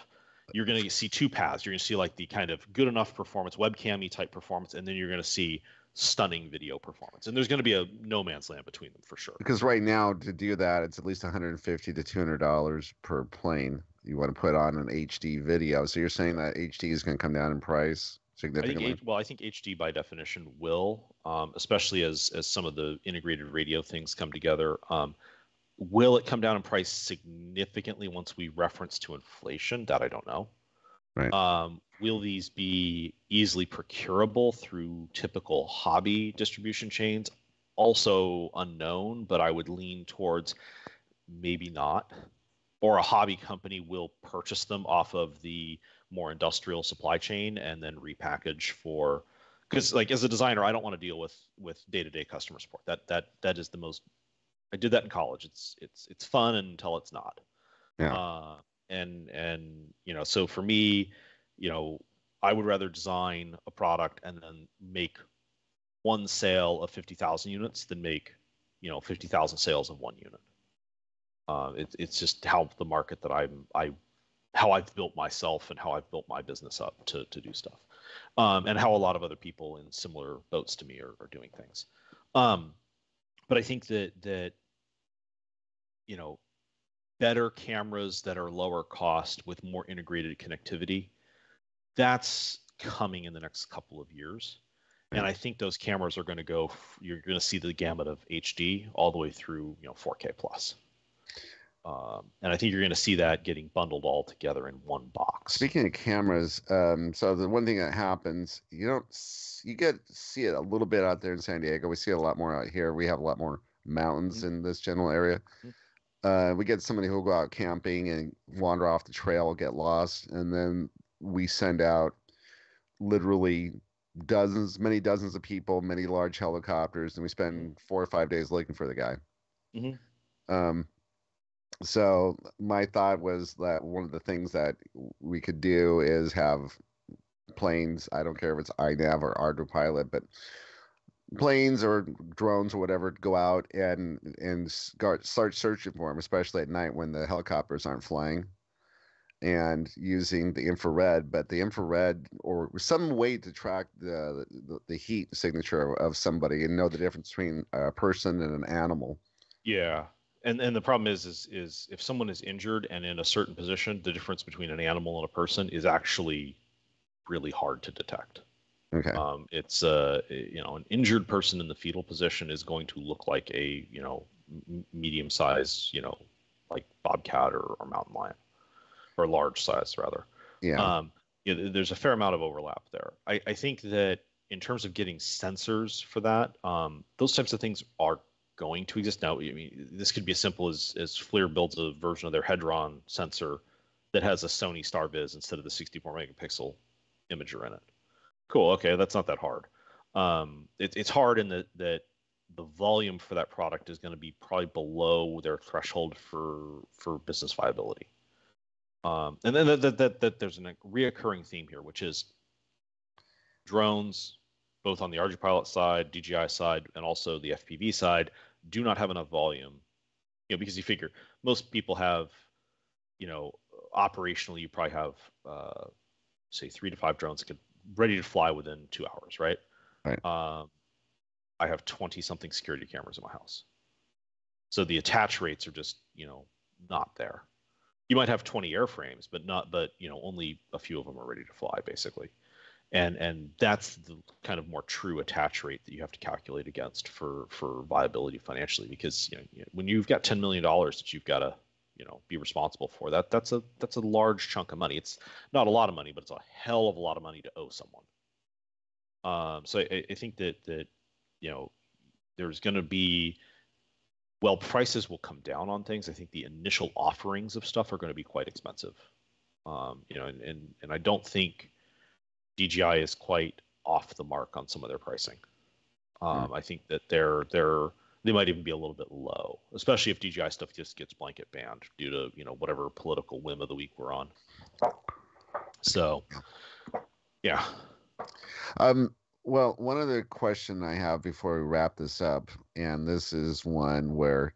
you're going to see 2 paths. You're going to see like the kind of good enough performance, webcam-y type performance, and then you're going to see stunning video performance. And there's going to be a no man's land between them for sure. Because right now, to do that, it's at least $150 to $200 per plane you want to put on an HD video. So you're saying that HD is going to come down in price significantly? I think HD by definition will, especially as some of the integrated radio things come together. Will it come down in price significantly once we reference to inflation? That I don't know. Right. Will these be easily procurable through typical hobby distribution chains? Also unknown, but I would lean towards maybe not. Or a hobby company will purchase them off of the more industrial supply chain and then repackage for, because like as a designer, I don't want to deal with day-to-day customer support. That is the most. I did that in college. It's fun until it's not. Yeah. So for me, I would rather design a product and then make one sale of 50,000 units than make 50,000 sales of one unit. It's just how the market that how I've built myself and how I've built my business up to do stuff, and how a lot of other people in similar boats to me are doing things. But I think that better cameras that are lower cost with more integrated connectivity, that's coming in the next couple of years. And I think those cameras are going to go, you're going to see the gamut of HD all the way through 4K plus. And I think you're going to see that getting bundled all together in one box. Speaking of cameras, so the one thing that happens, you get to see it a little bit out there in San Diego. We see it a lot more out here. We have a lot more mountains in this general area. We get somebody who'll go out camping and wander off the trail, get lost, and then we send out literally many dozens of people, many large helicopters, and we spend 4 or 5 days looking for the guy. So my thought was that one of the things that we could do is have planes, I don't care if it's INAV or Ardupilot, but planes or drones or whatever, go out and start searching for them, especially at night when the helicopters aren't flying, and using the infrared, but the infrared or some way to track the heat signature of somebody and know the difference between a person and an animal. Yeah. And the problem is if someone is injured and in a certain position, the difference between an animal and a person is actually really hard to detect. Okay. It's an injured person in the fetal position is going to look like a medium size, like bobcat or mountain lion, or large size rather. Yeah. There's a fair amount of overlap there. I think that in terms of getting sensors for that, those types of things are going to exist now. I mean, this could be as simple as FLIR builds a version of their Hedron sensor that has a Sony StarViz instead of the 64 megapixel imager in it. Cool. Okay, that's not that hard. It's hard in that the volume for that product is going to be probably below their threshold for business viability. And then that there's a reoccurring theme here, which is drones, both on the Ardupilot side, DJI side, and also the FPV side, do not have enough volume, because you figure most people have, operationally, you probably have, say 3 to 5 drones ready to fly within 2 hours, right? Right. I have 20 something security cameras in my house. So the attach rates are just, not there. You might have 20 airframes, but only a few of them are ready to fly, basically. And that's the kind of more true attach rate that you have to calculate against for viability financially, because when you've got $10 million that you've got to be responsible for, that's a large chunk of money. It's not a lot of money, but it's a hell of a lot of money to owe someone. So I think that there's going to be, well, prices will come down on things. I think the initial offerings of stuff are going to be quite expensive. And I don't think DJI is quite off the mark on some of their pricing. I think that they might even be a little bit low, especially if DJI stuff just gets blanket banned due to whatever political whim of the week we're on. So, yeah. Well, one other question I have before we wrap this up, and this is one where,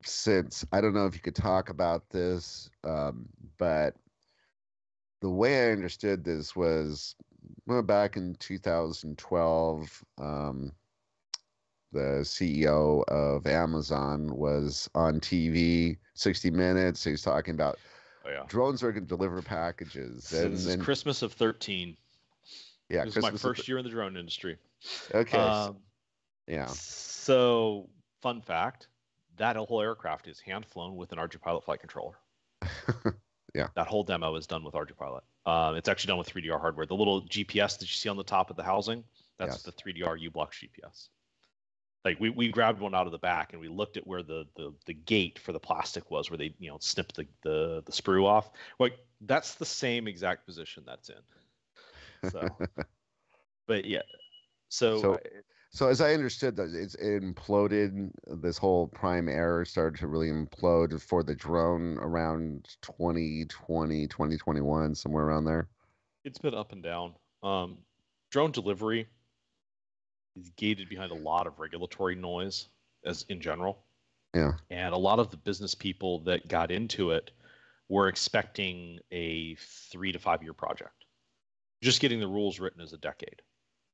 since I don't know if you could talk about this, but the way I understood this was back in 2012, the CEO of Amazon was on TV, 60 Minutes. He's talking about drones are going to deliver packages. So this is Christmas of 13. Yeah, this is my first year in the drone industry. Okay. Yeah. So, fun fact, that whole aircraft is hand flown with an Ardupilot flight controller. Yeah. That whole demo is done with Ardupilot. It's actually done with 3DR hardware. The little GPS that you see on the top of the housing, that's the 3DR U-Block GPS. Like we grabbed one out of the back and we looked at where the gate for the plastic was, where they snipped the sprue off. Like that's the same exact position that's in. So, but yeah. So as I understood that it imploded, this whole prime error started to really implode for the drone around 2020, 2021, somewhere around there. It's been up and down. Drone delivery is gated behind a lot of regulatory noise as in general. Yeah. And a lot of the business people that got into it were expecting a 3 to 5 year project. Just getting the rules written is a decade.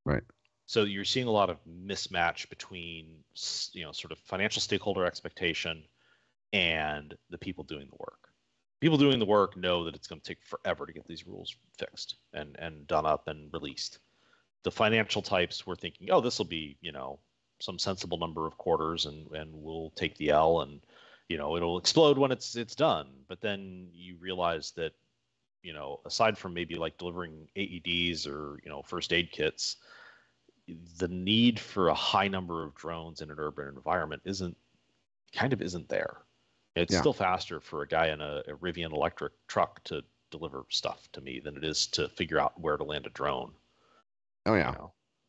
Right. So you're seeing a lot of mismatch between, sort of financial stakeholder expectation and the people doing the work. People doing the work know that it's going to take forever to get these rules fixed and done up and released. The financial types were thinking, oh, this will be, some sensible number of quarters and we'll take the L and, it'll explode when it's done. But then you realize that, aside from maybe like delivering AEDs or, first aid kits, the need for a high number of drones in an urban environment isn't there. It's still faster for a guy in a Rivian electric truck to deliver stuff to me than it is to figure out where to land a drone. Oh yeah.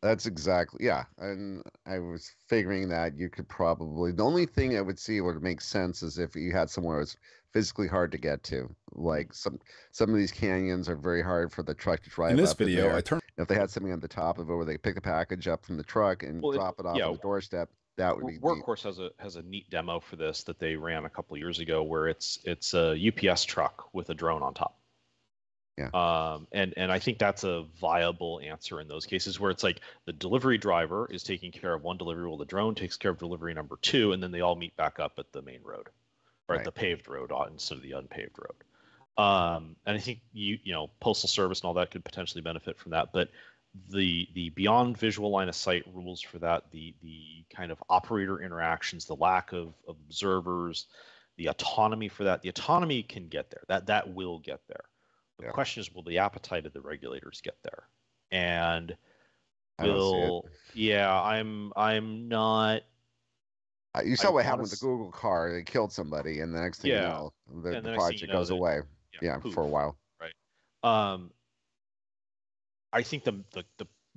That's exactly, yeah. And I was figuring that you could probably, the only thing I would see would make sense is if you had somewhere that's physically hard to get to. Like some of these canyons are very hard for the truck to drive. In this up video, in there. I turned. If they had something on the top of it where they pick the package up from the truck and drop it off on the doorstep, that would be Workhorse has a neat demo for this that they ran a couple of years ago, where it's a UPS truck with a drone on top. Yeah. And I think that's a viable answer in those cases where it's like the delivery driver is taking care of one delivery while the drone takes care of delivery number 2, and then they all meet back up at the main road, or at the paved road instead of the unpaved road. And I think Postal Service and all that could potentially benefit from that, but the beyond visual line of sight rules for that, the kind of operator interactions, the lack of observers, the autonomy for that, the autonomy can get there. That will get there. The question is, will the appetite of the regulators get there? And I'm not. You saw what happened with the Google car. They killed somebody, and the next thing you know, the project goes away. For a while. Right. I think the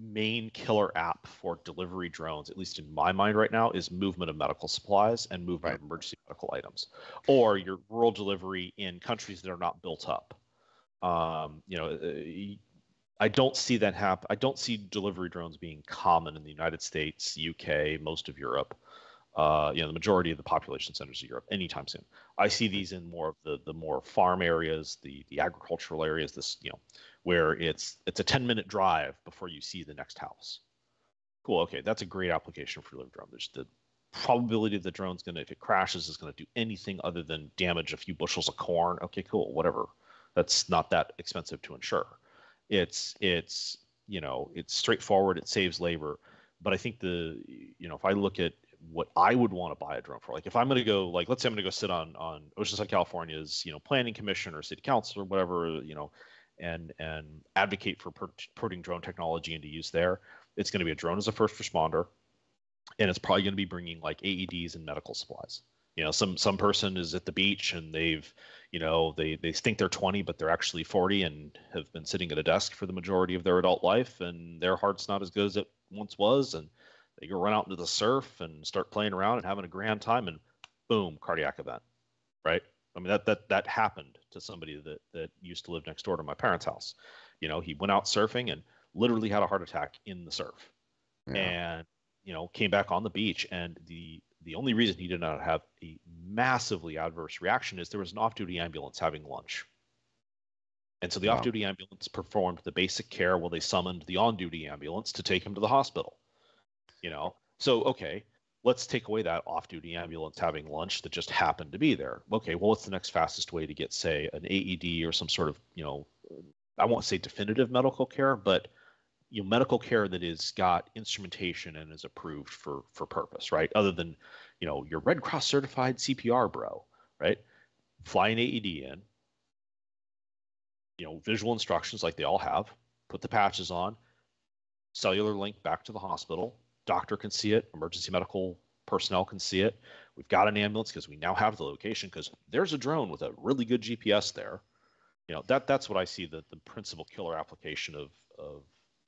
main killer app for delivery drones, at least in my mind right now, is movement of medical supplies and movement of emergency medical items, or your rural delivery in countries that are not built up. I don't see that happen. I don't see delivery drones being common in the United States, UK, most of Europe, the majority of the population centers of Europe anytime soon. I see these in more of the more farm areas, the agricultural areas, where it's a 10-minute drive before you see the next house. Cool. Okay, that's a great application for delivery drone. There's the probability the drone's if it crashes, is going to do anything other than damage a few bushels of corn. Okay, cool, whatever. That's not that expensive to insure. It's straightforward. It saves labor. But I think if I look at what I would want to buy a drone for, like if I'm going to go, like let's say I'm going to go sit on Oceanside, California's planning commission or city council or whatever, and advocate for putting drone technology into use there. It's going to be a drone as a first responder, and it's probably going to be bringing like AEDs and medical supplies. Some person is at the beach and they've, they think they're 20, but they're actually 40 and have been sitting at a desk for the majority of their adult life, and their heart's not as good as it once was, and they go run out into the surf and start playing around and having a grand time, and boom, cardiac event, right? I mean, that happened to somebody that used to live next door to my parents' house. He went out surfing and literally had a heart attack in the surf, and came back on the beach, and the only reason he did not have a massively adverse reaction is there was an off-duty ambulance having lunch. And so the off-duty ambulance performed the basic care while they summoned the on-duty ambulance to take him to the hospital. So, okay, let's take away that off-duty ambulance having lunch that just happened to be there. Okay, well, what's the next fastest way to get, say, an AED or some sort of, I won't say definitive medical care, but medical care that is got instrumentation and is approved for purpose, right? Other than, your Red Cross certified CPR bro, right? Fly an AED in, visual instructions like they all have, put the patches on, cellular link back to the hospital, doctor can see it, emergency medical personnel can see it. We've got an ambulance because we now have the location because there's a drone with a really good GPS there. That's what I see the principal killer application of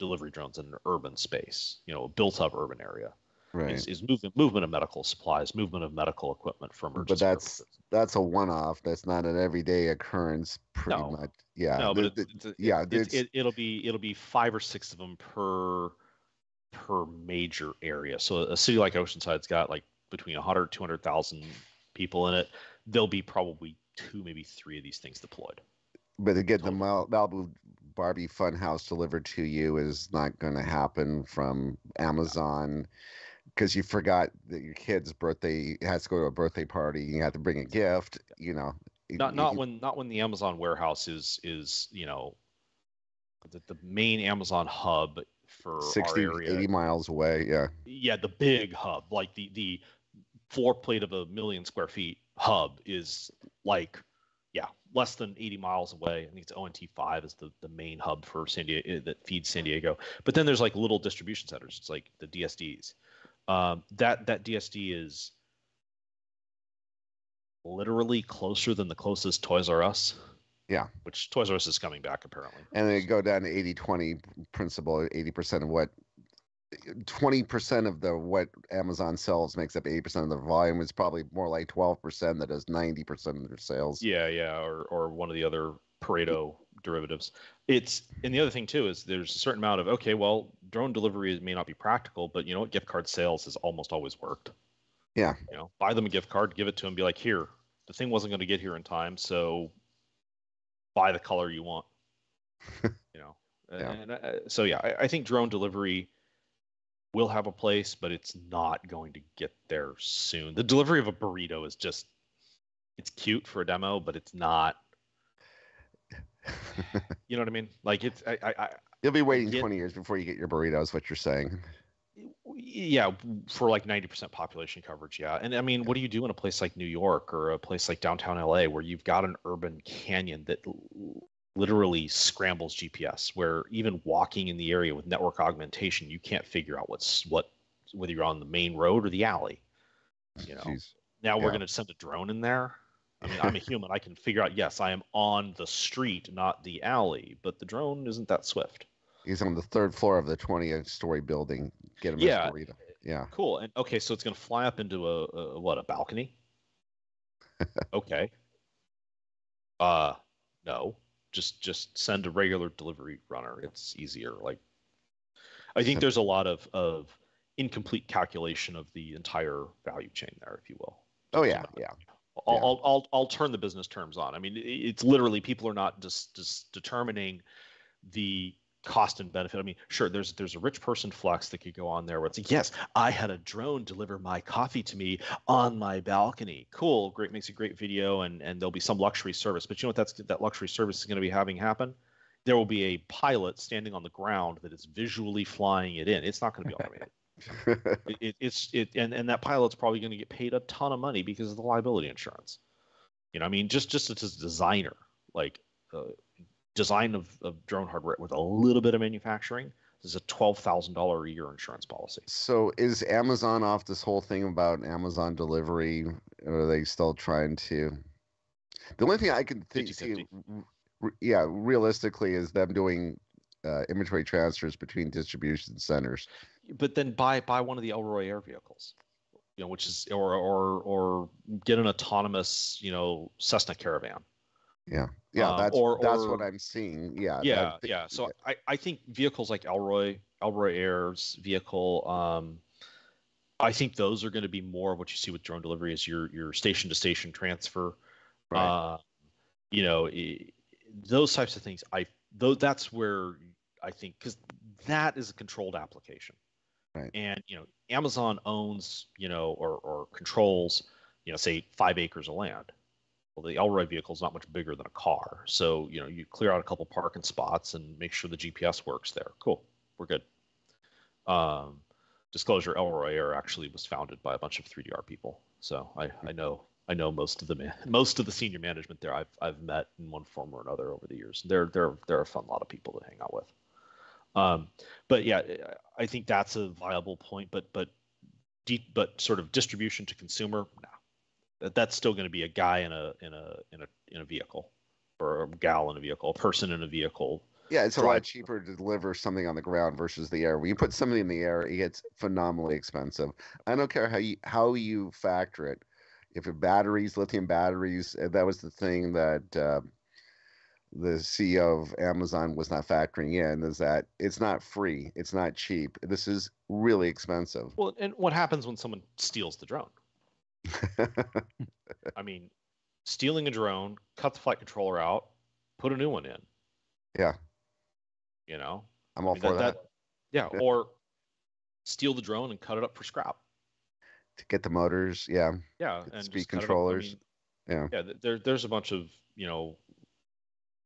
delivery drones in an urban space, a built-up urban area, right? Is movement of medical supplies, movement of medical equipment for emergency. But that's a one-off. That's not an everyday occurrence. Pretty much, yeah. No, but it'll be 5 or 6 of them per major area. So a city like Oceanside's got like between 100 200,000 people in it. There'll be probably 2, maybe 3 of these things deployed. But to get the Malibu Barbie Funhouse delivered to you is not going to happen from Amazon because you forgot that your kid's birthday has to go to a birthday party. You have to bring a gift. Not when the Amazon warehouse is the main Amazon hub for 60, our area, 80 miles away. Yeah, the big hub, like the floor plate of 1 million square feet hub is like, yeah, less than 80 miles away. I think it's ONT5 is the main hub for San Diego that feeds San Diego. But then there's like little distribution centers. It's like the DSDs. That DSD is literally closer than the closest Toys R Us. Yeah. Which Toys R Us is coming back apparently. And they go down to 80-20 principle. 80% of what 20% of the what Amazon sells makes up 80% of the volume. It's probably more like 12% that does 90% of their sales. Yeah, or one of the other Pareto derivatives. And the other thing too is there's a certain amount of, okay, well, drone delivery may not be practical, but you know what, gift card sales has almost always worked. Yeah. You know, buy them a gift card, give it to them, be like, here, the thing wasn't going to get here in time, so buy the color you want. You know, Yeah. And so yeah, I think drone delivery will have a place, but it's not going to get there soon. The delivery of a burrito is just, it's cute for a demo, but it's not. You know what I mean? Like it's, You'll be waiting 20 years before you get your burritos. What you're saying? Yeah, for like 90% population coverage. Yeah, and I mean, what do you do in a place like New York or a place like downtown LA where you've got an urban canyon that literally scrambles GPS, where even walking in the area with network augmentation, you can't figure out whether you're on the main road or the alley. You know, Jeez. Now we're going to send a drone in there. I mean, I'm a human. I can figure out, yes, I am on the street, not the alley, but the drone isn't that swift. He's on the third floor of the 20-story building. Get him his burrito. Yeah. Cool. And okay, so it's going to fly up into a balcony? Okay. No. Just send a regular delivery runner. It's easier. Like, I think there's a lot of incomplete calculation of the entire value chain there, if you will. Oh yeah, yeah. I'll turn the business terms on. I mean, it's literally people are not just determining the cost and benefit. I mean, sure, there's a rich person flex that could go on there where it's like, yes, I had a drone deliver my coffee to me on my balcony. Cool, great, makes a great video, and there'll be some luxury service. But you know what that luxury service is going to be having happen? There will be a pilot standing on the ground that is visually flying it in. It's not going to be automated. And that pilot's probably going to get paid a ton of money because of the liability insurance. You know, I mean, just as a designer, like design of drone hardware with a little bit of manufacturing is a $12,000 a year insurance policy. So is Amazon off this whole thing about Amazon delivery? Or are they still trying to? The only thing I can see, realistically, is them doing inventory transfers between distribution centers. But then buy one of the Elroy Air vehicles, you know, which is or get an autonomous, you know, Cessna Caravan. Yeah, that's what I'm seeing. Yeah. So I think vehicles like Elroy Air's vehicle, I think those are going to be more of what you see with drone delivery is your station to station transfer. Right. You know, those types of things. That's where I think, because that is a controlled application. Right. And, you know, Amazon owns, you know, or controls, you know, say 5 acres of land. Well, the Elroy vehicle is not much bigger than a car. So, you know, you clear out a couple parking spots and make sure the GPS works there. Cool. We're good. Disclosure, Elroy Air actually was founded by a bunch of 3DR people. So I know most of the senior management there I've met in one form or another over the years. They're a fun lot of people to hang out with. But yeah, I think that's a viable point, but sort of distribution to consumer, no. That's still going to be a guy in a vehicle, or a gal in a vehicle, a person in a vehicle. Yeah, it's a lot cheaper to deliver something on the ground versus the air. When you put something in the air, it gets phenomenally expensive. I don't care how you factor it. If it batteries, lithium batteries, that was the thing that the CEO of Amazon was not factoring in, is that it's not free, it's not cheap. This is really expensive. Well, and what happens when someone steals the drone? I mean, stealing a drone, cut the flight controller out, put a new one in. Yeah. You know? I'm all for that. Yeah, or steal the drone and cut it up for scrap. To get the motors, yeah. Yeah, and speed controllers. Yeah. There's a bunch of, you know,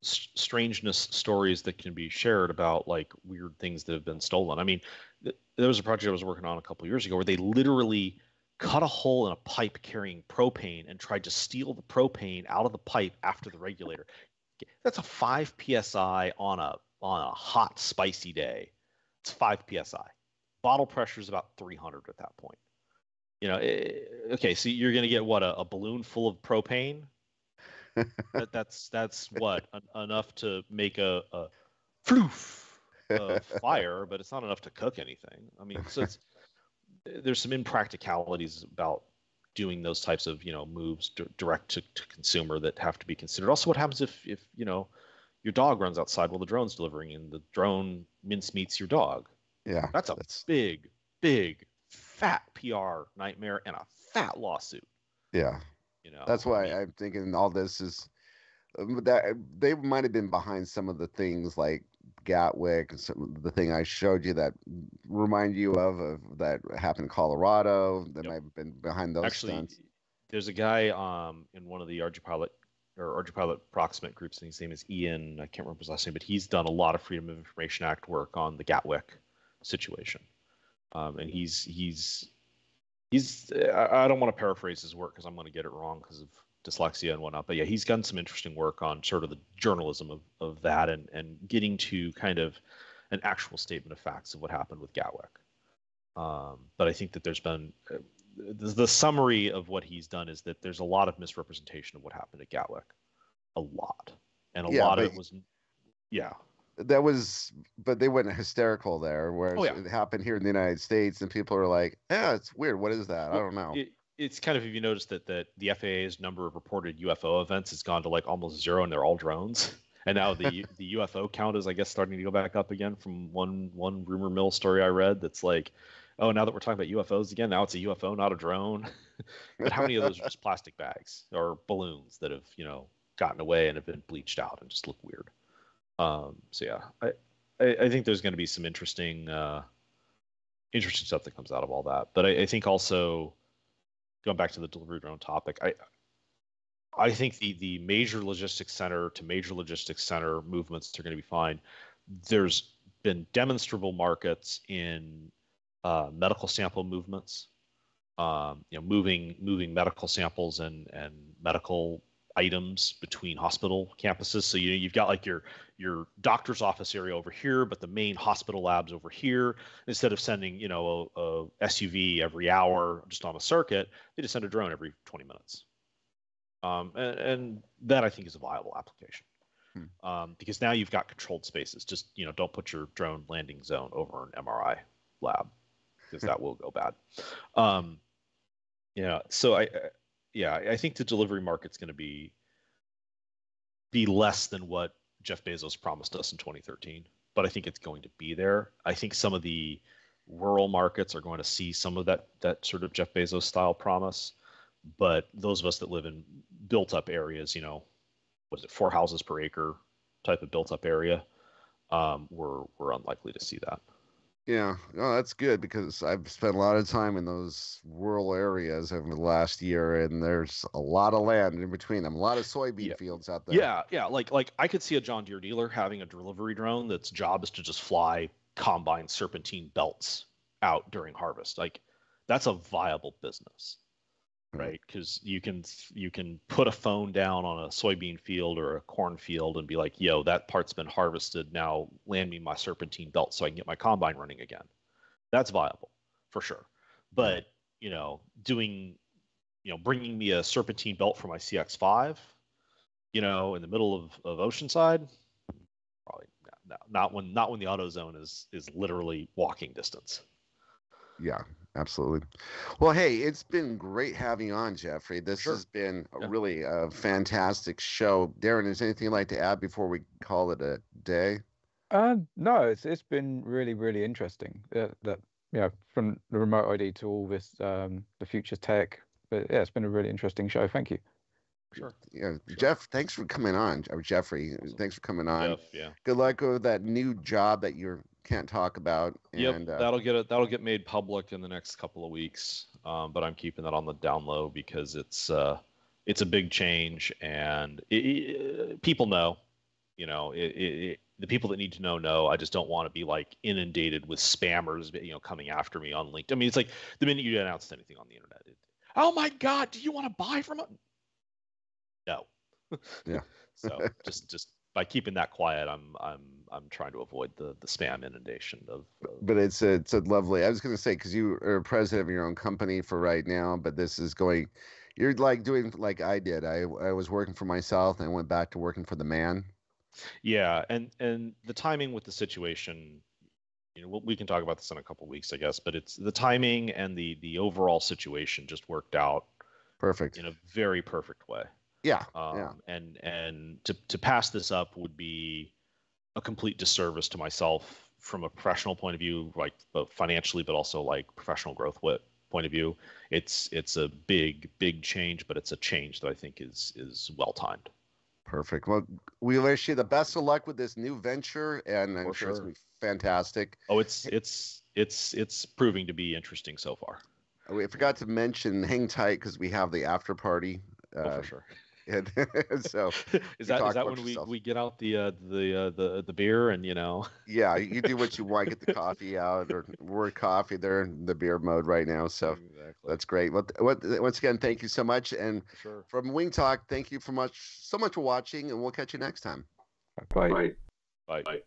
strangeness stories that can be shared about like weird things that have been stolen. I mean, there was a project I was working on a couple of years ago where they literally cut a hole in a pipe carrying propane and tried to steal the propane out of the pipe after the regulator. That's a 5 psi on a hot, spicy day. It's 5 psi. Bottle pressure is about 300 at that point. Okay, so you're going to get what, a balloon full of propane? That's what, enough to make a floof of fire, but it's not enough to cook anything. I mean, so there's some impracticalities about doing those types of moves direct to consumer that have to be considered. Also, what happens if your dog runs outside while the drone's delivering and the drone mincemeats your dog? Yeah, that's big fat PR nightmare and a fat lawsuit. Yeah, that's why I'm thinking all this is that they might have been behind some of the things like Gatwick, the thing I showed you that remind you of that happened in Colorado. That might have been behind those stunts. There's a guy in one of the Ardupilot proximate groups, and his name is Ian. I can't remember his last name, but he's done a lot of Freedom of Information Act work on the Gatwick situation. And he's I don't want to paraphrase his work because I'm going to get it wrong because of dyslexia and whatnot. But yeah, he's done some interesting work on sort of the journalism of that and getting to kind of an actual statement of facts of what happened with Gatwick. But I think that there's been the summary of what he's done is that there's a lot of misrepresentation of what happened at Gatwick, a lot, and a lot of it was, That was, but they went hysterical there, whereas it happened here in the United States, and people are like, "Yeah, it's weird. What is that? I don't know." It's kind of, if you notice that the FAA's number of reported UFO events has gone to like almost zero, and they're all drones. And now the UFO count is, I guess, starting to go back up again from one rumor mill story I read. That's like, oh, now that we're talking about UFOs again, now it's a UFO, not a drone. But how many of those are just plastic bags or balloons that have gotten away and have been bleached out and just look weird? So yeah, I think there's going to be some interesting stuff that comes out of all that. But I think also, going back to the delivery drone topic, I think the major logistics center to major logistics center movements are going to be fine. There's been demonstrable markets in medical sample movements, moving medical samples and medical items between hospital campuses. So you've got like your doctor's office area over here, but the main hospital labs over here. Instead of sending a SUV every hour just on a circuit, they just send a drone every 20 minutes. And that, I think, is a viable application. Because now you've got controlled spaces. Just don't put your drone landing zone over an MRI lab, because that will go bad. So I think the delivery market's going to be less than what Jeff Bezos promised us in 2013, but I think it's going to be there. I think some of the rural markets are going to see some of that sort of Jeff Bezos style promise, but those of us that live in built up areas, was it 4 houses per acre type of built up area, we're unlikely to see that. Yeah, no, that's good, because I've spent a lot of time in those rural areas over the last year, and there's a lot of land in between them, a lot of soybean fields out there. Yeah, like I could see a John Deere dealer having a delivery drone that's job is to just fly combine serpentine belts out during harvest. Like, that's a viable business, right? Because you can put a phone down on a soybean field or a corn field and be like, yo, that part's been harvested, now land me my serpentine belt so I can get my combine running again. That's viable for sure. But bringing me a serpentine belt for my CX5 in the middle of Oceanside, probably not when the AutoZone is literally walking distance. Yeah, absolutely. Well, hey, it's been great having you on, Jeffrey. This has been really a fantastic show. Darren, is anything you'd like to add before we call it a day? No, it's been really, really interesting. From the remote ID to all this, the future tech. But yeah, it's been a really interesting show. Thank you. Sure. Yeah, sure. Jeff, thanks for coming on. Or Jeffrey, thanks for coming on. Jeff, yeah. Good luck with that new job that you can't talk about. And, that'll get made public in the next couple of weeks. But I'm keeping that on the down low because it's a big change, and people know. the people that need to know. I just don't want to be like inundated with spammers, coming after me on LinkedIn. I mean, it's like the minute you announce anything on the internet, oh my God, do you want to buy from it? No. Yeah. So just by keeping that quiet, I'm trying to avoid the spam inundation of. But it's a lovely. I was going to say, because you are president of your own company for right now, but this is going. You're like doing like I did. I was working for myself, and I went back to working for the man. Yeah, and the timing with the situation, we can talk about this in a couple of weeks, I guess. But it's the timing and the overall situation just worked out perfect in a very perfect way. Yeah. And to pass this up would be a complete disservice to myself from a professional point of view, like both financially, but also like professional growth point of view. It's a big change, but it's a change that I think is well timed. Perfect. Well, we wish you the best of luck with this new venture, and I'm sure it's gonna be fantastic. Oh, it's proving to be interesting so far. We forgot to mention, hang tight because we have the after party. For sure. And so is that when we get out the beer and Yeah, you do what you want, get the coffee out, or we're coffee. They're in the beer mode right now, so exactly. That's great. Once again, thank you so much, and from Wing Talk, thank you so much for watching, and we'll catch you next time. Bye. Bye.